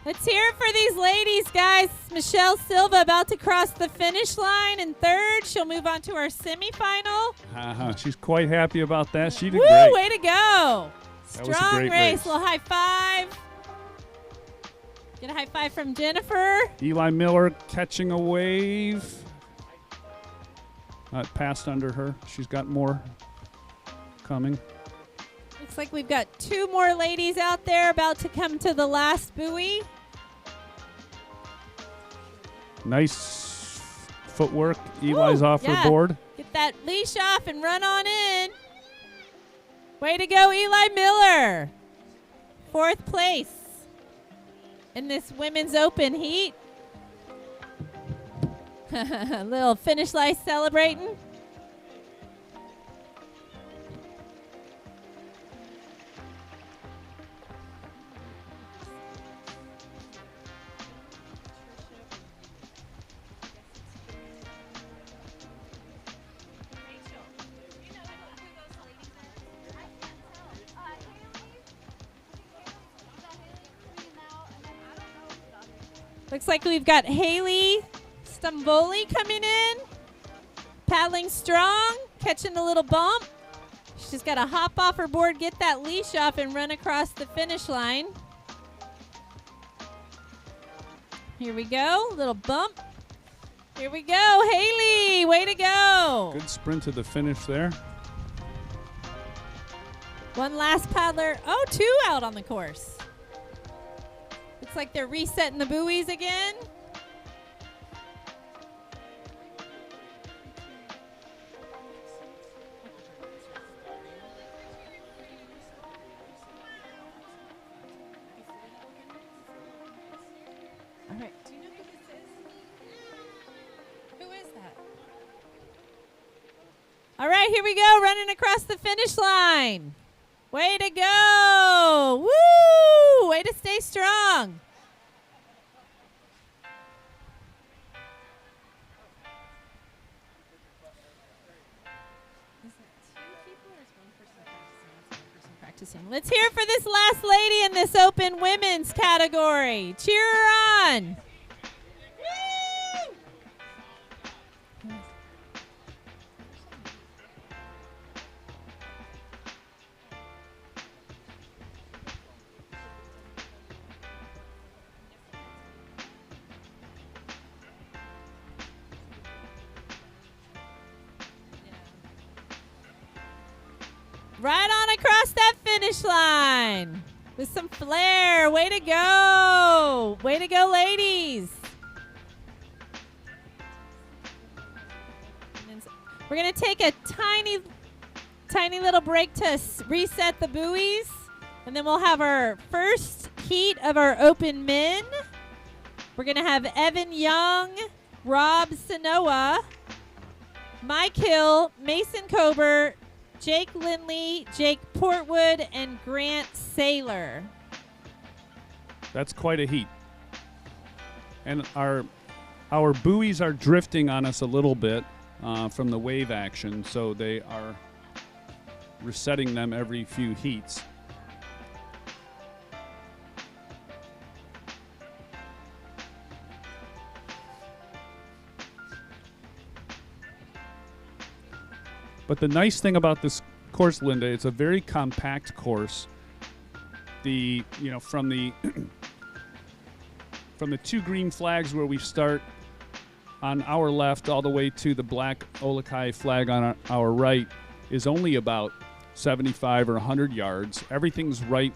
Let's hear it for these ladies, guys. Michelle Silva about to cross the finish line in third. She'll move on to our semifinal. She's quite happy about that. She did Woo, great. way to go. That was a Strong great race. race. Little high five. Get a high five from Jennifer. Eli Miller catching a wave. It passed under her. She's got more coming. Looks like we've got two more ladies out there about to come to the last buoy. Nice footwork. Eli's off yeah. her board. Get that leash off and run on in. Way to go, Eli Miller. Fourth place in this women's open heat. Little finish line celebrating. Looks like we've got Haley Stamboli coming in. Paddling strong, catching a little bump. She's got to hop off her board, get that leash off, and run across the finish line. Here we go, little bump. Here we go, Haley, way to go. Good sprint to the finish there. One last paddler. Oh, two out on the course. Looks like they're resetting the buoys again. All right. Do you know who this is? Who is that? All right, here we go, running across the finish line. Way to go! Woo! Way to stay strong. Let's hear it for this last lady in this open women's category. Cheer her on. Right on across that finish line with some flair. Way to go. Way to go, ladies. We're going to take a tiny little break to reset the buoys. And then we'll have our first heat of our open men. We're going to have Evan Young, Rob Sanoa, Mike Hill, Mason Kober, Jake Lindley, Jake Portwood, and Grant Saylor. That's quite a heat. And our buoys are drifting on us a little bit from the wave action, so they are resetting them every few heats. But the nice thing about this course, Linda, it's a very compact course. From the from the two green flags where we start on our left all the way to the black olukai flag on our right is only about 75 or 100 yards. Everything's right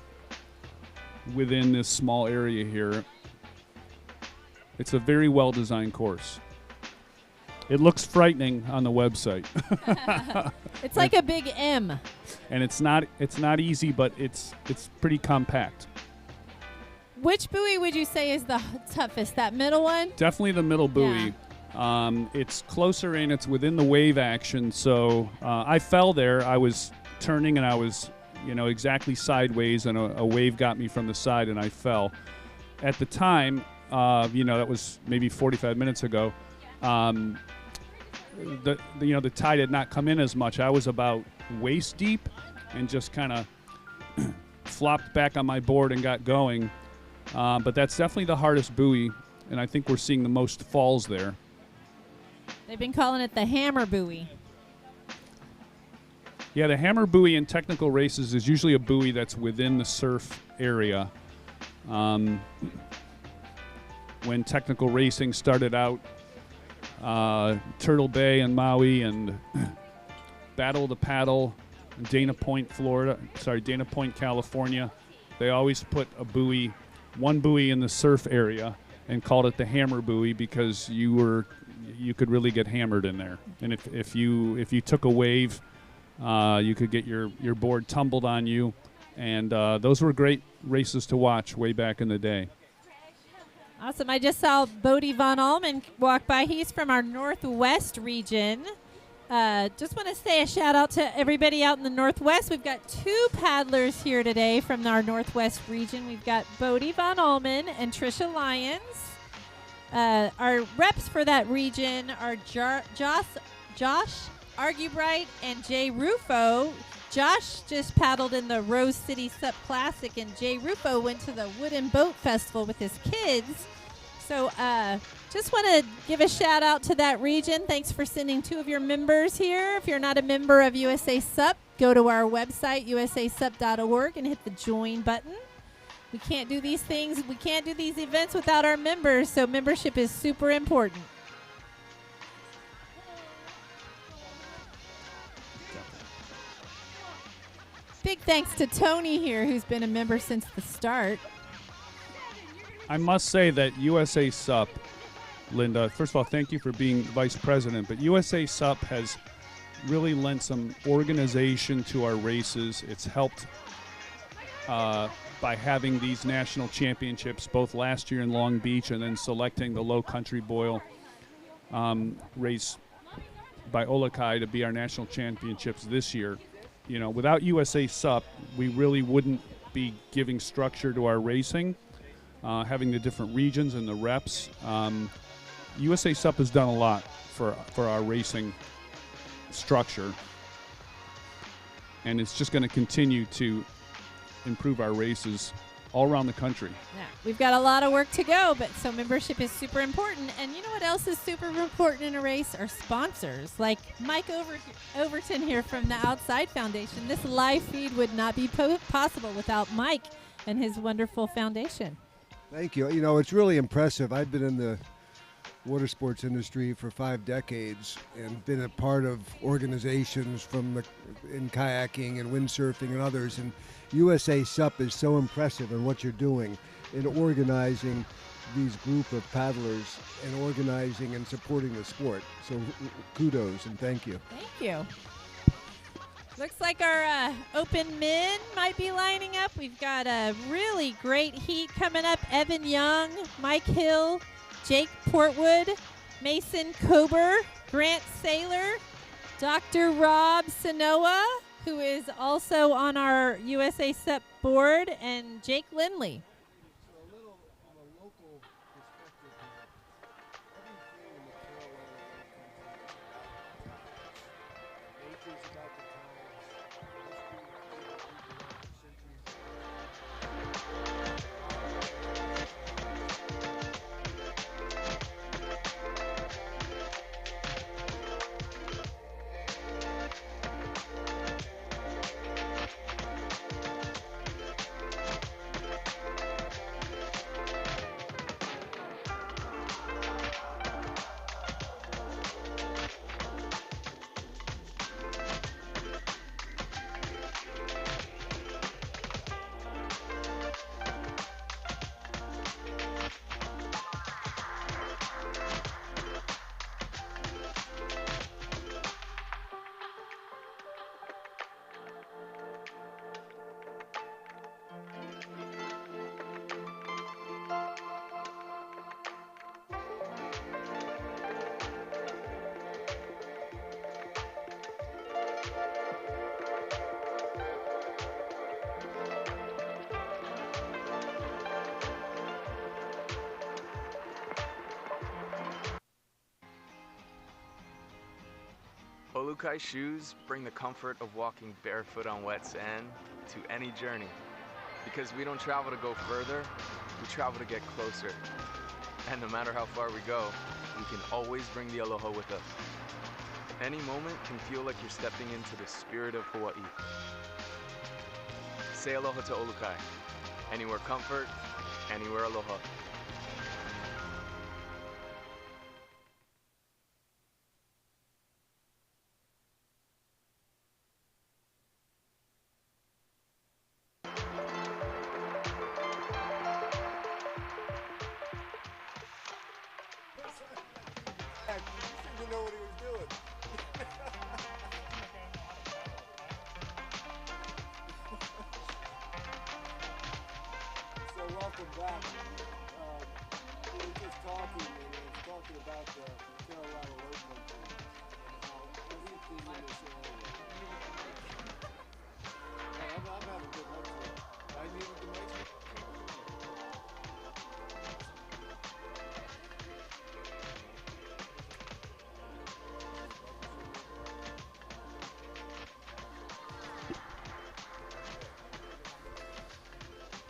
within this small area here. It's a very well-designed course. It looks frightening on the website. It's like a big M. And it's not easy, but it's pretty compact. Which buoy would you say is the toughest? That middle one? Definitely the middle buoy. It's closer in. It's within the wave action. So I fell there. I was turning and I was, exactly sideways, and a wave got me from the side and I fell. At the time, that was maybe 45 minutes ago. The tide had not come in as much. I was about waist deep and just kind of flopped back on my board and got going. But that's definitely the hardest buoy, and I think we're seeing the most falls there. They've been calling it the hammer buoy. Yeah, the hammer buoy in technical races is usually a buoy that's within the surf area. When technical racing started out, Turtle Bay and Maui and Battle of the Paddle, Dana Point, California, they always put one buoy in the surf area and called it the hammer buoy because you could really get hammered in there. And if you took a wave, you could get your board tumbled on you, and those were great races to watch way back in the day. Awesome. I just saw Bodie Von Allman walk by. He's from our Northwest region. Just want to say a shout out to everybody out in the Northwest. We've got 2 paddlers here today from our Northwest region. We've got Bodie Von Allman and Trisha Lyons. Our reps for that region are Josh Argubright and Jay Rufo. Josh just paddled in the Rose City SUP Classic, and Jay Rufo went to the Wooden Boat Festival with his kids. So just want to give a shout out to that region. Thanks for sending 2 of your members here. If you're not a member of USA SUP, go to our website, usasup.org, and hit the join button. We can't do these things, we can't do these events without our members, so membership is super important. Big thanks to Tony here, who's been a member since the start. I must say that USA SUP, Linda, first of all, thank you for being vice president, but USA SUP has really lent some organization to our races. It's helped by having these national championships, both last year in Long Beach and then selecting the Low Country Boil race by Olukai to be our national championships this year. Without USA SUP, we really wouldn't be giving structure to our racing, having the different regions and the reps. USA SUP has done a lot for our racing structure, and it's just going to continue to improve our races all around the country. Yeah, we've got a lot of work to go, but so membership is super important. And you know what else is super important in a race? Are sponsors, like Mike Overton here from the Outside Foundation. This live feed would not be possible without Mike and his wonderful foundation. Thank you. It's really impressive. I've been in the water sports industry for 5 decades and been a part of organizations in kayaking and windsurfing and others, and USA SUP is so impressive in what you're doing in organizing these group of paddlers and organizing and supporting the sport. So kudos and thank you. Thank you. Looks like our open men might be lining up. We've got a really great heat coming up. Evan Young, Mike Hill, Jake Portwood, Mason Kober, Grant Saylor, Dr. Rob Sanoa, who is also on our USA SUP board, and Jake Lindley. So a little from a local perspective here, everything in the Carolina nature's about the times, history, centuries. Olukai shoes bring the comfort of walking barefoot on wet sand to any journey. Because we don't travel to go further, we travel to get closer. And no matter how far we go, we can always bring the aloha with us. Any moment can feel like you're stepping into the spirit of Hawaii. Say aloha to Olukai. Anywhere comfort, anywhere aloha. You know what he was doing. So welcome back. We were just talking, and we were talking about the Carolina Low Country and how everything in this area. Yeah, I'm having good luck here. I needed the mic.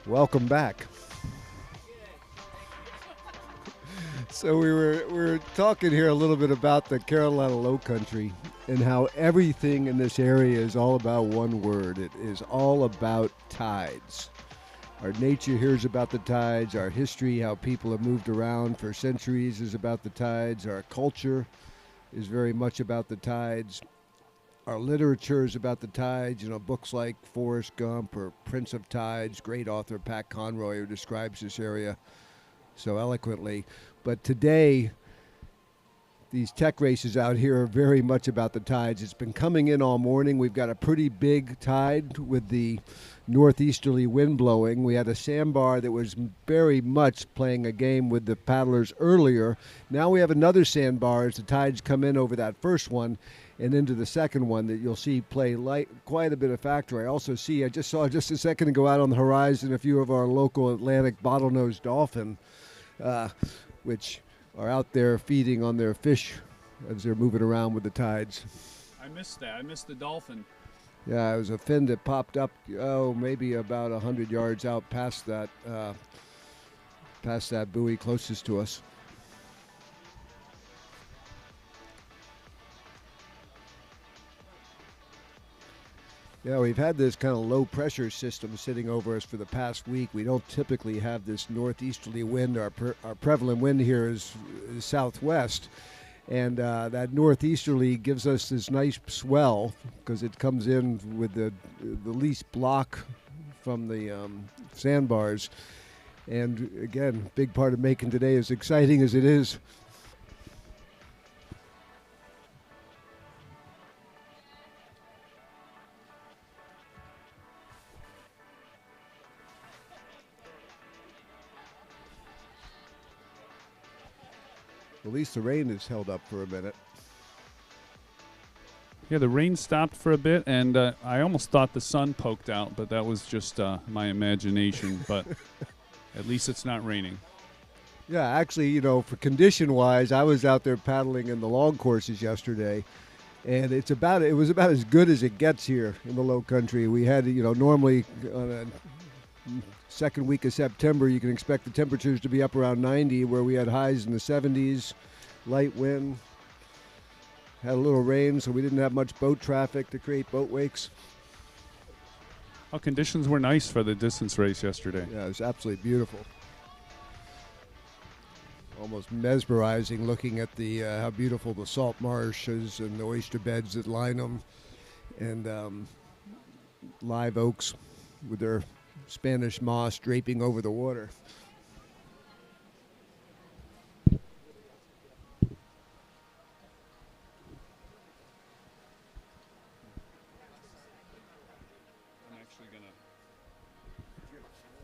Welcome back. So we were talking here a little bit about the Carolina Low Country and how everything in this area is all about one word. It is all about tides. Our nature here is about the tides. Our history, how people have moved around for centuries, is about the tides. Our culture is very much about the tides. Our literature is about the tides, books like Forrest Gump or Prince of Tides, great author Pat Conroy, who describes this area so eloquently. But today, these tech races out here are very much about the tides. It's been coming in all morning. We've got a pretty big tide with the northeasterly wind blowing. We had a sandbar that was very much playing a game with the paddlers earlier. Now we have another sandbar as the tides come in over that first one and into the second one that you'll see play quite a bit of factor. I just saw just a second ago out on the horizon a few of our local Atlantic bottlenose dolphin, which are out there feeding on their fish as they're moving around with the tides. I missed that. I missed the dolphin. Yeah, it was a fin that popped up, maybe about 100 yards out past that buoy closest to us. Yeah, we've had this kind of low pressure system sitting over us for the past week. We don't typically have this northeasterly wind. Our prevalent wind here is southwest. And that northeasterly gives us this nice swell because it comes in with the least block from the sandbars. And again, big part of making today as exciting as it is. At least the rain has held up for a minute. Yeah, the rain stopped for a bit, and I almost thought the sun poked out, but that was just my imagination. But at least it's not raining. Yeah, actually, for condition-wise, I was out there paddling in the long courses yesterday, and it was about as good as it gets here in the Low Country. We had, normally on a second week of September, you can expect the temperatures to be up around 90, where we had highs in the 70s, light wind. Had a little rain, so we didn't have much boat traffic to create boat wakes. Well, conditions were nice for the distance race yesterday. Yeah, it was absolutely beautiful. Almost mesmerizing looking at the how beautiful the salt marshes and the oyster beds that line them, and live oaks with their Spanish moss draping over the water.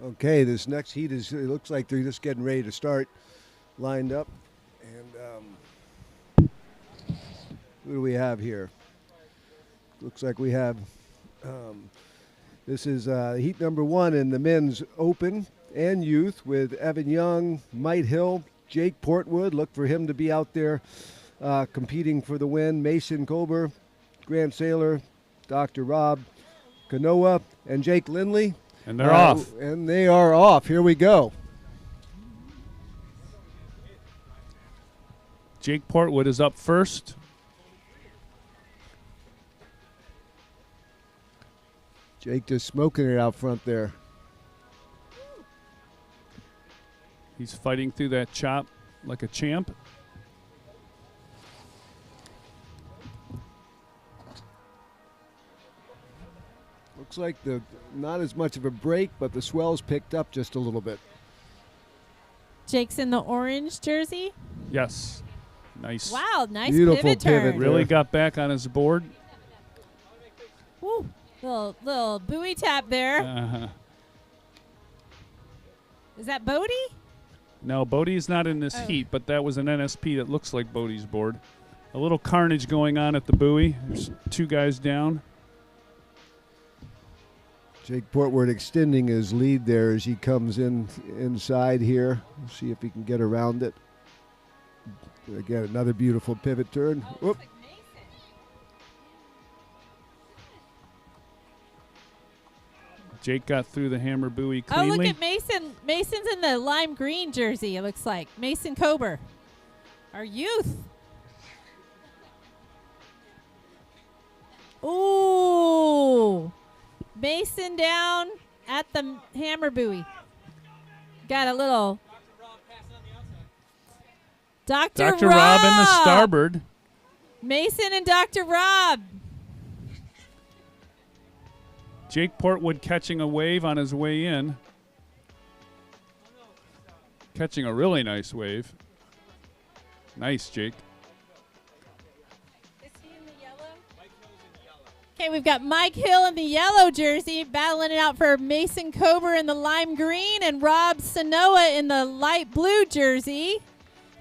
Okay, this next heat it looks like they're just getting ready to start, lined up. And who do we have here? Looks like we have, this is heat number 1 in the men's open and youth with Evan Young, Mike Hill, Jake Portwood. Look for him to be out there competing for the win. Mason Kober, Grant Saylor, Dr. Rob Kanoa, and Jake Lindley. And they're off. And they are off. Here we go. Jake Portwood is up first. Jake just smoking it out front there. He's fighting through that chop like a champ. Looks like not as much of a break, but the swells picked up just a little bit. Jake's in the orange jersey. Yes. Nice. Wow, nice Beautiful pivot turn. Really got back on his board. Woo. Little buoy tap there. Uh-huh. Is that Bodie? No, Bodie's not in this heat, but that was an NSP that looks like Bodie's board. A little carnage going on at the buoy. There's 2 guys down. Jake Portwood extending his lead there as he comes inside here. We'll see if he can get around it. Again, another beautiful pivot turn. Whoop. Jake got through the hammer buoy cleanly. Oh, look at Mason. Mason's in the lime green jersey, it looks like. Mason Kober, our youth. Ooh. Mason down at the hammer buoy. Got a little. Dr. Rob in the starboard. Mason and Dr. Rob. Jake Portwood catching a wave on his way in. Catching a really nice wave. Nice, Jake. Okay, we've got Mike Hill in the yellow jersey battling it out for Mason Kober in the lime green and Rob Sanoa in the light blue jersey.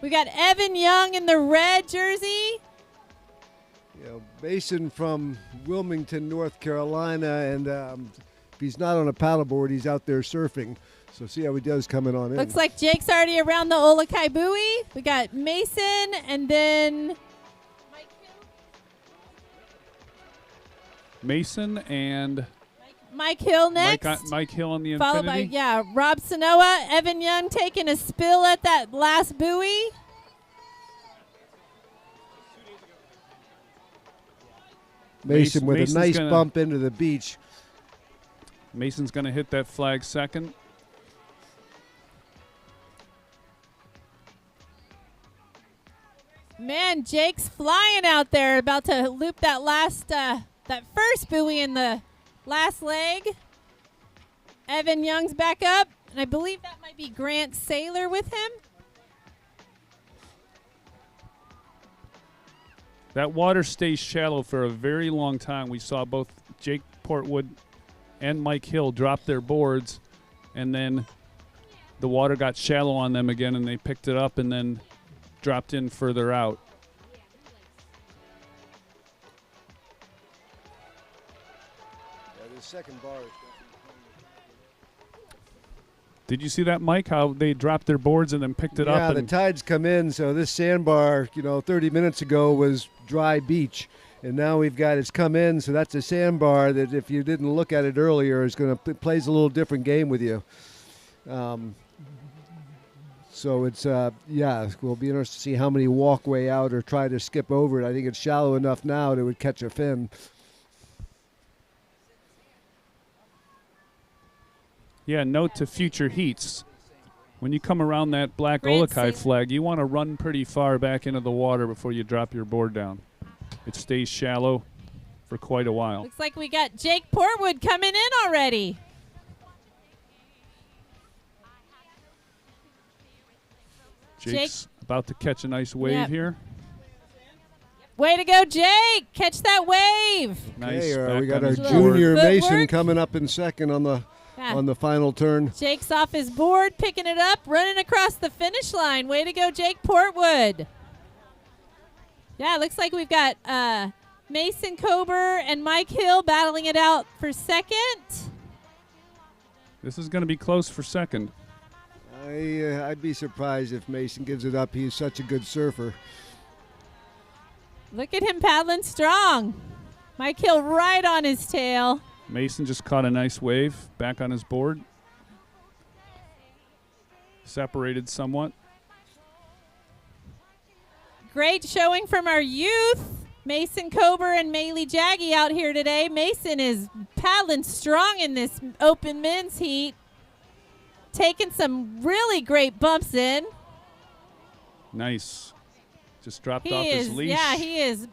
We got Evan Young in the red jersey. Mason from Wilmington, North Carolina, and if he's not on a paddleboard, he's out there surfing. So see how he does coming on in. Looks like Jake's already around the olukai buoy. We got Mason and then Mason and Mike Hill next. Mike Hill on the Followed by, Infinity. Rob Sanoa, Evan Young taking a spill at that last buoy. Mason with Mason's a nice bump into the beach. Mason's going to hit that flag second. Man, Jake's flying out there, about to loop that that first buoy in the last leg. Evan Young's back up, and I believe that might be Grant Saylor with him. That water stays shallow for a very long time. We saw both Jake Portwood and Mike Hill drop their boards, and then the water got shallow on them again, and they picked it up and then dropped in further out. The second bar is Did you see that, Mike, how they dropped their boards and then picked it up? Yeah, the tides come in, so this sandbar, 30 minutes ago was dry beach, and now it's come in, so that's a sandbar that if you didn't look at it earlier is going to plays a little different game with you. So it's we'll be interested to see how many walk way out or try to skip over it. I think it's shallow enough now that it would catch a fin. Yeah, note to future heats. When you come around that black Grant olukai Saylor. flag, you want to run pretty far back into the water before you drop your board down. It stays shallow for quite a while. Looks like we got Jake Portwood coming in already. Jake's about to catch a nice wave Yep. here. Way to go, Jake! Catch that wave. Nice. Okay, back we got on our his junior board. Mason Footwork. coming up in second on the Yeah. on the final turn. Jake's off his board, picking it up, running across the finish line. Way to go, Jake Portwood. Yeah, it looks like we've got Mason Kober and Mike Hill battling it out for second. This is going to be close for second. I'd be surprised if Mason gives it up. He's such a good surfer. Look at him paddling strong. Mike Hill right on his tail. Mason just caught a nice wave back on his board. Separated somewhat. Great showing from our youth. Mason Kober and Maylee Jaggy out here today. Mason is paddling strong in this open men's heat. Taking some really great bumps in. Nice. Just dropped off his leash. Yeah, he is.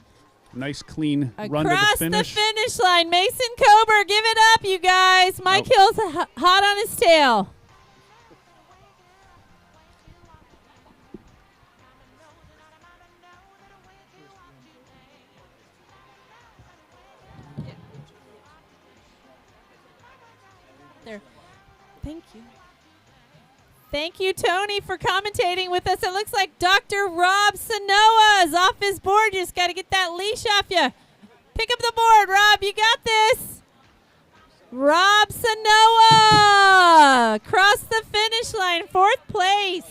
Nice clean run to the Across finish. the finish line. Mason Kober, give it up, you guys. Mike Hill's hot on his tail. There. Thank you. Thank you, Tony, for commentating with us. It looks like Dr. Rob Sanoa is off his board. You just got to get that leash off you. Pick up the board, Rob. You got this. Rob Sanoa across the finish line, 4th place.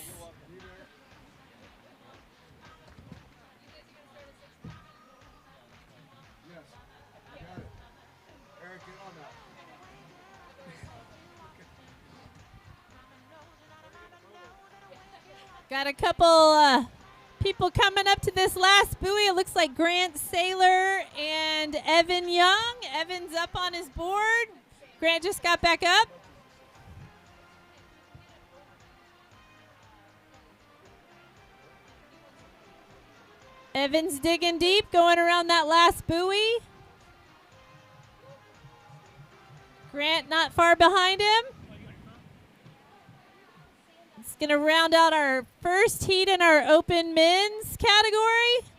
Got a couple people coming up to this last buoy. It looks like Grant Saylor and Evan Young. Evan's up on his board. Grant just got back up. Evan's digging deep, going around that last buoy. Grant not far behind him. It's going to round out our first heat in our open men's category.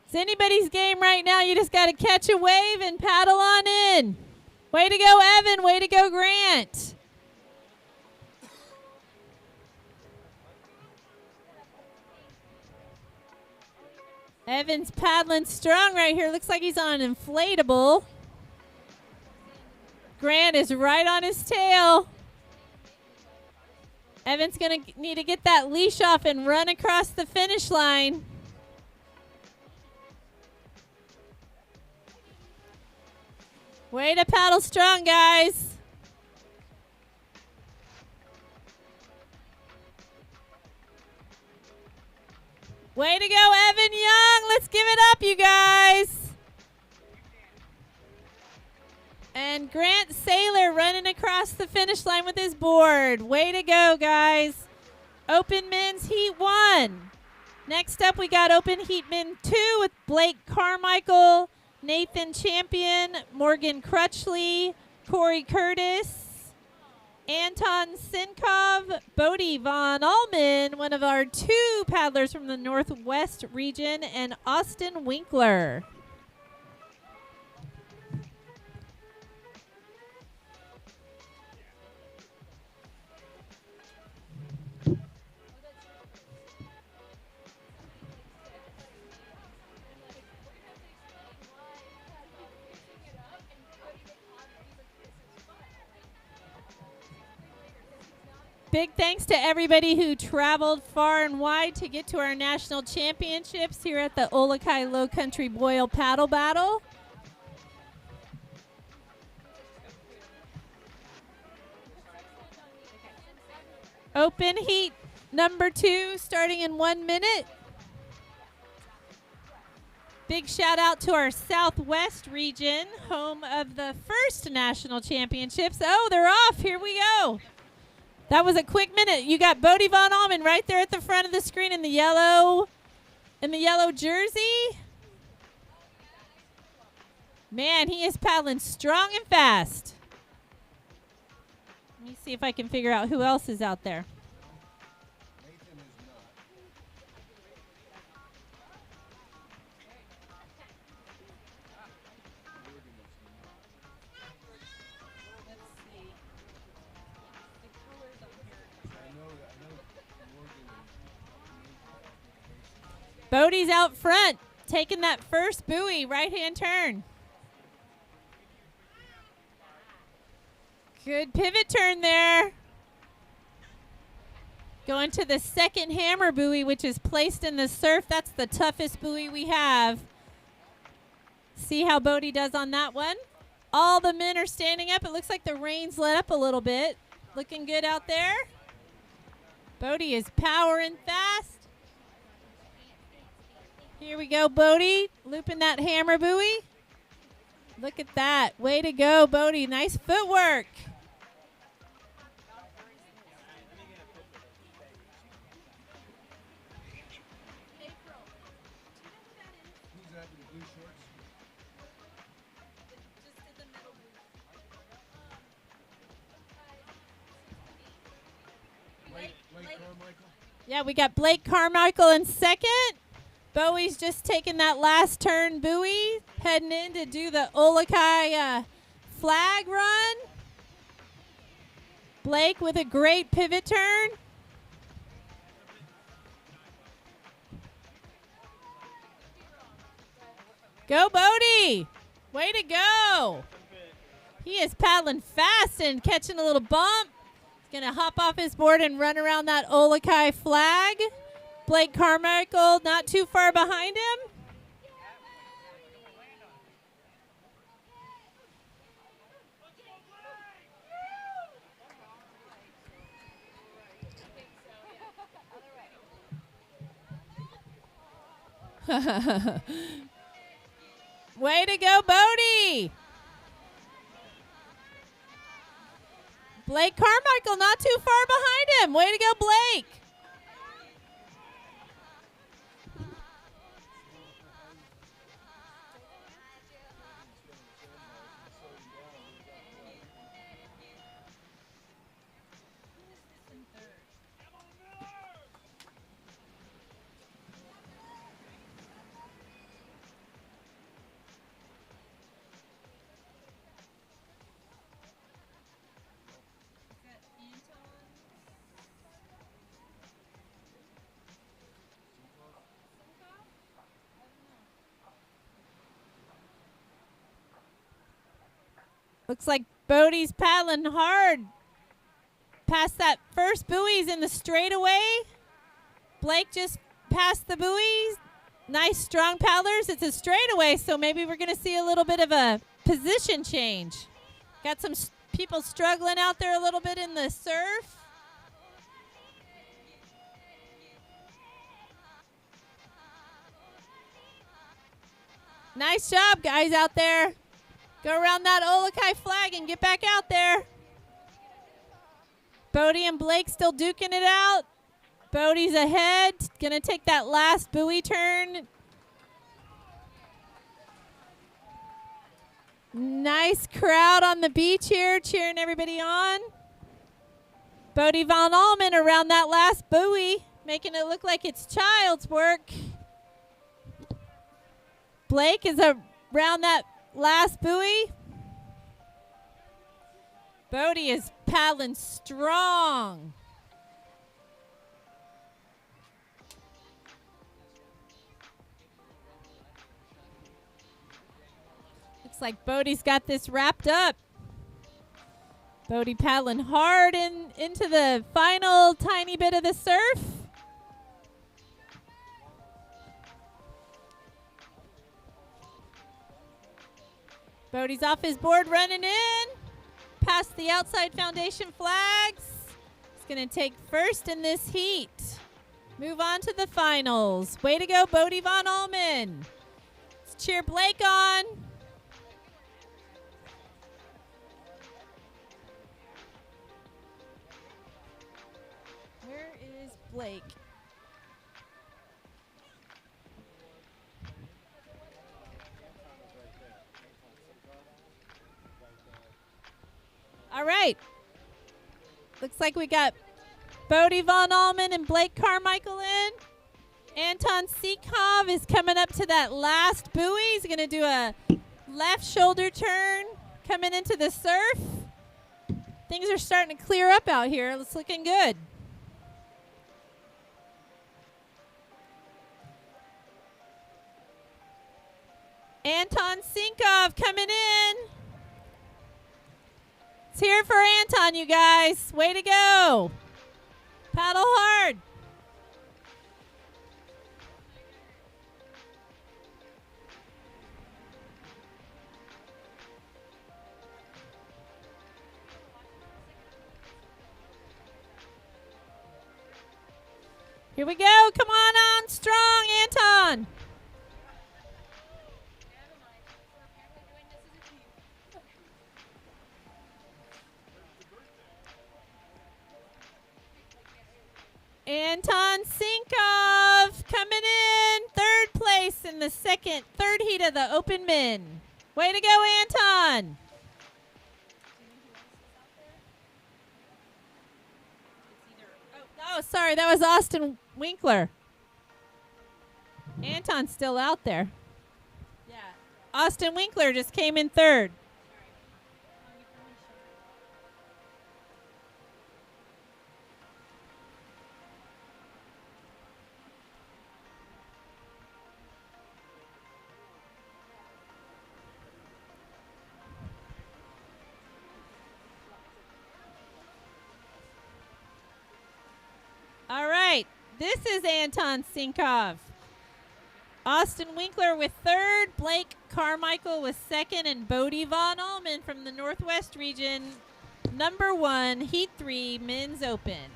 It's anybody's game right now. You just got to catch a wave and paddle on in. Way to go, Evan. Way to go, Grant. Evan's paddling strong right here. Looks like he's on an inflatable. Grant is right on his tail. Evan's going to need to get that leash off and run across the finish line. Way to paddle strong, guys. Way to go, Evan Young. Let's give it up, you guys. And Grant Saylor running across the finish line with his board. Way to go, guys. Open Men's Heat 1. Next up, we got Open Heat Men 2 with Blake Carmichael, Nathan Champion, Morgan Crutchley, Corey Curtis, Anton Sinkov, Bodie Von Allman, one of our 2 paddlers from the Northwest region, and Austin Winkler. Big thanks to everybody who traveled far and wide to get to our national championships here at the Olukai Low Country Boil Paddle Battle. Open Heat number 2 starting in 1 minute. Big shout out to our Southwest region, home of the first national championships. Oh, they're off. Here we go. That was a quick minute. You got Bodie Von Allman right there at the front of the screen in the yellow jersey. Man, he is paddling strong and fast. Let me see if I can figure out who else is out there. Bodie's out front, taking that first buoy, right-hand turn. Good pivot turn there. Going to the second hammer buoy, which is placed in the surf. That's the toughest buoy we have. See how Bodie does on that one. All the men are standing up. It looks like the rain's let up a little bit. Looking good out there. Bodie is powering fast. Here we go, Bodie. Looping that hammer buoy. Look at that. Way to go, Bodie. Nice footwork. Yeah, we got Blake Carmichael in second. Bowie's just taking that last turn buoy, heading in to do the olukai flag run. Blake with a great pivot turn. Go, Bodie. Way to go. He is paddling fast and catching a little bump. He's going to hop off his board and run around that olukai flag. Blake Carmichael not too far behind him. Way to go, Bodie. Blake Carmichael not too far behind him. Way to go, Blake. Looks like Bodie's paddling hard. Past that first buoys in the straightaway. Blake just passed the buoys. Nice strong paddlers. It's a straightaway, so maybe we're going to see a little bit of a position change. Got some people struggling out there a little bit in the surf. Nice job, guys, out there. Go around that olukai flag and get back out there. Bodie and Blake still duking it out. Bodie's ahead. Gonna take that last buoy turn. Nice crowd on the beach here cheering everybody on. Bodie Von Allman around that last buoy, making it look like it's child's work. Blake is around that last buoy. Bodie is paddling strong. Looks like Bodie's got this wrapped up. Bodie paddling hard into the final tiny bit of the surf. Bodie's off his board running in, past the outside foundation flags. He's going to take first in this heat. Move on to the finals. Way to go, Bodie Von Allman. Let's cheer Blake on. Where is Blake? All right. Looks like we got Bodie Von Allman and Blake Carmichael in. Anton Seekov is coming up to that last buoy. He's going to do a left shoulder turn coming into the surf. Things are starting to clear up out here. It's looking good. Anton Seekov coming in. It's here for Anton, you guys. Way to go. Paddle hard. Here we go. Come on strong, Anton. Anton Sinkov coming in third place in the third heat of the open men. Way to go, Anton. Oh, sorry, that was Austin Winkler. Anton's still out there. Yeah. Austin Winkler just came in third. All right, this is Anton Sinkov. Austin Winkler with third, Blake Carmichael with second, and Bodie Von Allman from the Northwest region, number 1, Heat 3, Men's Open.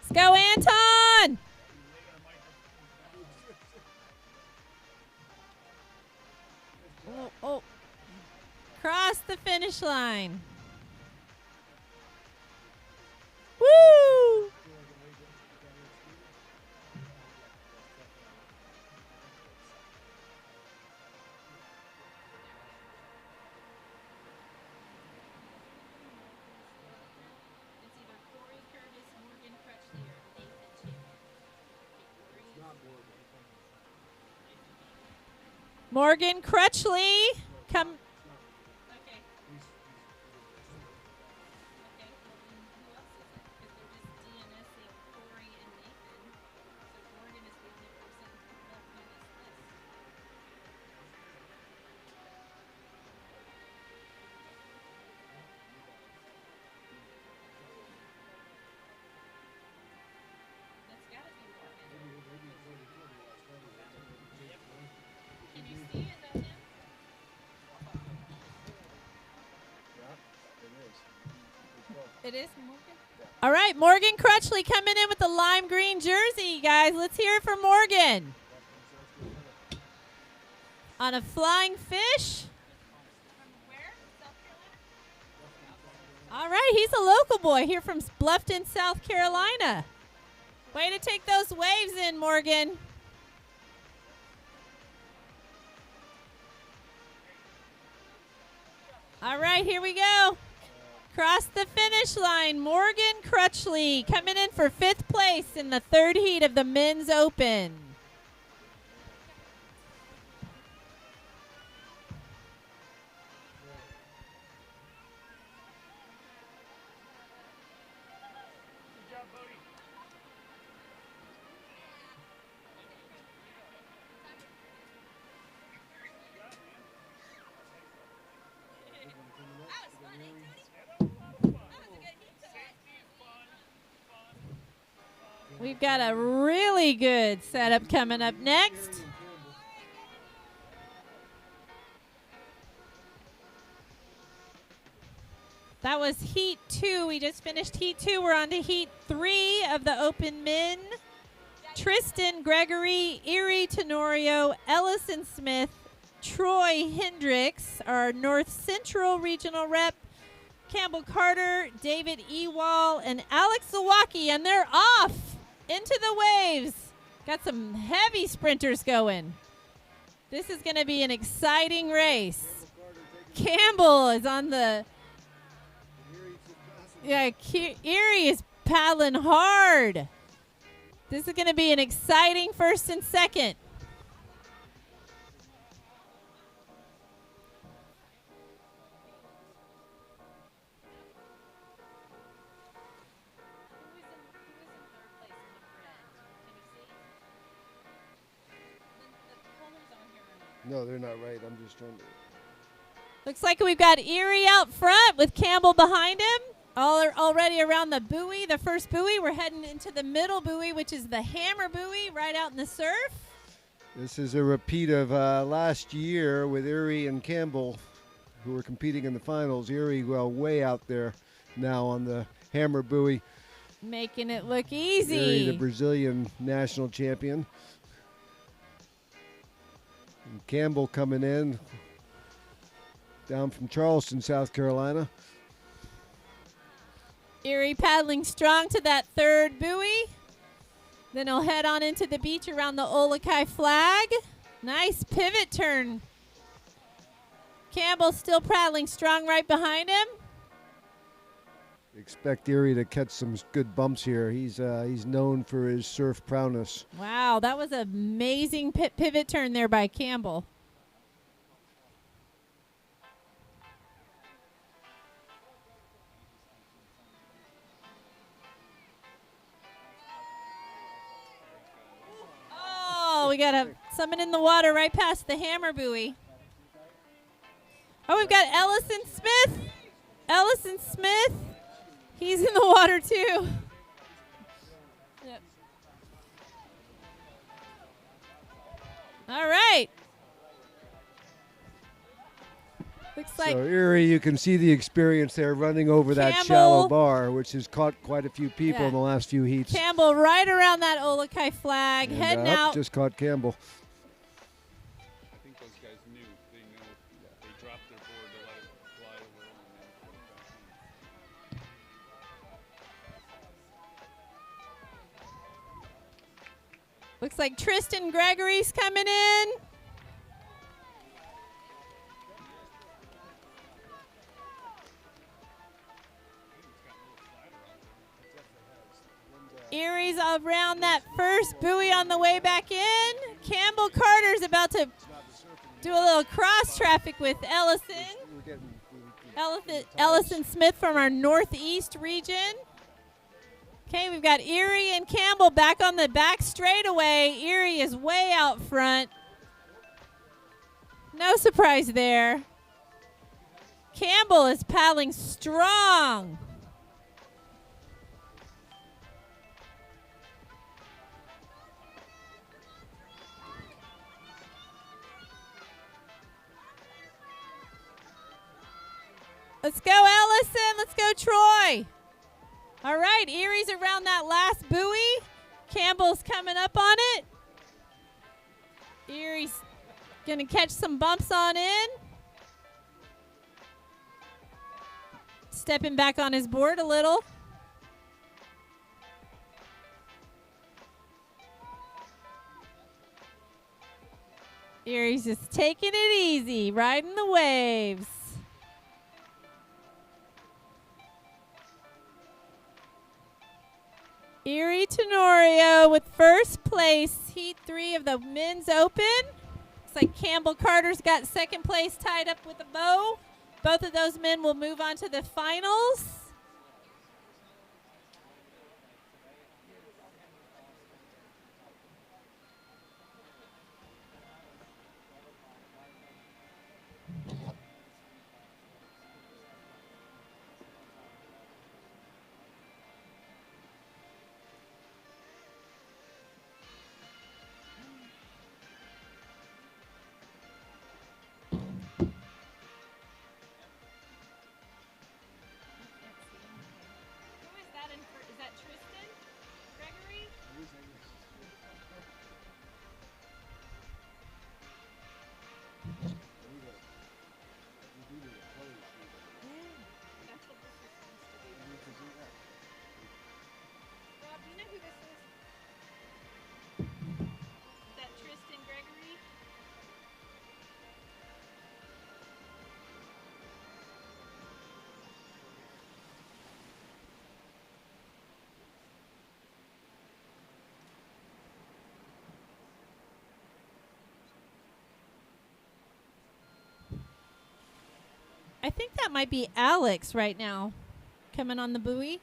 Let's go, Anton! Oh. Cross the finish line. Woo! Morgan Crutchley, come. Okay. It is Morgan. All right, Morgan Crutchley coming in with the lime green jersey, guys. Let's hear it from Morgan. On a flying fish. All right, he's a local boy here from Bluffton, South Carolina. Way to take those waves in, Morgan. All right, here we go. Cross the finish line, Morgan Crutchley coming in for 5th place in the third heat of the Men's Open. We've got a really good setup coming up next. That was Heat 2. We just finished Heat 2. We're on to Heat 3 of the Open Men. Tristan Gregory, Erie Tenorio, Ellison Smith, Troy Hendricks, our North Central Regional Rep, Campbell Carter, David Ewall, and Alex Zawacki, and they're off into the waves. Got some heavy sprinters going. This is going to be an exciting race. Campbell is on the... Yeah, Erie is paddling hard. This is going to be an exciting first and second. No, they're not right. I'm just trying to. Looks like we've got Erie out front with Campbell behind him. Already around the buoy, the first buoy. We're heading into the middle buoy, which is the hammer buoy right out in the surf. This is a repeat of last year with Erie and Campbell, who were competing in the finals. Erie, well, way out there now on the hammer buoy. Making it look easy. Erie, the Brazilian national champion. And Campbell coming in down from Charleston, South Carolina. Erie paddling strong to that third buoy. Then he'll head on into the beach around the olukai flag. Nice pivot turn. Campbell still paddling strong right behind him. Expect Erie to catch some good bumps here. He's known for his surf prowess. Wow, that was an amazing pivot turn there by Campbell. Oh, we got someone in the water right past the hammer buoy. Oh, we've got Ellison Smith. Ellison Smith. He's in the water too. Yep. All right. Looks like So Erie, you can see the experience there running over that Campbell. shallow bar, which has caught quite a few people Yeah. in the last few heats. Campbell right around that olukai flag, And, heading up, out. just caught Campbell. I think those guys knew. They know. They dropped their board to let it fly over and then put it back in. Looks like Tristan Gregory's coming in. Erie's around that first buoy on the way back in. Campbell Carter's about to do a little cross traffic with Ellison. Ellison Smith from our northeast region. Okay, we've got Erie and Campbell back on the back straightaway. Erie is way out front. No surprise there. Campbell is paddling strong. Let's go, Ellison. Let's go, Troy. All right, Erie's around that last buoy. Campbell's coming up on it. Erie's going to catch some bumps on in. Stepping back on his board a little. Erie's just taking it easy, riding the waves. Erie Tenorio with first place, Heat 3 of the Men's Open. Looks like Campbell Carter's got second place tied up with a bow. Both of those men will move on to the finals. Is that Tristan Gregory? That's what this is supposed to be. Rob, do you know who this is? Is that Tristan Gregory? I think that might be Alex right now coming on the buoy.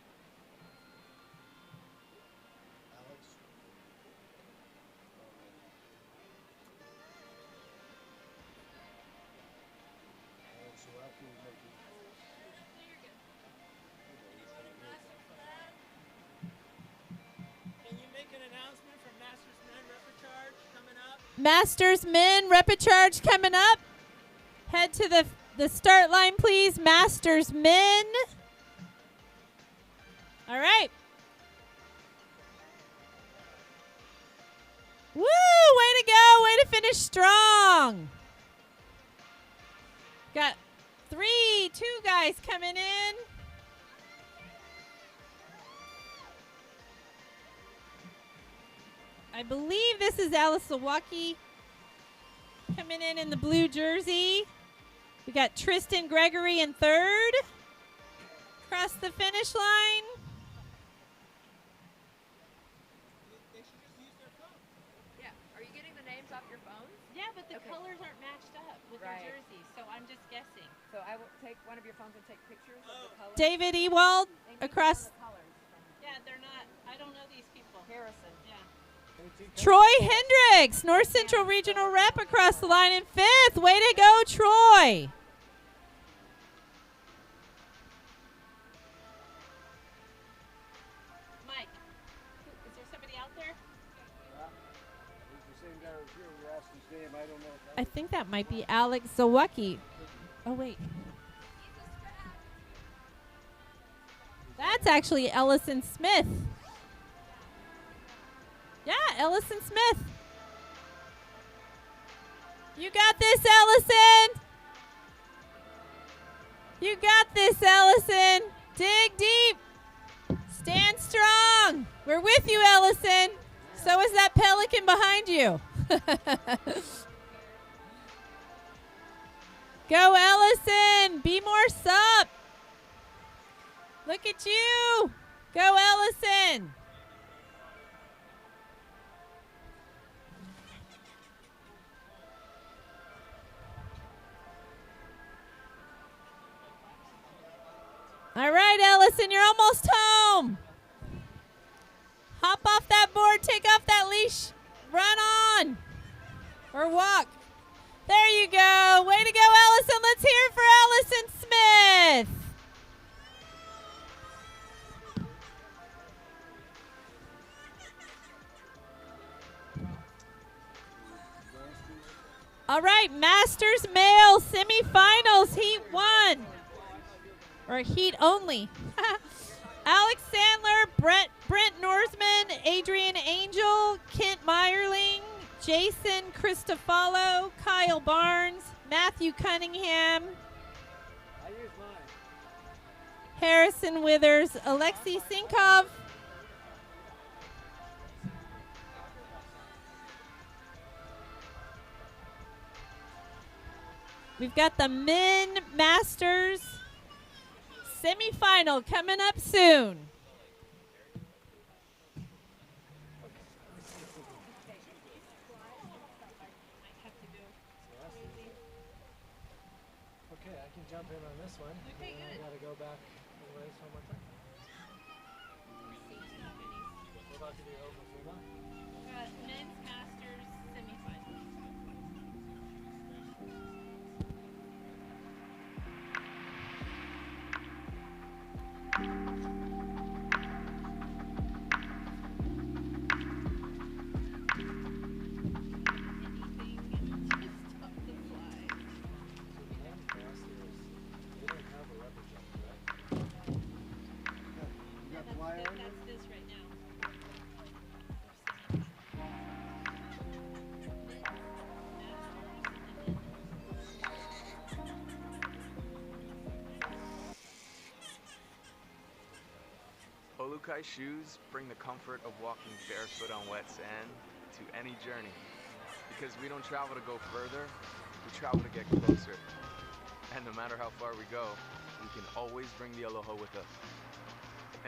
Can you make an announcement for Masters Men Repertoire coming up? Masters men repechage coming up. Head to the start line, please. Masters men. All right. Woo! Way to go. Way to finish strong. Got two guys coming in. I believe this is Alice Sawaki coming in the blue jersey. We got Tristan Gregory in third. Across the finish line. Yeah. Are you getting the names off your phone? Yeah, but the colors aren't matched up with Right. their jerseys, so I'm just guessing. So I will take one of your phones and take pictures of the colors. David Ewald And give me across. the colors from Yeah, they're not. I don't know these people. Harrison. Yeah. Troy Troy Hendricks, North Central Regional Rep across the line in fifth. Way to go, Troy. Mike, is there somebody out there? The same guy was here. We asked his name. I don't know. I think that might be Alex Zawacki. Oh, wait. That's actually Ellison Smith. Yeah, Ellison Smith. You got this, Ellison. You got this, Ellison. Dig deep. Stand strong. We're with you, Ellison. So is that pelican behind you. Go, Ellison. Be more sup. Look at you. Go, Ellison. All right, Ellison, you're almost home. Hop off that board, take off that leash, run on, or walk. There you go. Way to go, Ellison. Let's hear it for Ellison Smith. All right, Masters Male Semifinals, Heat 1. Or Heat only. Alex Sandler, Brent Norsman, Adrian Angel, Kent Meyerling, Jason Christofalo, Kyle Barnes, Matthew Cunningham, Harrison Withers, Alexei Sinkov, we've got the Men Masters semifinal coming up soon. Okay, I can jump in on this one. Okay, I good. gotta go back and race one more time. We're about to do Oklahoma. Men's Masters semifinal. That's this right now. Olukai shoes bring the comfort of walking barefoot on wet sand to any journey. Because we don't travel to go further, we travel to get closer. And no matter how far we go, we can always bring the aloha with us.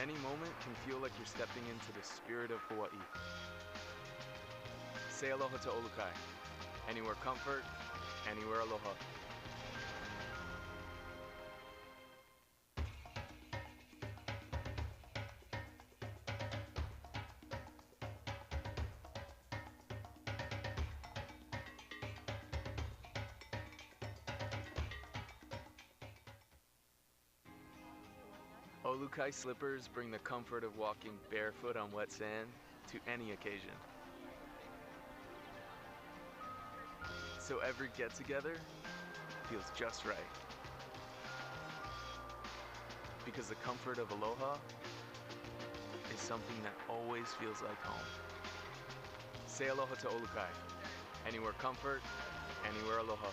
Any moment can feel like you're stepping into the spirit of Hawaii. Say aloha to Olukai. Anywhere comfort, anywhere aloha. Olukai slippers bring the comfort of walking barefoot on wet sand to any occasion. So every get-together feels just right. Because the comfort of Aloha is something that always feels like home. Say aloha to olukai. Anywhere comfort, anywhere aloha.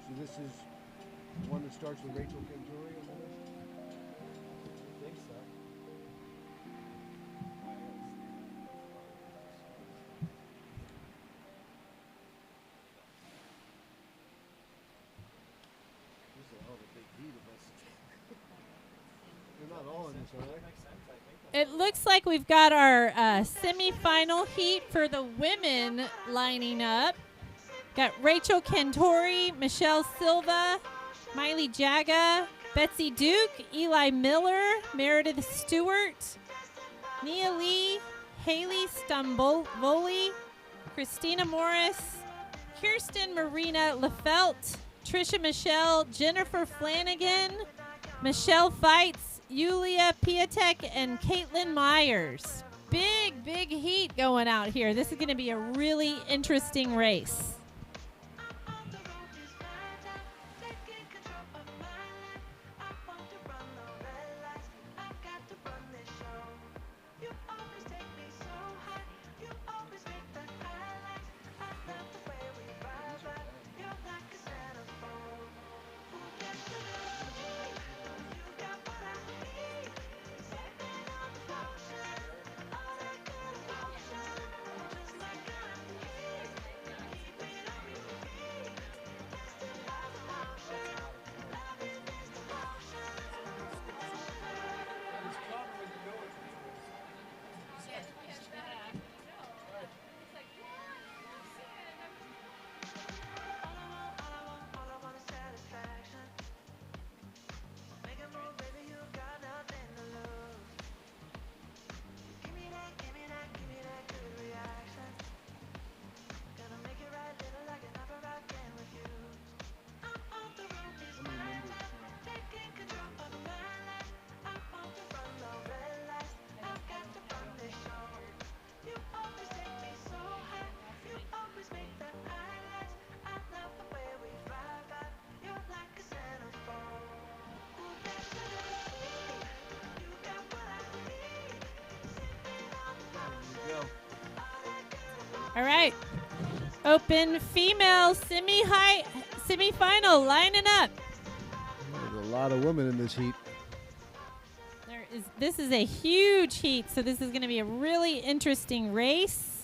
So this is the one that starts with Rachel Cantori on the list? I think so. This is a hell of a big heat of us. They're not all in this, are they? It looks like we've got our semifinal heat for the women lining up. Got Rachel Cantori, Michelle Silva, Miley Jaga, Betsy Duke, Eli Miller, Meredith Stewart, Nia Lee, Haley Stumbolvoli, Christina Morris, Kirsten Marina Lefelt, Trisha Michelle, Jennifer Flanagan, Michelle Fights, Yulia Piatek, and Caitlin Myers. Big heat going out here. This is going to be a really interesting race. All right. Open female semifinal lining up. There's a lot of women in this heat. This is a huge heat, so this is going to be a really interesting race.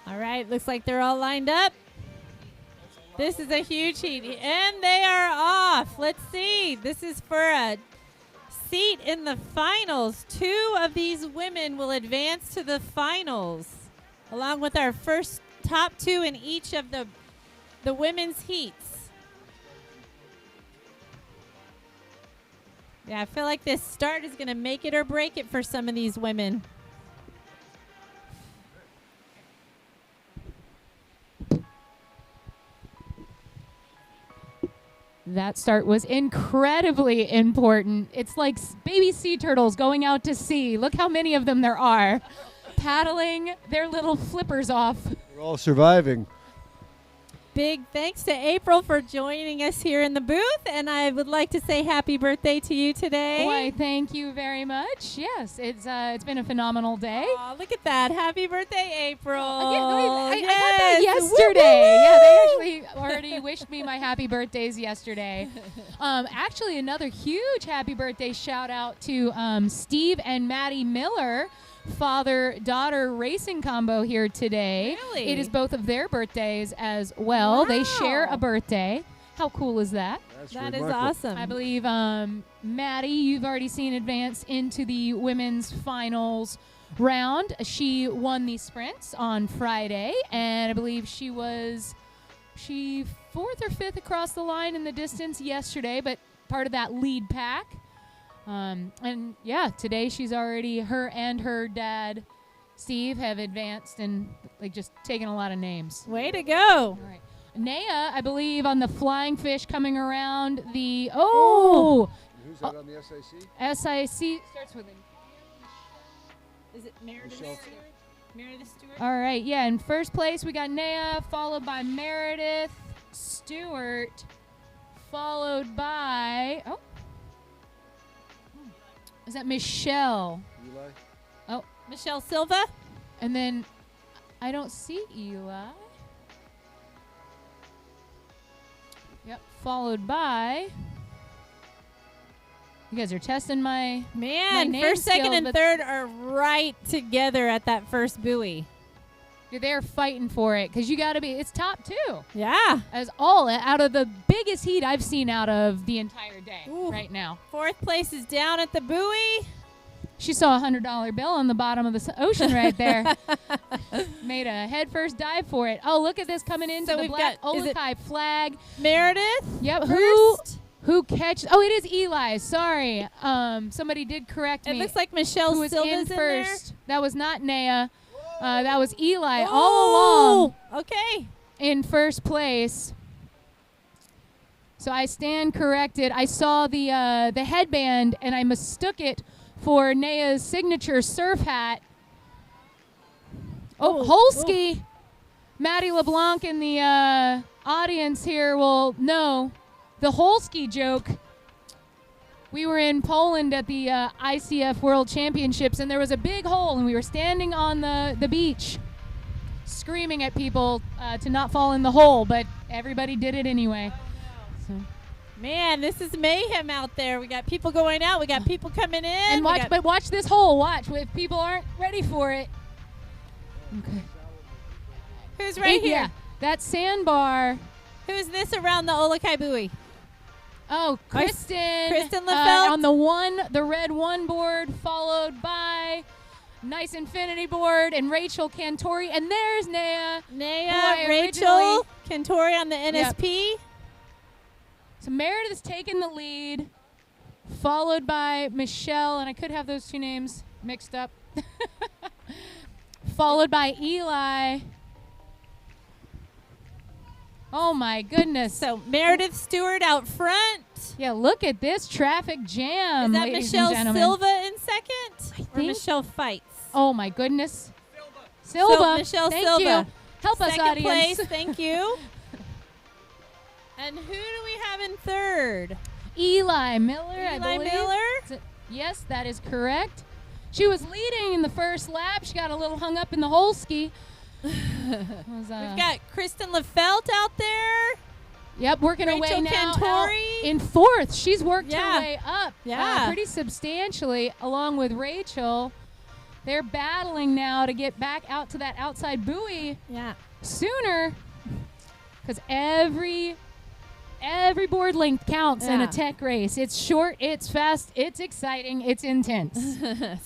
All right, looks like they're all lined up. This is a huge heat, and they are off. Let's see. This is for a seat in the finals. 2 of these women will advance to the finals, along with our first top 2 in each of the women's heats. Yeah, I feel like this start is going to make it or break it for some of these women. That start was incredibly important. It's like baby sea turtles going out to sea. Look how many of them there are, paddling their little flippers off. We're all surviving. Big thanks to April for joining us here in the booth, and I would like to say happy birthday to you today. Why, thank you very much. Yes, it's been a phenomenal day. Aw, look at that. Happy birthday, April. I got that Yes. yesterday. Yeah, they actually already wished me my happy birthdays yesterday. Actually, another huge happy birthday shout out to Steve and Maddie Miller, father-daughter racing combo here today. Really? It is both of their birthdays as well. They share a birthday. How cool is that? That is awesome. I believe, Maddie, you've already seen advance into the women's finals round. She won the sprints on Friday, and I believe she 4th or 5th across the line in the distance yesterday, but part of that lead pack. And yeah, today she's already, her and her dad, Steve, have advanced and like just taken a lot of names. Way to go. All right. Naya, I believe, on the flying fish coming around the, oh! Who's that on the SIC? SIC starts with an. Is it Meredith Michelle. Stewart? Meredith Stewart? All right, yeah, in first place we got Naya, followed by Meredith Stewart, followed by, oh. Is that Michelle? Eli? Oh, Michelle Silva? and then I don't see Eli. Yep, followed by. You guys are testing my Man, name first, second, skills, and but third are right together at that first buoy. they're fighting for it because you got to be. It's top 2. Yeah. As all out of the biggest heat I've seen out of the entire day right now. 4th place is down at the buoy. She saw a $100 bill on the bottom of the ocean right there. Made a headfirst dive for it. Oh, look at this coming into So the we've black got- is it olukai flag. Meredith? Yep. First? Who catch? Oh, it is Eli. Sorry. Somebody did correct It me. looks like Michelle Who was Silva's in in there. first? That was not Naya. That was Eli all Oh, along okay. in first place. So I stand corrected. I saw the headband and I mistook it for Naya's signature surf hat. Oh, Holski. Maddie LeBlanc in the audience here will know the Holski joke. We were in Poland at the ICF World Championships, and there was a big hole, and we were standing on the beach screaming at people to not fall in the hole, but everybody did it anyway. So. Man, this is mayhem out there. We got people going out. We got people coming in. And watch this hole. Watch if people aren't ready for it. Okay. Who's right here? Yeah, that sandbar. Who's this around the olukai buoy? Oh, Kristen. Kristen Lefelt. On the red one board, followed by nice infinity board and Rachel Cantori. And there's Naya. Naya, Rachel, Cantori on the NSP. Yep. So Meredith's taking the lead, followed by Michelle, and I could have those two names mixed up. Followed by Eli. Oh my goodness. So Meredith Stewart out front. Yeah, look at this traffic jam. Is that ladies Michelle and gentlemen. Silva in second? Or think- Michelle Fights? Oh my goodness. Silva. Michelle Thank Silva. you. Help us, Second audience. place, thank you. And who do we have in third? Eli Miller, I Eli believe. Miller? Yes, that is correct. She was leading in the first lap. She got a little hung up in the whole ski. We've got Kristen Lefelt out there. Yep, working her way Rachel now out Cantori. in fourth. She's worked Yeah. her way up pretty substantially along with Rachel. They're battling now to get back out to that outside buoy sooner because every board length counts in Yeah. a tech race. It's short, it's fast, it's exciting, it's intense.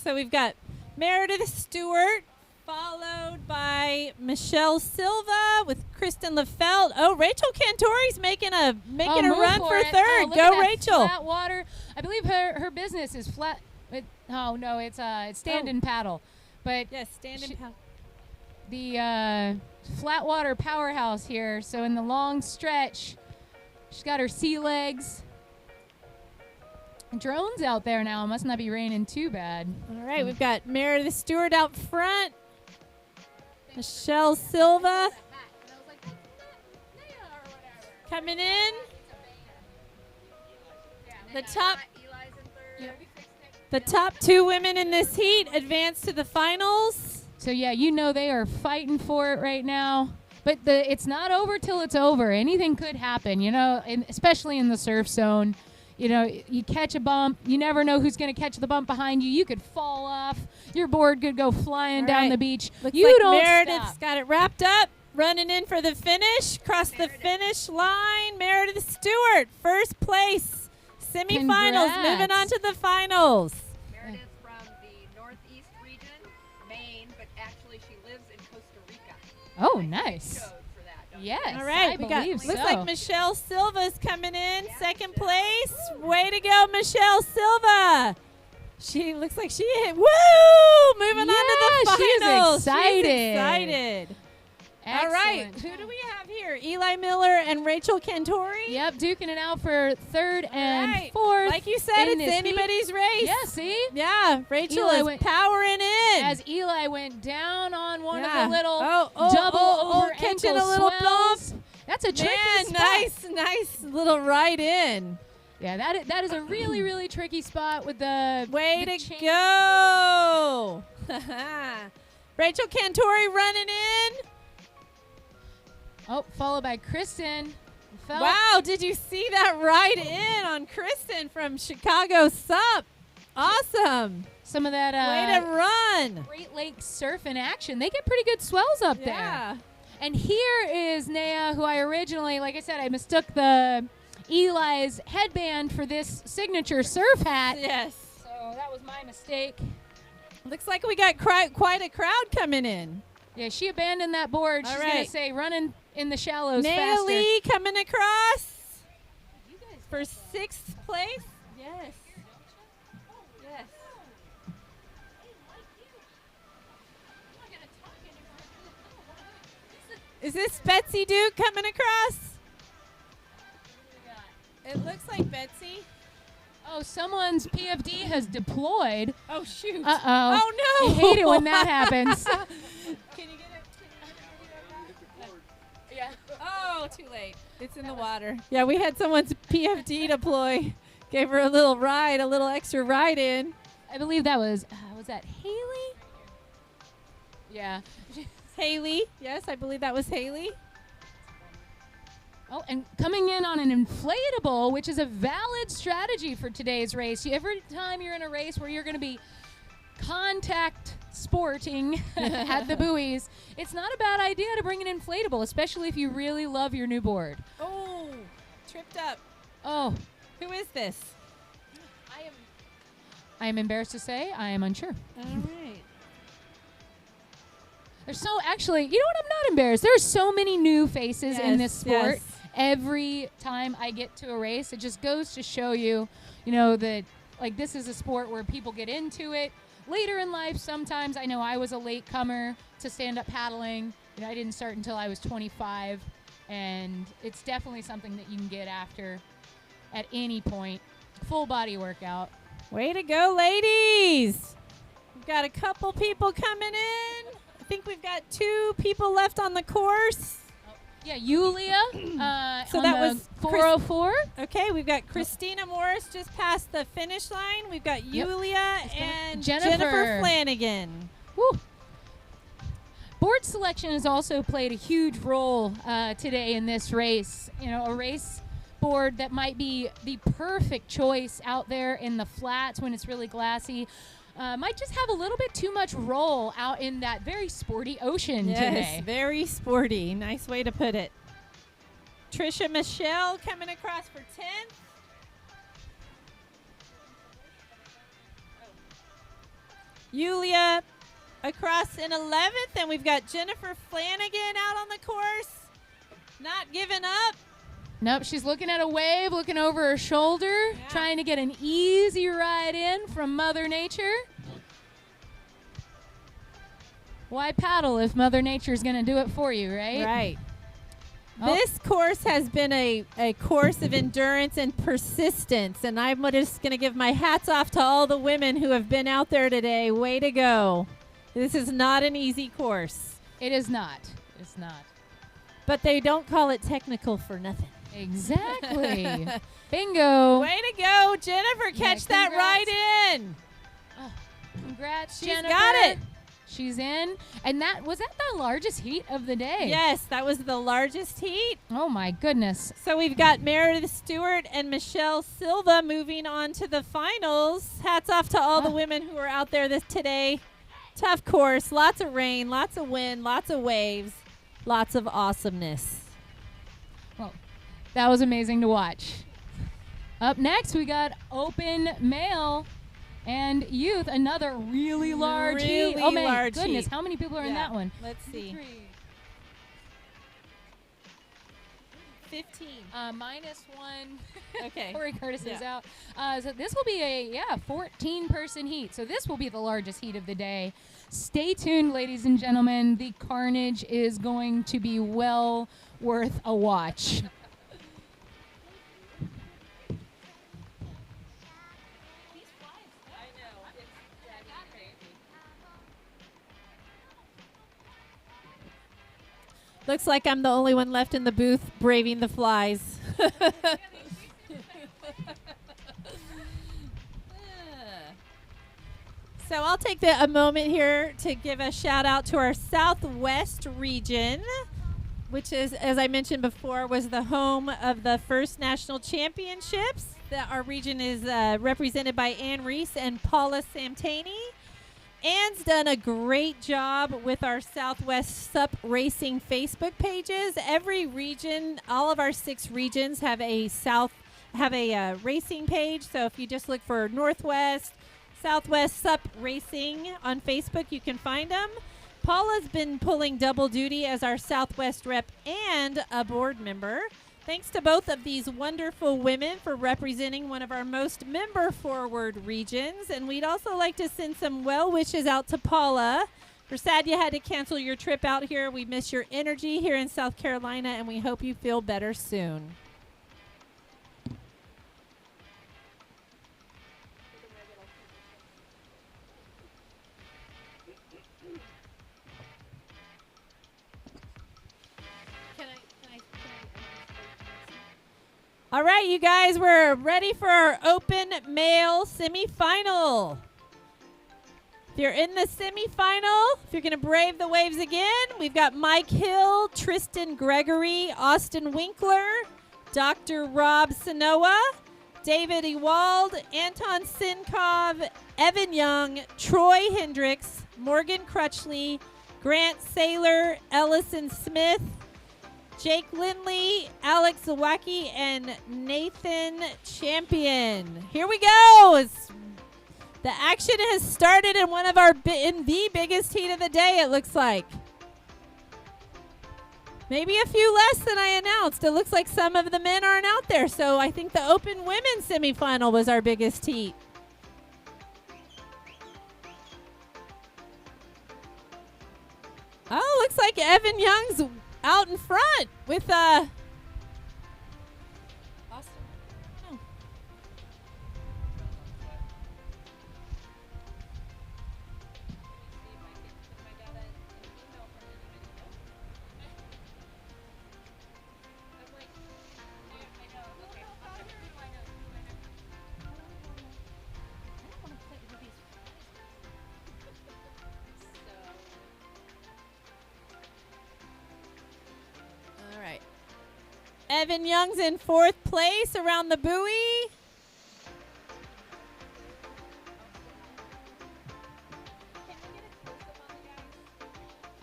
So we've got Meredith Stewart, followed by Michelle Silva with Kristen Lefelt. Oh, Rachel Cantori's making a Move run for it. third. Oh, look at Go, that Rachel. Flat water. I believe her business is flat. It's stand and paddle. But yes, stand and paddle. The flat water powerhouse here. So in the long stretch, she's got her sea legs. Drones out there now. It must not be raining too bad. All right, we've got Meredith Stewart out front. Michelle Silva coming in. The top two women in this heat advance to the finals. So yeah, you know they are fighting for it right now. But it's not over till it's over. Anything could happen, especially in the surf zone. You catch a bump. You never know who's going to catch the bump behind you. You could fall off. Your board could go flying down the beach. Looks you like don't Meredith's stop. got it wrapped up, running in for the finish. Cross the finish line. Meredith Stewart, first place. Semifinals, Congrats. moving on to the finals. Meredith from the Northeast region, Maine, but actually she lives in Costa Rica. Oh, nice. Yes, All right, I we got. believe Looks so. like Michelle Silva's coming in, second place. Way to go, Michelle Silva! She looks like she hit. Woo! Moving on to the she's finals. excited. She's excited. All right, Excellent. who do we have here? Eli Miller and Rachel Cantori. Yep, duking it out for third and Right. fourth. Like you said, in it's this anybody's heat. race. Yeah, see? Yeah, Rachel Eli is went- powering in. As Eli went down on one Yeah. of the little Oh, double over catching ankle a little swells. That's a tricky Man, spot. nice little right in. Yeah, that is a really, really tricky spot with the Way the to chain. go. Rachel Cantori running in. Oh, followed by Kristen. Felt. Wow, did you see that ride in on Kristen from Chicago SUP? Awesome. Some of that Way to run. Great Lakes surf in action. They get pretty good swells up Yeah. there. And here is Naya, who I originally, like I said, I mistook the Eli's headband for this signature surf hat. Yes. So that was my mistake. Looks like we got quite a crowd coming in. Yeah, she abandoned that board. All She's right. going to say running in the shallows Naya faster. Lee coming across for sixth place. Yes. Yes. Is this Betsy Duke coming across? It looks like Betsy. Oh, someone's PFD has deployed. Oh, shoot. Uh-oh. Oh, no. I hate it when that happens. Can you get it? Yeah. Oh, too late. It's in the water. Yeah, we had someone's PFD deploy. Gave her a little ride, a little extra ride in. I believe that was that Haley? Yeah. Haley. Yes, I believe that was Haley. Oh, and coming in on an inflatable, which is a valid strategy for today's race. Every time you're in a race where you're going to be contact sporting at the buoys, it's not a bad idea to bring an inflatable, especially if you really love your new board. Oh, tripped up. Oh. Who is this? I am embarrassed to say I am unsure. All right. There's actually, you know what? I'm not embarrassed. There are so many new faces in this Yes, sport. yes. Every time I get to a race, it just goes to show you, that this is a sport where people get into it later in life. Sometimes I know I was a late comer to stand up paddling. I didn't start until I was 25, and it's definitely something that you can get after. at any point. Full body workout. Way to go, ladies. We've got a couple people coming in. I think we've got 2 people left on the course. Yeah, Yulia. So on that the was 404. Okay, we've got Christina Morris just past the finish line. We've got Yep. Yulia and Jennifer. Flanagan. Woo. Board selection has also played a huge role today in this race. You know, a race board that might be the perfect choice out there in the flats when it's really glassy. Might just have a little bit too much roll out in that very sporty ocean today. Yes, very sporty. Nice way to put it. Trisha Michelle coming across for 10th. Yulia across in 11th. And we've got Jennifer Flanagan out on the course. Not giving up. Nope, she's looking at a wave, looking over her shoulder, trying to get an easy ride in from Mother Nature. Why paddle if Mother Nature's going to do it for you, right? Right. Oh. This course has been a course of endurance and persistence, and I'm just going to give my hats off to all the women who have been out there today. Way to go. This is not an easy course. It is not. It's not. But they don't call it technical for nothing. Exactly. Bingo. Way to go, Jennifer. Catch that right in. Oh, congrats, She's Jennifer. got it. She's in. And was that the largest heat of the day? Yes, that was the largest heat. Oh, my goodness. So we've got Meredith Stewart and Michelle Silva moving on to the finals. Hats off to all the women who are out there today. Tough course. Lots of rain, lots of wind, lots of waves, lots of awesomeness. Well, that was amazing to watch. Up next, we got open male and youth, another really large heat. Oh, my large goodness. heat. How many people are in that one? Let's see. 15. Minus one. Okay. Corey Curtis is Yeah. out. So this will be a 14-person heat. So this will be the largest heat of the day. Stay tuned, ladies and gentlemen. The carnage is going to be well worth a watch. Looks like I'm the only one left in the booth braving the flies. So I'll take a moment here to give a shout out to our Southwest region, which is, as I mentioned before, was the home of the first national championships. Our region is represented by Ann Reese and Paula Samtani. Ann's done a great job with our Southwest SUP Racing Facebook pages. Every region, all of our 6 regions have a racing page. So if you just look for Northwest, Southwest SUP Racing on Facebook, you can find them. Paula's been pulling double duty as our Southwest rep and a board member. Thanks to both of these wonderful women for representing one of our most member-forward regions. And we'd also like to send some well wishes out to Paula. We're sad you had to cancel your trip out here. We miss your energy here in South Carolina, and we hope you feel better soon. All right, you guys, we're ready for our open male semifinal. If you're in the semifinal, if you're going to brave the waves again, we've got Mike Hill, Tristan Gregory, Austin Winkler, Dr. Rob Sanoa, David Ewald, Anton Sinkov, Evan Young, Troy Hendricks, Morgan Crutchley, Grant Saylor, Ellison Smith, Jake Lindley, Alex Zawacki, and Nathan Champion. Here we go. The action has started in in the biggest heat of the day, it looks like. Maybe a few less than I announced. It looks like some of the men aren't out there, so I think the open women's semifinal was our biggest heat. Oh, looks like Evan Young's out in front with Austin. Oh. Evan Young's in 4th place around the buoy.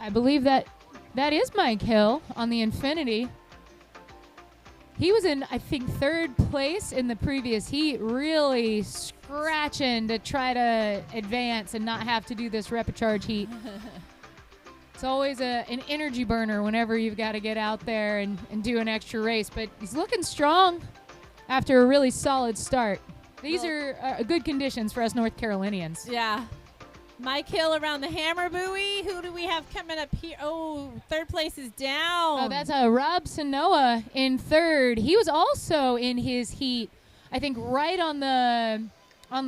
I believe that is Mike Hill on the Infinity. He was in, I think, 3rd place in the previous heat, really scratching to try to advance and not have to do this repecharge heat. It's always an energy burner whenever you've got to get out there and do an extra race. But he's looking strong after a really solid start. These are good conditions for us North Carolinians. Yeah. Mike Hill around the hammer buoy. Who do we have coming up here? Oh, 3rd place is down. Oh, that's Rob Sanoa in 3rd. He was also in his heat, I think, right on the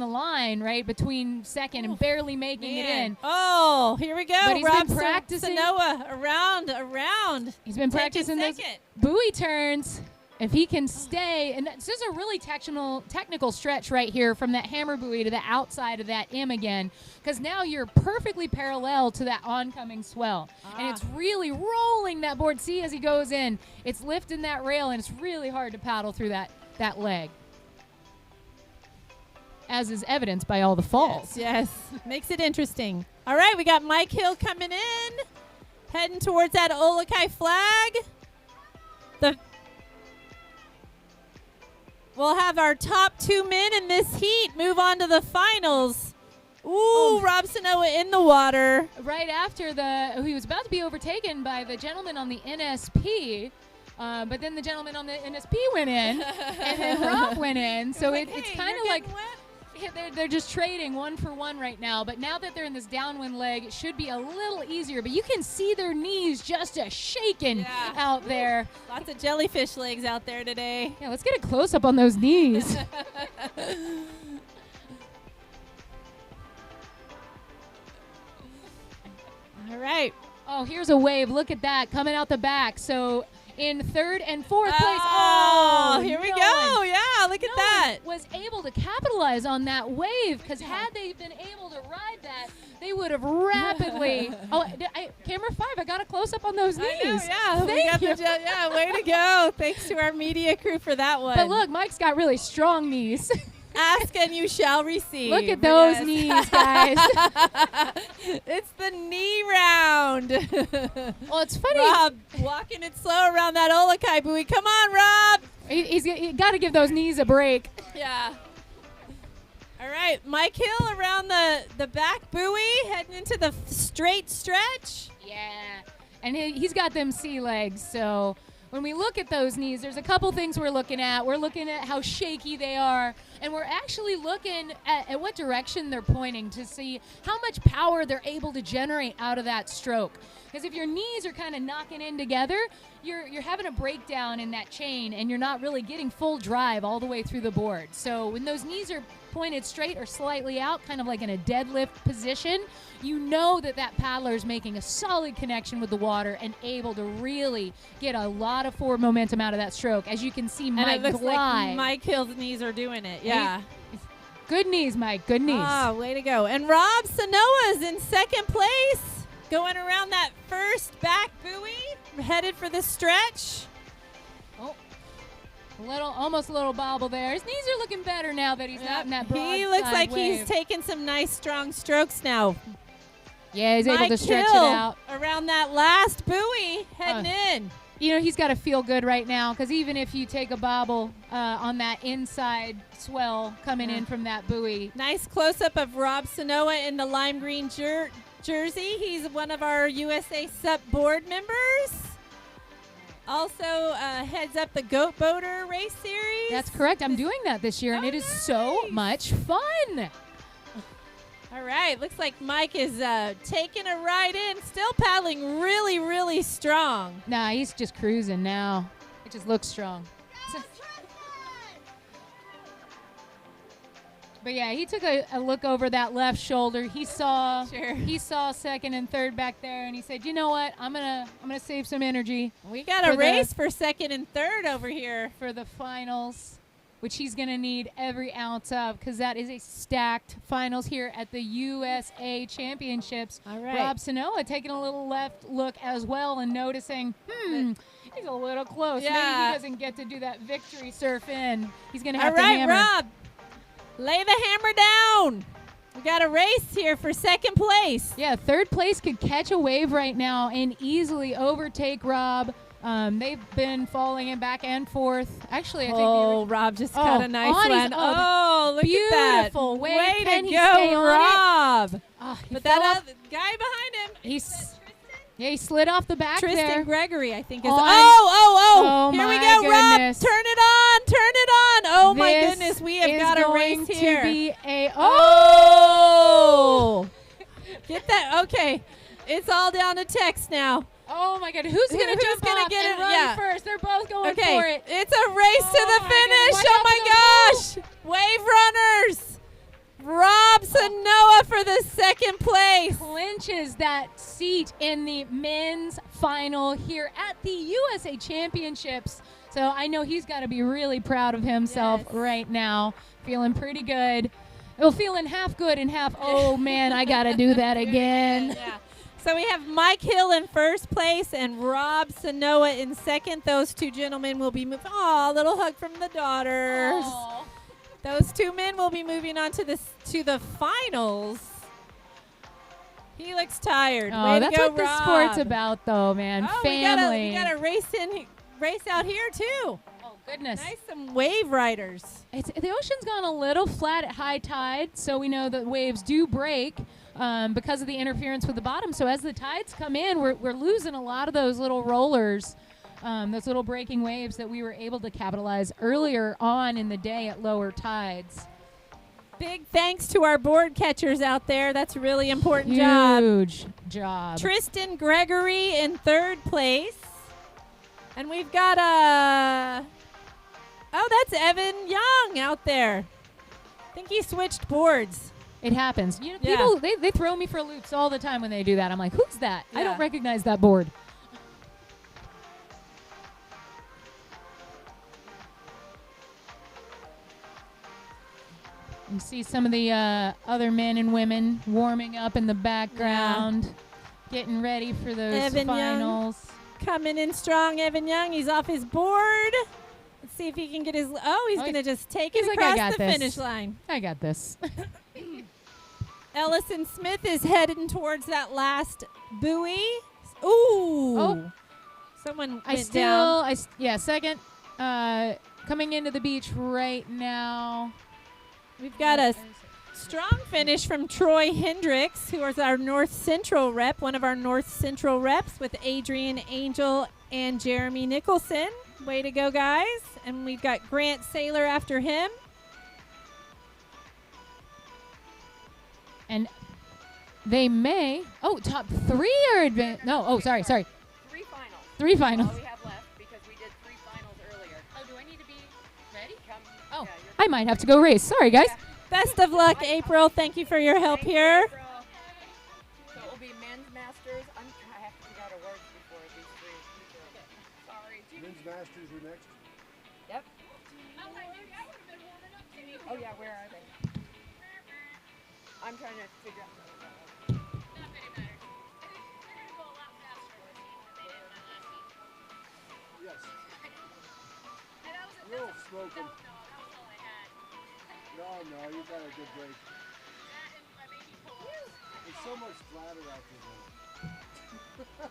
line, right between 2nd and barely making it in. Oh, here we go. But he's Rob been practicing. Sanoa around. He's been practicing those buoy turns. If he can stay, and this is a really technical stretch right here from that hammer buoy to the outside of that M again, because now you're perfectly parallel to that oncoming swell. And it's really rolling that board. See, as he goes in, it's lifting that rail, and it's really hard to paddle through that leg, as is evidenced by all the falls. Yes. Makes it interesting. All right, we got Mike Hill coming in, heading towards that olukai flag. We'll have our top 2 men in this heat move on to the finals. Ooh, Rob Sanoa in the water. Right after he was about to be overtaken by the gentleman on the NSP, but then the gentleman on the NSP went in, and then Rob went in. So it's kind of like they're just trading 1 for 1 right now. But now that they're in this downwind leg, it should be a little easier. But you can see their knees just shaking out there. Lots of jellyfish legs out there today. Yeah, let's get a close-up on those knees. All right. Oh, here's a wave. Look at that coming out the back. So in 3rd and 4th place. Oh, here we go. Yeah, look at that. Was able to capitalize on that wave, because had they been able to ride that, they would have rapidly. Camera 5, I got a close up on those knees. I know, yeah. Thank you. Way to go. Thanks to our media crew for that one. But look, Mike's got really strong knees. Ask and you shall receive. Look at those knees, guys. It's the knee round. Well, it's funny. Rob walking it slow around that olukai buoy. Come on, Rob. He's got to give those knees a break. Yeah. All right, Mike Hill around the back buoy, heading into the straight stretch. Yeah, and he's got them sea legs, so when we look at those knees, there's a couple things we're looking at. We're looking at how shaky they are, and we're actually looking at what direction they're pointing to see how much power they're able to generate out of that stroke. Because if your knees are kind of knocking in together, you're having a breakdown in that chain, and you're not really getting full drive all the way through the board. So when those knees are pointed straight or slightly out, kind of like in a deadlift position, you know that paddler is making a solid connection with the water and able to really get a lot of forward momentum out of that stroke. As you can see, Mike and it looks glide. like Mike Hill's knees are doing it. Yeah. Good knees, Mike. Good knees. Ah, way to go. And Rob Sanoa's in 2nd place, going around that first back buoy, headed for the stretch. Almost a little bobble there. His knees are looking better now that he's not in that broadside He looks like wave. he's taking some nice, strong strokes now. Yeah, he's Mike able to stretch Hill it out. Around that last buoy, heading in. You know, he's got to feel good right now, because even if you take a bobble on that inside swell coming in from that buoy. Nice close-up of Rob Sanoa in the lime green jersey. He's one of our USA SUP board members. Also heads up the Goat Boater race series. That's correct. I'm doing that this year, and it is so much fun. All right. Looks like Mike is taking a ride in, still paddling really, really strong. Nah, he's just cruising now. It just looks strong. But yeah, he took a look over that left shoulder. He saw 2nd and 3rd back there, and he said, "You know what? I'm gonna save some energy. We got a race for 2nd and 3rd over here for the finals, which he's gonna need every ounce of, because that is a stacked finals here at the USA Championships." All right. Rob Sanoa taking a little left look as well and noticing, He's a little close. Maybe Yeah. he doesn't get to do that victory surf in. He's going to All have to right, hammer. Rob. Lay the hammer down. We got a race here for second place. Yeah, third place could catch a wave right now and easily overtake Rob. They've been falling in back and forth. Actually, I think Rob just got a nice one. Oh, look beautiful at that. wave. Way Can to he stay go, on it? Rob. He But fell that off. other guy behind him. He slid off the back Tristan there. Gregory, I think is. On- Oh, Here my we go, goodness. Rob. Turn it on. Turn it on. Oh, my This goodness. We have is got a going race to here. be a Get that. Okay. It's all down to text now. Oh my God! Who's gonna jump gonna off get and it? run Yeah. first? They're both going Okay, for it. it's a race to the my finish. goodness. Oh Watch my gosh! Wave runners. Rob Sanoa for the second place. Clinches that seat in the men's final here at the USA Championships. So I know he's got to be really proud of himself right now. Feeling pretty good. Well, feeling half good and half, oh man, I got to do that again. Yeah. So we have Mike Hill in first place and Rob Sanoa in second. Those two gentlemen will be moving. Aw, little hug from the daughters. Aw. Those two men will be moving on to the finals. He looks tired. Oh, Way that's to go, what the Rob. sport's about, though, man. Oh, Family. we got a race out here too. Oh goodness. Nice, some wave riders. The ocean's gone a little flat at high tide, so we know that waves do break because of the interference with the bottom. So as the tides come in, we're losing a lot of those little rollers, those little breaking waves that we were able to capitalize earlier on in the day at lower tides. Big thanks to our board catchers out there. That's a really important job. Huge job. Tristan Gregory in third place. And we've got that's Evan Young out there. I think he switched boards. It happens. You know, Yeah. people they throw me for loops all the time when they do that. I'm like, who's that? I Yeah. don't recognize that board. You see some of the other men and women warming up in the background, getting ready for those Evan finals. Young coming in strong. Evan Young, he's off his board. Let's see if he can get his. He's going to just take it He's like, I across got the this. finish line. I got this. Ellison Smith is heading towards that last buoy. Ooh. Oh. Someone I went still, down. second. Coming into the beach right now. We've got a strong finish from Troy Hendricks, who is our North Central rep, one of our North Central reps with Adrian Angel and Jeremy Nicholson. Way to go, guys. And we've got Grant Saylor after him. And they may. Oh, top three are advanced. No, sorry. 3 finals. 3 finals. All we have left because we did 3 finals earlier. Oh, do I need to be ready? Oh. Oh, I might have to go race. Sorry, guys. Best of luck, April. Thank you for your help here. So it will be men's masters. I have to figure out a word before these 3. Sorry. Men's Masters are next. Yep. Oh yeah, where are they? I'm trying to figure out. Yes. We'll smoke them. No, you got a good break. It's so much flatter after that.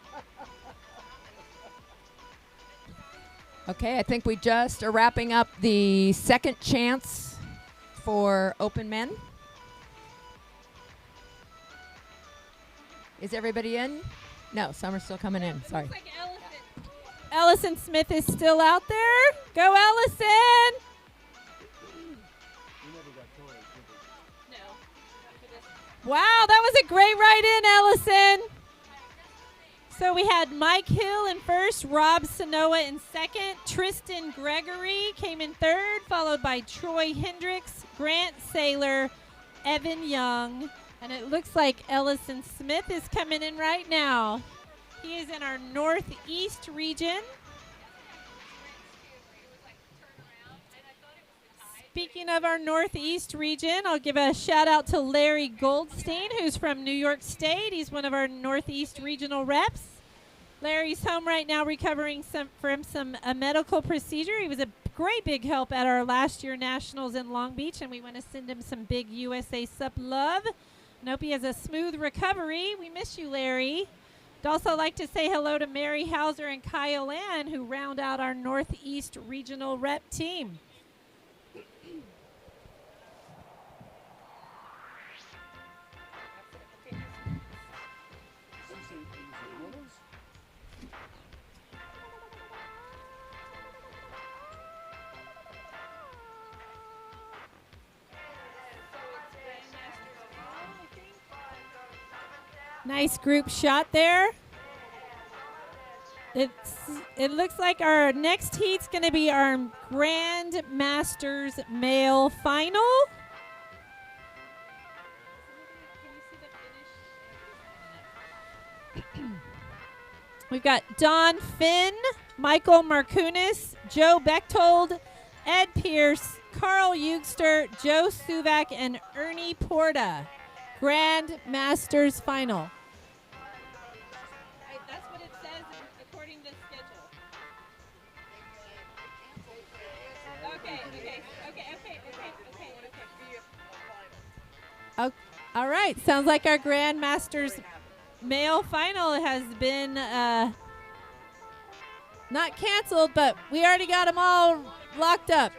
Okay, I think we just are wrapping up the second chance for open men. Is everybody in? No, some are still coming in. Sorry. Ellison Smith is still out there. Go, Ellison! Wow, that was a great ride in, Ellison. So we had Mike Hill in first, Rob Sanoa in second, Tristan Gregory came in third, followed by Troy Hendricks, Grant Saylor, Evan Young, and it looks like Ellison Smith is coming in right now. He is in our Northeast region. Speaking of our Northeast region, I'll give a shout out to Larry Goldstein, who's from New York State. He's one of our Northeast regional reps. Larry's home right now recovering from a medical procedure. He was a great big help at our last year nationals in Long Beach, and we want to send him some big USA SUP love. And hope he has a smooth recovery. We miss you, Larry. I'd also like to say hello to Mary Hauser and Kyle Ann, who round out our Northeast Regional Rep team. Nice group shot there. It looks like our next heat's going to be our Grand Masters male final. We've got Don Finn, Michael Markunis, Joe Bechtold, Ed Pierce, Carl Eugster, Joe Suvak, and Ernie Porta. Grand Masters final. That's what it says according to the schedule. Okay. All right. Sounds like our Grand Masters male final has been not canceled, but we already got them all locked up.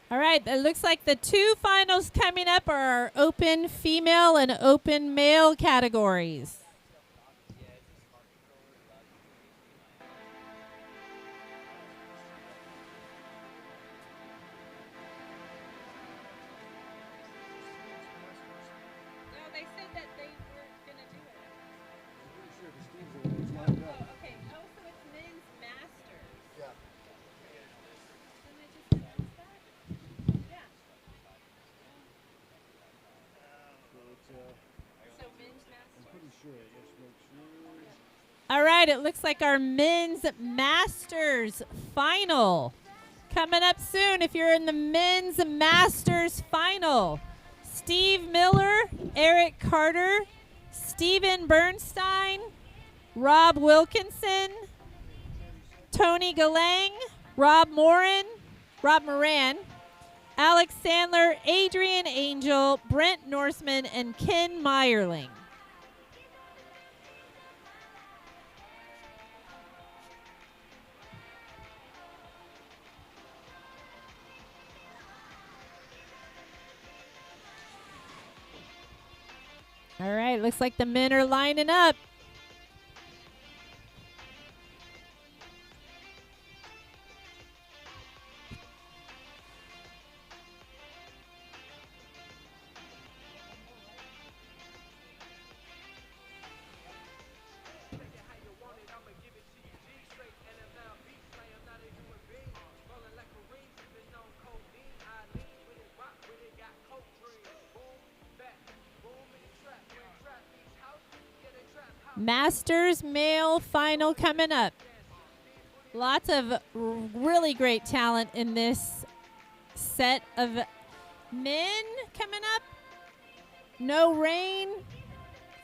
All right, it looks like the two finals coming up are our open female and open male categories. No, they said that they were going to do it. I'm pretty sure the Steves are the ones lined up. Oh, okay. Oh, so it's men's masters. Yeah. Didn't I just announce that? Yeah. So men's masters. I'm pretty sure. Let's make sure. All right, it looks like our men's masters final coming up soon. If you're in the men's masters final, Steve Miller, Eric Carter, Steven Bernstein, Rob Wilkinson, Tony Galang, Rob Moran, Alex Sandler, Adrian Angel, Brent Norseman, and Ken Meyerling. All right, looks like the men are lining up. Masters male final coming up. Lots of really great talent in this set of men coming up. No rain.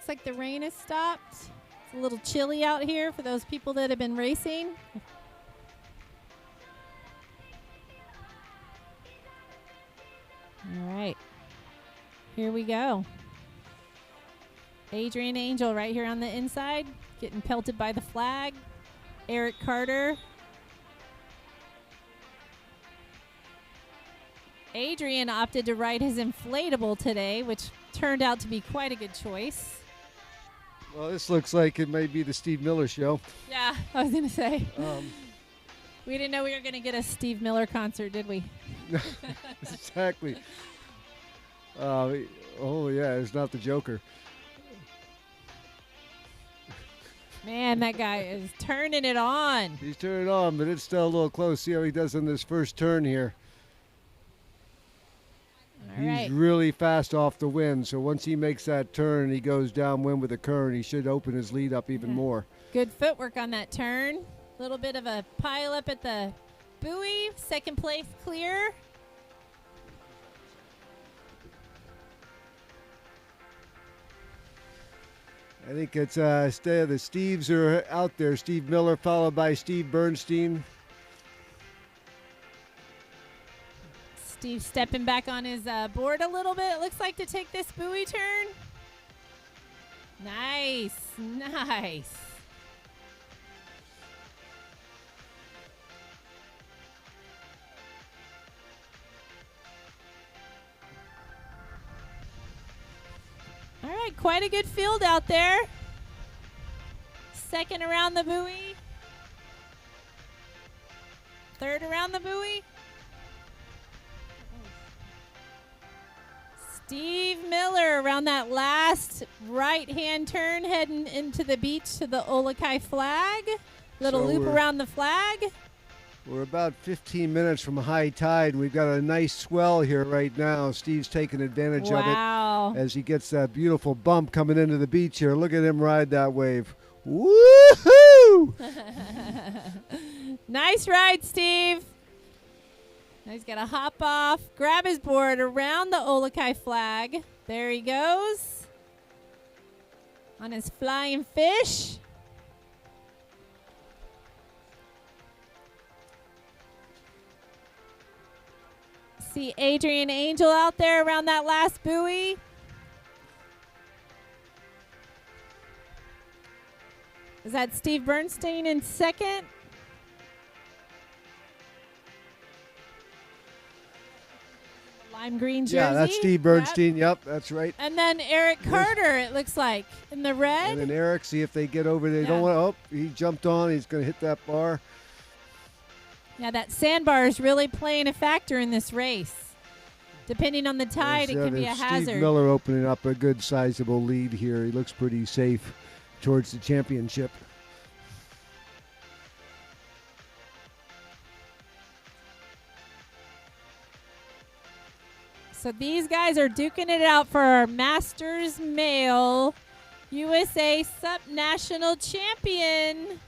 Looks like the rain has stopped. It's a little chilly out here for those people that have been racing. All right. Here we go. Adrian Angel right here on the inside, getting pelted by the flag. Eric Carter. Adrian opted to ride his inflatable today, which turned out to be quite a good choice. Well, this looks like it may be the Steve Miller show. Yeah, I was going to say. We didn't know we were going to get a Steve Miller concert, did we? Exactly. Oh, yeah, it's not the Joker. Man, that guy is turning it on. He's turning on, but it's still a little close. See how he does in this first turn here. All right. He's really fast off the wind, so once he makes that turn and he goes downwind with the current, he should open his lead up even more. Good footwork on that turn. A little bit of a pile up at the buoy. Second place clear. I think it's the Steves are out there. Steve Miller followed by Steve Bernstein. Steve stepping back on his board a little bit, it looks like, to take this buoy turn. Nice, nice. All right, quite a good field out there. Second around the buoy. Third around the buoy. Steve Miller around that last right-hand turn heading into the beach to the olukai flag. Little loop around the flag. We're about 15 minutes from high tide. We've got a nice swell here right now. Steve's taking advantage of it as he gets that beautiful bump coming into the beach here. Look at him ride that wave. Woohoo! Nice ride, Steve. Now he's got to hop off, grab his board around the olukai flag. There he goes on his flying fish. See Adrian Angel out there around that last buoy. Is that Steve Bernstein in second? Lime green jersey. Yeah, that's Steve Bernstein. Yep, that's right. And then Eric Carter, it looks like, in the red. And then Eric, see if they get over. They don't want to. Oh, he jumped on. He's going to hit that bar. Yeah, that sandbar is really playing a factor in this race. Depending on the tide, it could be a hazard. Steve Miller opening up a good sizable lead here. He looks pretty safe towards the championship. So these guys are duking it out for our Masters Male USA SUP National Champion.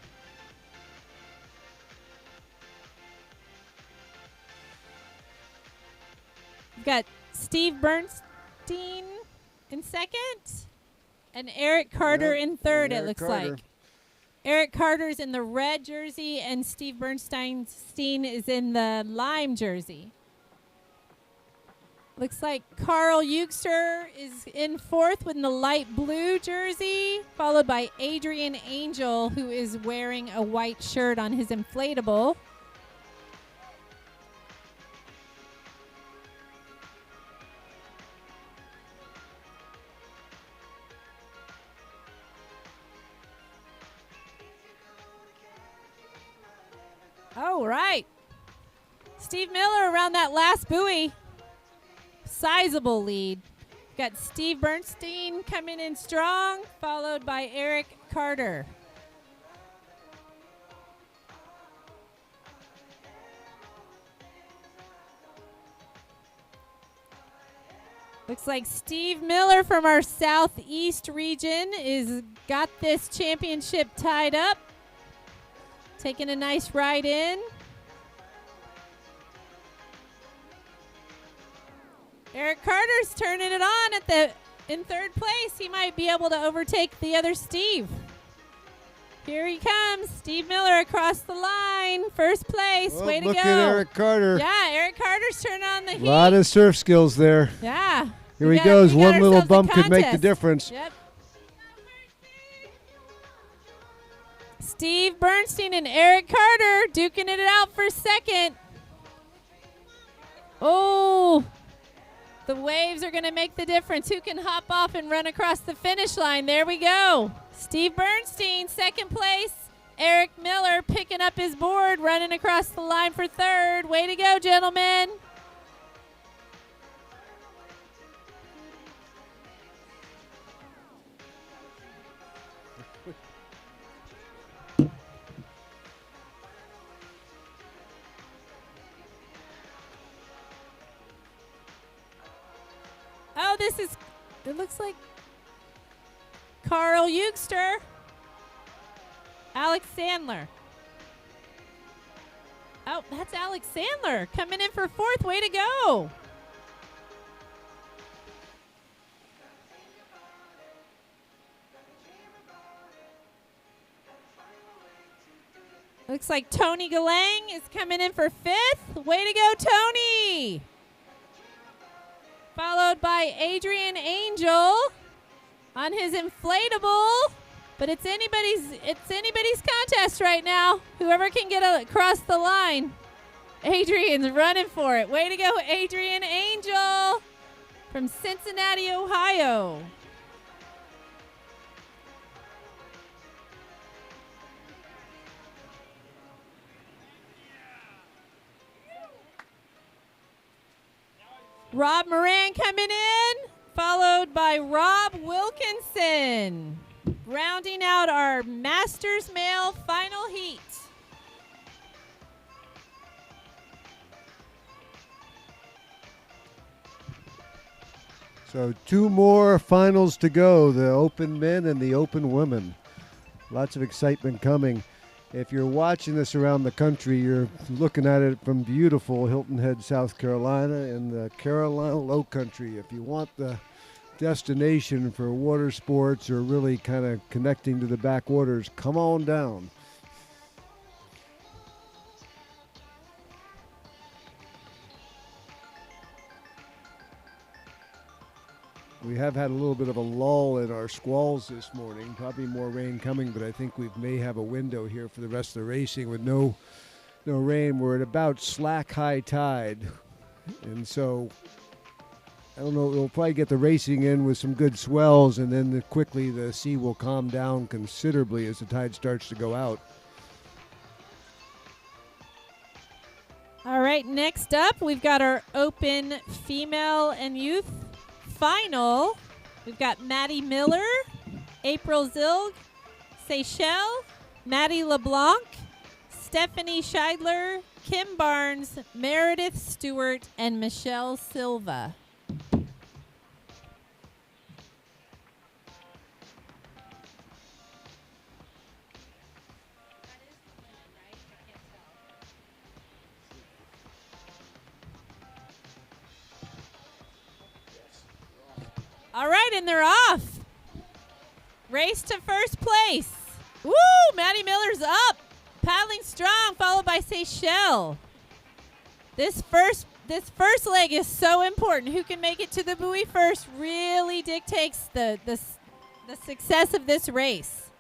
We've got Steve Bernstein in second and Eric Carter in third, it looks like. Eric Carter's in the red jersey and Steve Bernstein is in the lime jersey. Looks like Carl Euchster is in fourth with the light blue jersey, followed by Adrian Angel, who is wearing a white shirt on his inflatable. All right. Steve Miller around that last buoy. Sizable lead. Got Steve Bernstein coming in strong, followed by Eric Carter. Looks like Steve Miller from our southeast region is got this championship tied up. Taking a nice ride in. Eric Carter's turning it on at the in third place. He might be able to overtake the other Steve. Here he comes, Steve Miller across the line, first place. Well, Way to look go. at Eric Carter. Yeah, Eric Carter's turning on the A heat. lot of surf skills there. Yeah. Here We he got- goes. we got One little ourselves a bump could make the contest. difference. Yep. Steve Bernstein and Eric Carter duking it out for second. Oh, the waves are going to make the difference. Who can hop off and run across the finish line? There we go. Steve Bernstein, second place. Eric Miller picking up his board, running across the line for third. Way to go, gentlemen. Oh, it looks like Carl Eugster. Alex Sandler. Oh, that's Alex Sandler coming in for fourth. Way to go. Looks like Tony Galang is coming in for fifth. Way to go, Tony. Followed by Adrian Angel on his inflatable. But it's anybody's contest right now. Whoever can get across the line. Adrian's running for it. Way to go, Adrian Angel from Cincinnati, Ohio. Rob Moran coming in, followed by Rob Wilkinson, rounding out our Masters Male final heat. So 2 more finals to go, the open men and the open women. Lots of excitement coming. If you're watching this around the country, you're looking at it from beautiful Hilton Head, South Carolina, in the Carolina Low Country. If you want the destination for water sports or really kind of connecting to the backwaters, come on down. We have had a little bit of a lull in our squalls this morning. Probably more rain coming, but I think we may have a window here for the rest of the racing with no rain. We're at about slack high tide. And so, I don't know, we'll probably get the racing in with some good swells, and then quickly the sea will calm down considerably as the tide starts to go out. All right, next up, we've got our open female and youth final. We've got Maddie Miller, April Zilg, Seychelles, Maddie LeBlanc, Stephanie Scheidler, Kim Barnes, Meredith Stewart, and Michelle Silva. All right, and they're off. Race to first place. Woo! Maddie Miller's up, paddling strong, followed by Seychelles. This first leg is so important. Who can make it to the buoy first really dictates the success of this race.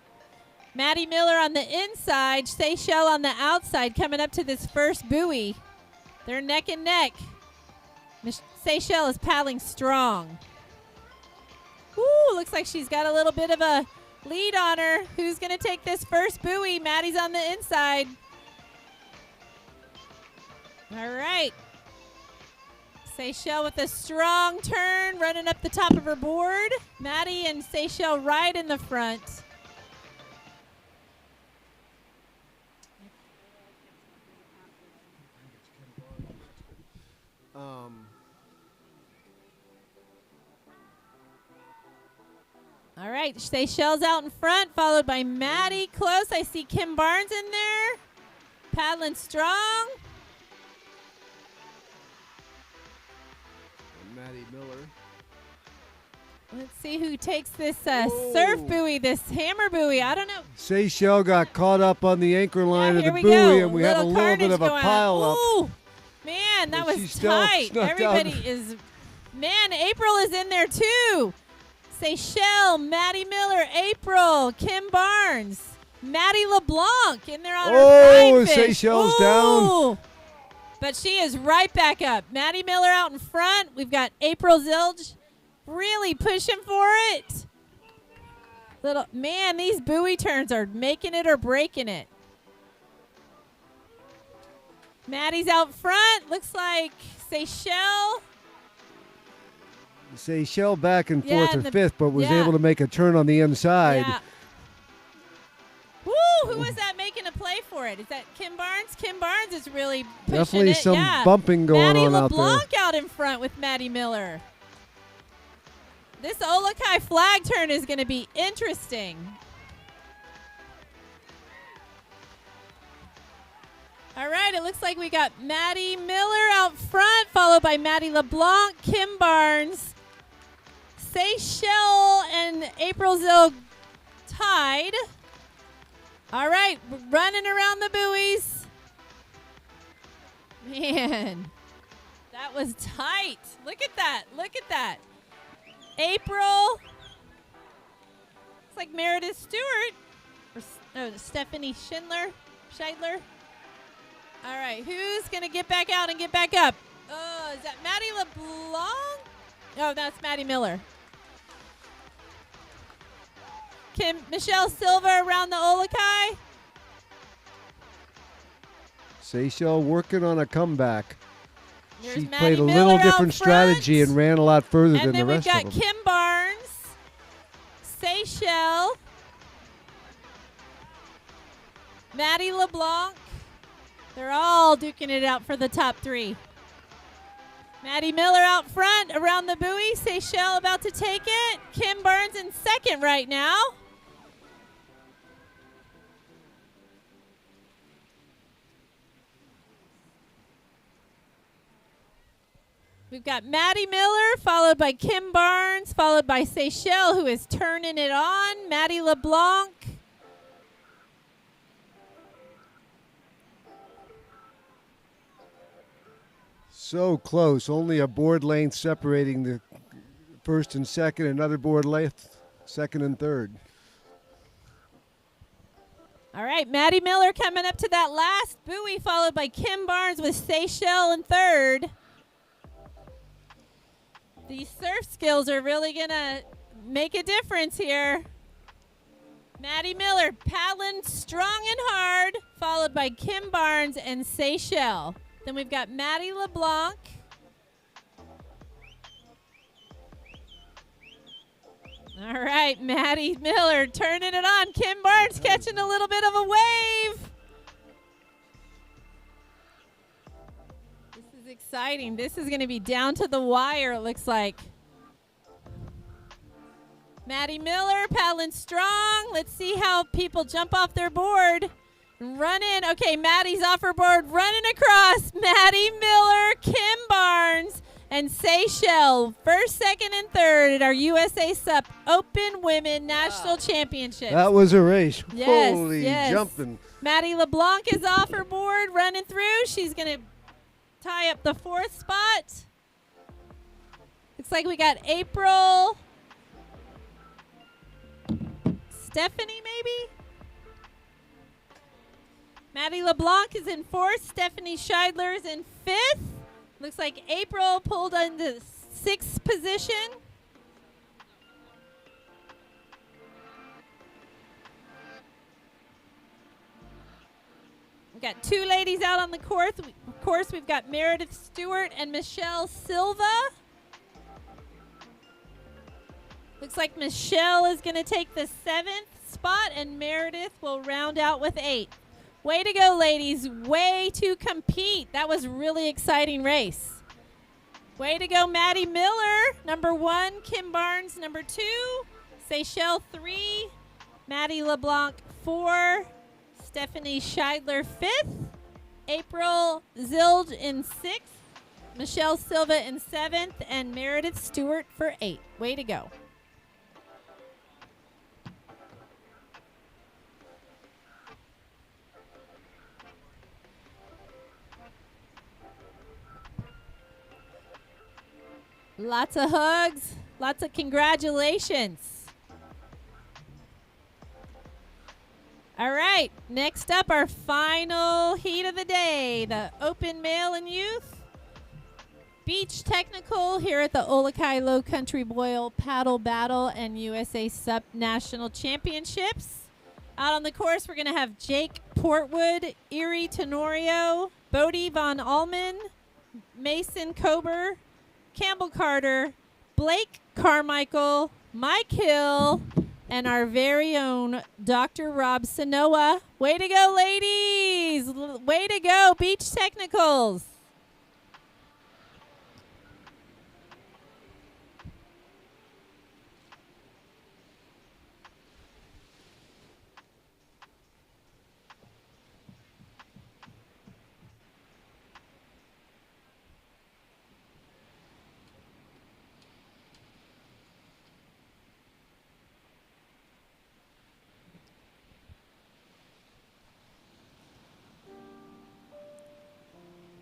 Maddie Miller on the inside, Seychelles on the outside, coming up to this first buoy. They're neck and neck. Seychelles is paddling strong. Ooh, looks like she's got a little bit of a lead on her. Who's going to take this first buoy? Maddie's on the inside. All right. Seychelles with a strong turn, running up the top of her board. Maddie and Seychelles right in the front. All right, Seychelles out in front, followed by Maddie close. I see Kim Barnes in there, paddling strong. And Maddie Miller. Let's see who takes this surf buoy, this hammer buoy. I don't know. Seychelles got caught up on the anchor line of Here the we buoy, go. and we had a little bit of a going on. pile up. Ooh, man, that But she was still tight. snuck out. Everybody is, man, April is in there too. Seychelles, Maddie Miller, April, Kim Barnes, Maddie LeBlanc in there on her fine fish. Seychelles down. But she is right back up. Maddie Miller out in front. We've got April Zilge really pushing for it. Man, these buoy turns are making it or breaking it. Maddie's out front. Looks like Seychelles. Seychelles back and Yeah, forth and or fifth, but was yeah. able to make a turn on the inside. Yeah. Woo! Who was that making a play for it? Is that Kim Barnes? Kim Barnes is really pushing Definitely it. some Yeah. bumping going Maddie on out LeBlanc there. out in front with Maddie Miller. This olukai flag turn is going to be interesting. All right, it looks like we got Maddie Miller out front, followed by Maddie LeBlanc, Kim Barnes, Seychelles, and April Zilg tied. All right, we're running around the buoys. Man, that was tight. Look at that. Look at that. April. It's like Meredith Stewart. Or Stephanie Scheidler. All right, who's going to get back out and get back up? Oh, is that Maddie LeBlanc? Oh, that's Maddie Miller. Michelle Silva around the olukai. Seychelles working on a comeback. There's She Maddie played a Miller little out different front. strategy and ran a lot further And than then the we've rest got of them. Kim Barnes, Seychelles, Maddie LeBlanc. They're all duking it out for the top three. Maddie Miller out front around the buoy. Seychelles about to take it. Kim Barnes in second right now. We've got Maddie Miller, followed by Kim Barnes, followed by Seychelles, who is turning it on. Maddie LeBlanc. So close, only a board length separating the first and second, another board length, second and third. All right, Maddie Miller coming up to that last buoy, followed by Kim Barnes with Seychelles in third. These surf skills are really going to make a difference here. Maddie Miller paddling strong and hard, followed by Kim Barnes and Seychelles. Then we've got Maddie LeBlanc. All right, Maddie Miller turning it on. Kim Barnes catching a little bit of a wave. This is exciting. This is going to be down to the wire, it looks like. Maddie Miller paddling strong. Let's see how people jump off their board. Run in. Okay, Maddie's off her board, running across. Maddie Miller, Kim Barnes, and Seychelles. First, second, and third at our USA SUP Open Women National Championships. That was a race. Yes, Holy yes. jumping. Maddie LeBlanc is off her board, running through. She's going to tie up the fourth spot. Looks like we got April. Stephanie, maybe? Maddie LeBlanc is in fourth. Stephanie Scheidler is in fifth. Looks like April pulled into sixth position. We've got two ladies out on the course. Of course, we've got Meredith Stewart and Michelle Silva. Looks like Michelle is going to take the seventh spot, and Meredith will round out with eight. Way to go, ladies. Way to compete. That was a really exciting race. Way to go, Maddie Miller, number one. Kim Barnes, number two. Seychelles, 3. Maddie LeBlanc, 4. Stephanie Scheidler, 5th. April Zilge in 6th. Michelle Silva in 7th. And Meredith Stewart for 8th. Way to go. Lots of hugs, lots of congratulations. All right, next up, our final heat of the day, the Open Male and Youth Beach Technical here at the Olukai Low Country Boil Paddle Battle and USA SUP National Championships. Out on the course, we're going to have Jake Portwood, Erie Tenorio, Bodie Von Allman, Mason Kober, Campbell Carter, Blake Carmichael, Mike Hill, and our very own Dr. Rob Sanoa. Way to go, ladies! Way to go, Beach Technicals!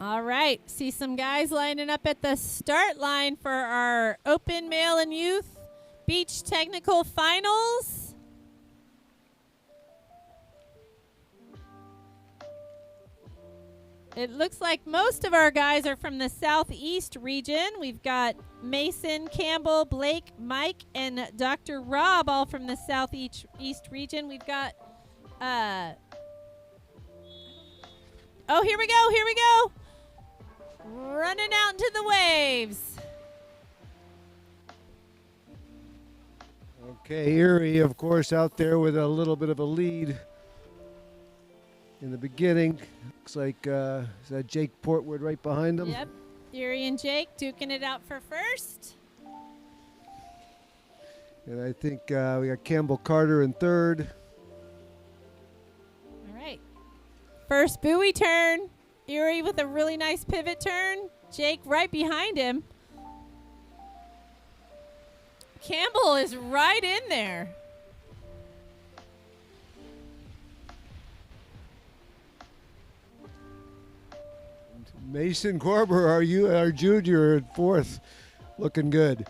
All right, see some guys lining up at the start line for our Open Male and Youth Beach Technical Finals. It looks like most of our guys are from the Southeast region. We've got Mason, Campbell, Blake, Mike, and Dr. Rob all from the Southeast region. We've got, oh, here we go. Running out into the waves. Okay, Erie, of course, out there with a little bit of a lead in the beginning. Looks like is that Jake Portwood right behind him? Yep, Erie and Jake duking it out for first. And I think we got Campbell Carter in third. All right. First buoy turn. Erie with a really nice pivot turn. Jake right behind him. Campbell is right in there. Mason Corber, our junior at fourth, looking good.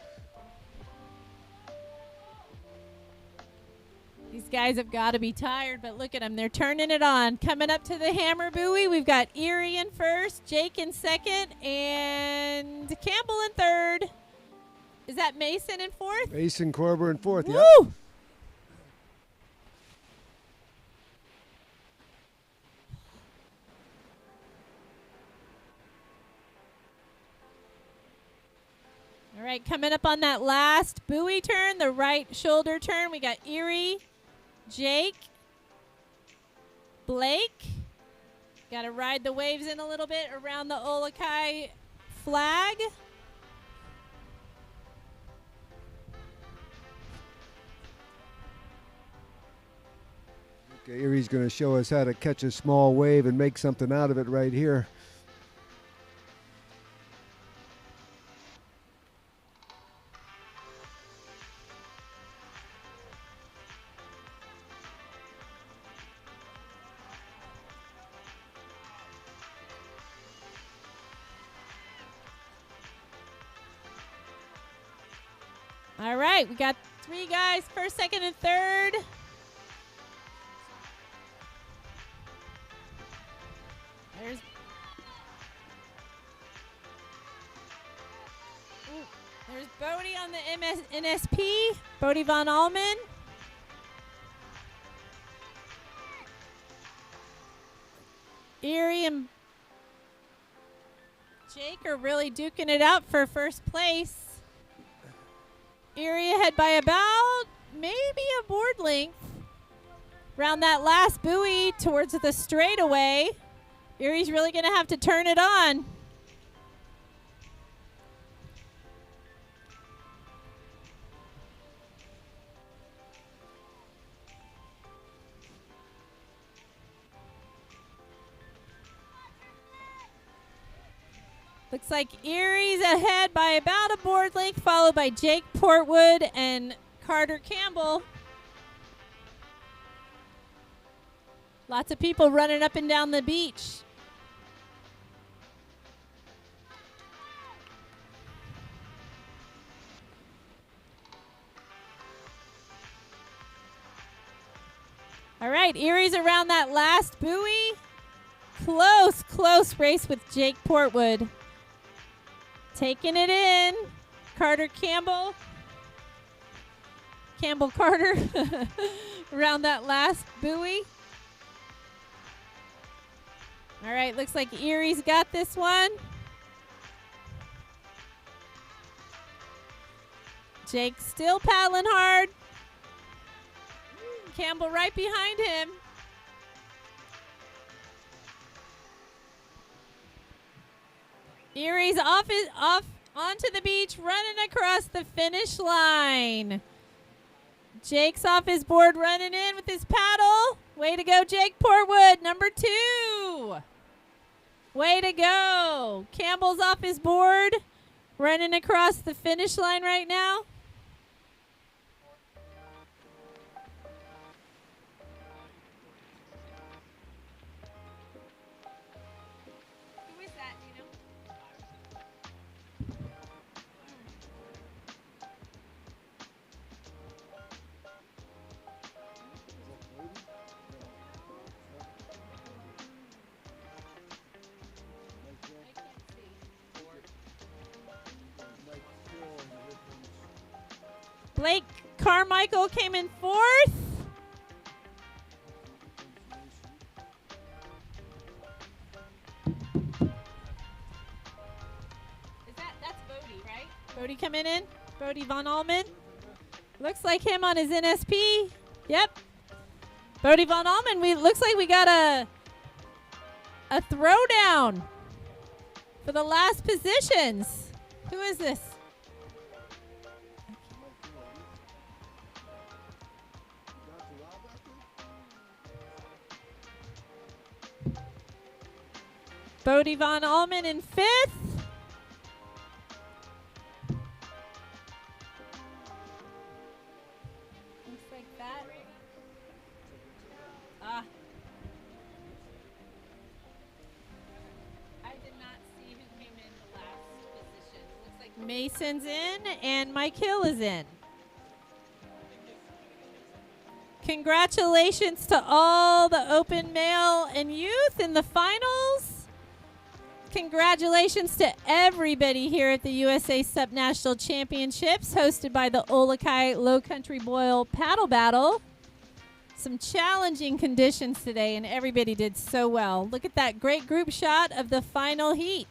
These guys have got to be tired, but look at them. They're turning it on. Coming up to the hammer buoy, we've got Erie in first, Jake in second, and Campbell in third. Is that Mason in fourth? Mason Corber in fourth, Woo! yep. All right, coming up on that last buoy turn, the right shoulder turn, we got Erie, Jake, Blake. Got to ride the waves in a little bit around the Olukai flag. Okay, Erie's going to show us how to catch a small wave and make something out of it right here. All right, we got three guys, first, second, and third. There's Bodie on the NSP, Bodie Von Allman. Erie and Jake are really duking it out for first place. Erie ahead by about maybe a board length. Around that last buoy towards the straightaway. Erie's really going to have to turn it on. Looks like Erie's ahead by about a board length, followed by Jake Portwood and Carter Campbell. Lots of people running up and down the beach. All right, Erie's around that last buoy. Close race with Jake Portwood. Taking it in. Carter Campbell. Campbell Carter around that last buoy. All right, looks like Erie's got this one. Jake still paddling hard. Campbell right behind him. Erie's off onto the beach, running across the finish line. Jake's off his board, running in with his paddle. Way to go, Jake Portwood, number 2. Way to go. Campbell's off his board, running across the finish line right now. Who is that, do you know? Blake Carmichael came in 4th. That's Bodie, right? Bodie coming in. Bodie Von Allman. Looks like him on his NSP. Yep. Bodie Von Allman. Looks like we got a throwdown for the last positions. Who is this? Bodie Von Allman in 5th. Looks like that. I did not see who came in the last position. Looks like Mason's in and Mike Hill is in. Congratulations to all the open male and youth in the finals. Congratulations to everybody here at the USA SUP National Championships, hosted by the Olukai Low Country Boil Paddle Battle. Some challenging conditions today, and everybody did so well. Look at that great group shot of the final heat.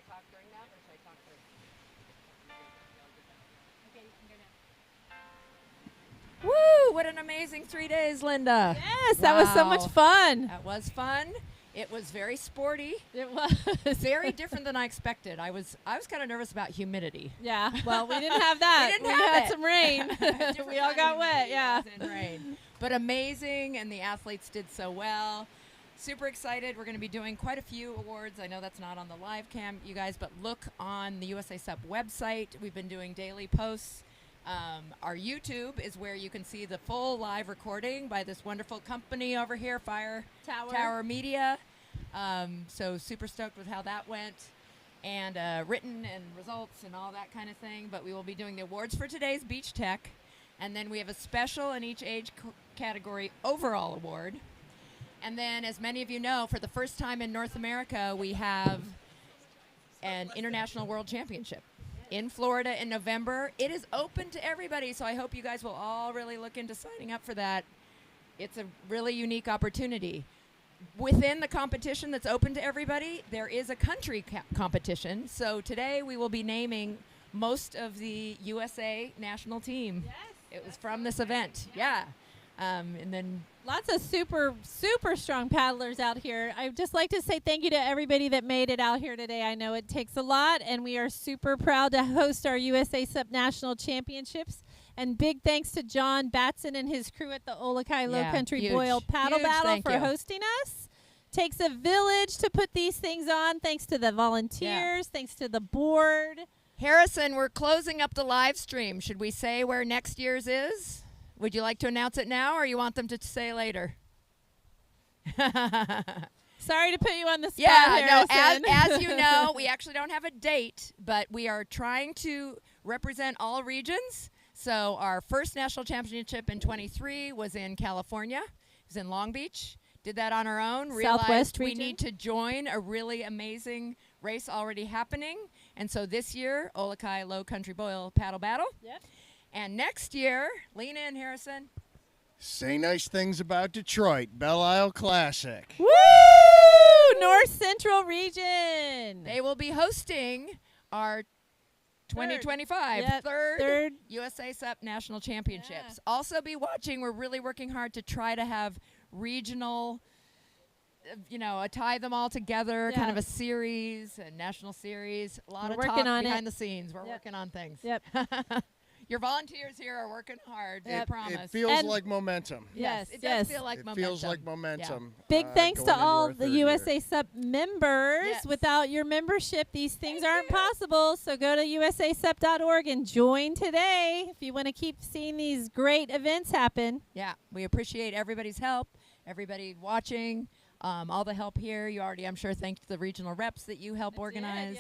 Talk during that, or should I talk first? Okay, you can go now. Woo! What an amazing 3 days, Linda. Yes, that was so much fun. That was fun. It was very sporty. It was very different than I expected. I was kind of nervous about humidity. Yeah. Well, we didn't have that. We had some rain. We all got wet. Yeah. And rain. But amazing, and the athletes did so well. Super excited. We're going to be doing quite a few awards. I know that's not on the live cam, you guys, but look on the USA SUP website. We've been doing daily posts. Our YouTube is where you can see the full live recording by this wonderful company over here, Fire Tower Media. So super stoked with how that went, and written and results and all that kind of thing. But we will be doing the awards for today's Beach Tech, and then we have a special in each age category overall award. And then, as many of you know, for the first time in North America, we have an International World Championship in Florida in November. It is open to everybody, so I hope you guys will all really look into signing up for that. It's a really unique opportunity. within the competition that's open to everybody, there is a country competition. So today we will be naming most of the USA national team. Yes. It was from this event. Yeah. And then lots of super strong paddlers out here. I'd just like to say thank you to everybody that made it out here today. I know it takes a lot, and we are super proud to host our USA SUP National Championships. And big thanks to John Batson and his crew at the Olukai Low Country huge, Boil Paddle huge Battle thank for you. hosting us. Takes a village to put these things on. Thanks to the volunteers. Thanks to the board. Harrison, we're closing up the live stream. Should we say where next year's is? Would you like to announce it now, or you want them to say later? Sorry to put you on the spot, Yeah, Harrison. no, as you know, we actually don't have a date, but we are trying to represent all regions. So our first national championship in 23 was in California. It was in Long Beach. Did that on our own. Southwest Realized we region. need to join a really amazing race already happening. And so this year, Olukai Low Country Boil Paddle Battle. Yep. And next year, lean in, Harrison. Say nice things about Detroit. Belle Isle Classic. Woo! North Central region. They will be hosting our 2025 Yep, third USA SUP National Championships. Also be watching. We're really working hard to try to have regional, tie them all together, kind of a series, a national series. A lot We're of working talk on behind it. the scenes. We're working on things. Yep. Your volunteers here are working hard. I promise. It feels like momentum. Yes, it does feel like momentum. It feels like momentum. Big thanks to going into all our the third year. USA SUP members. Yes. Without your membership, these things aren't possible. So go to usasup.org and join today if you want to keep seeing these great events happen. Yeah, we appreciate everybody's help, everybody watching, all the help here. You already, I'm sure, thanked the regional reps that you help organize.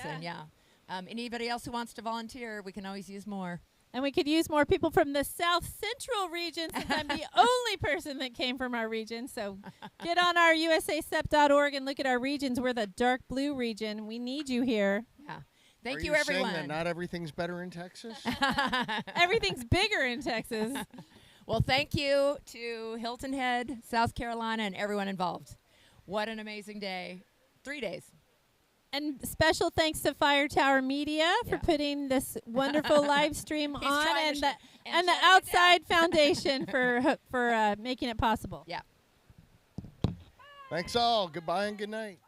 And anybody else who wants to volunteer, we can always use more. And we could use more people from the South Central region since I'm the only person that came from our region. So get on our usasup.org and look at our regions. We're the dark blue region. We need you here. Yeah. Thank Are you, you everyone. saying that not everything's better in Texas? Everything's bigger in Texas. Well, thank you to Hilton Head, South Carolina, and everyone involved. What an amazing day. 3 days. And special thanks to Fire Tower Media for putting this wonderful live stream on, trying to and the Outside Foundation for making it possible. Yeah. Thanks all. Goodbye and good night.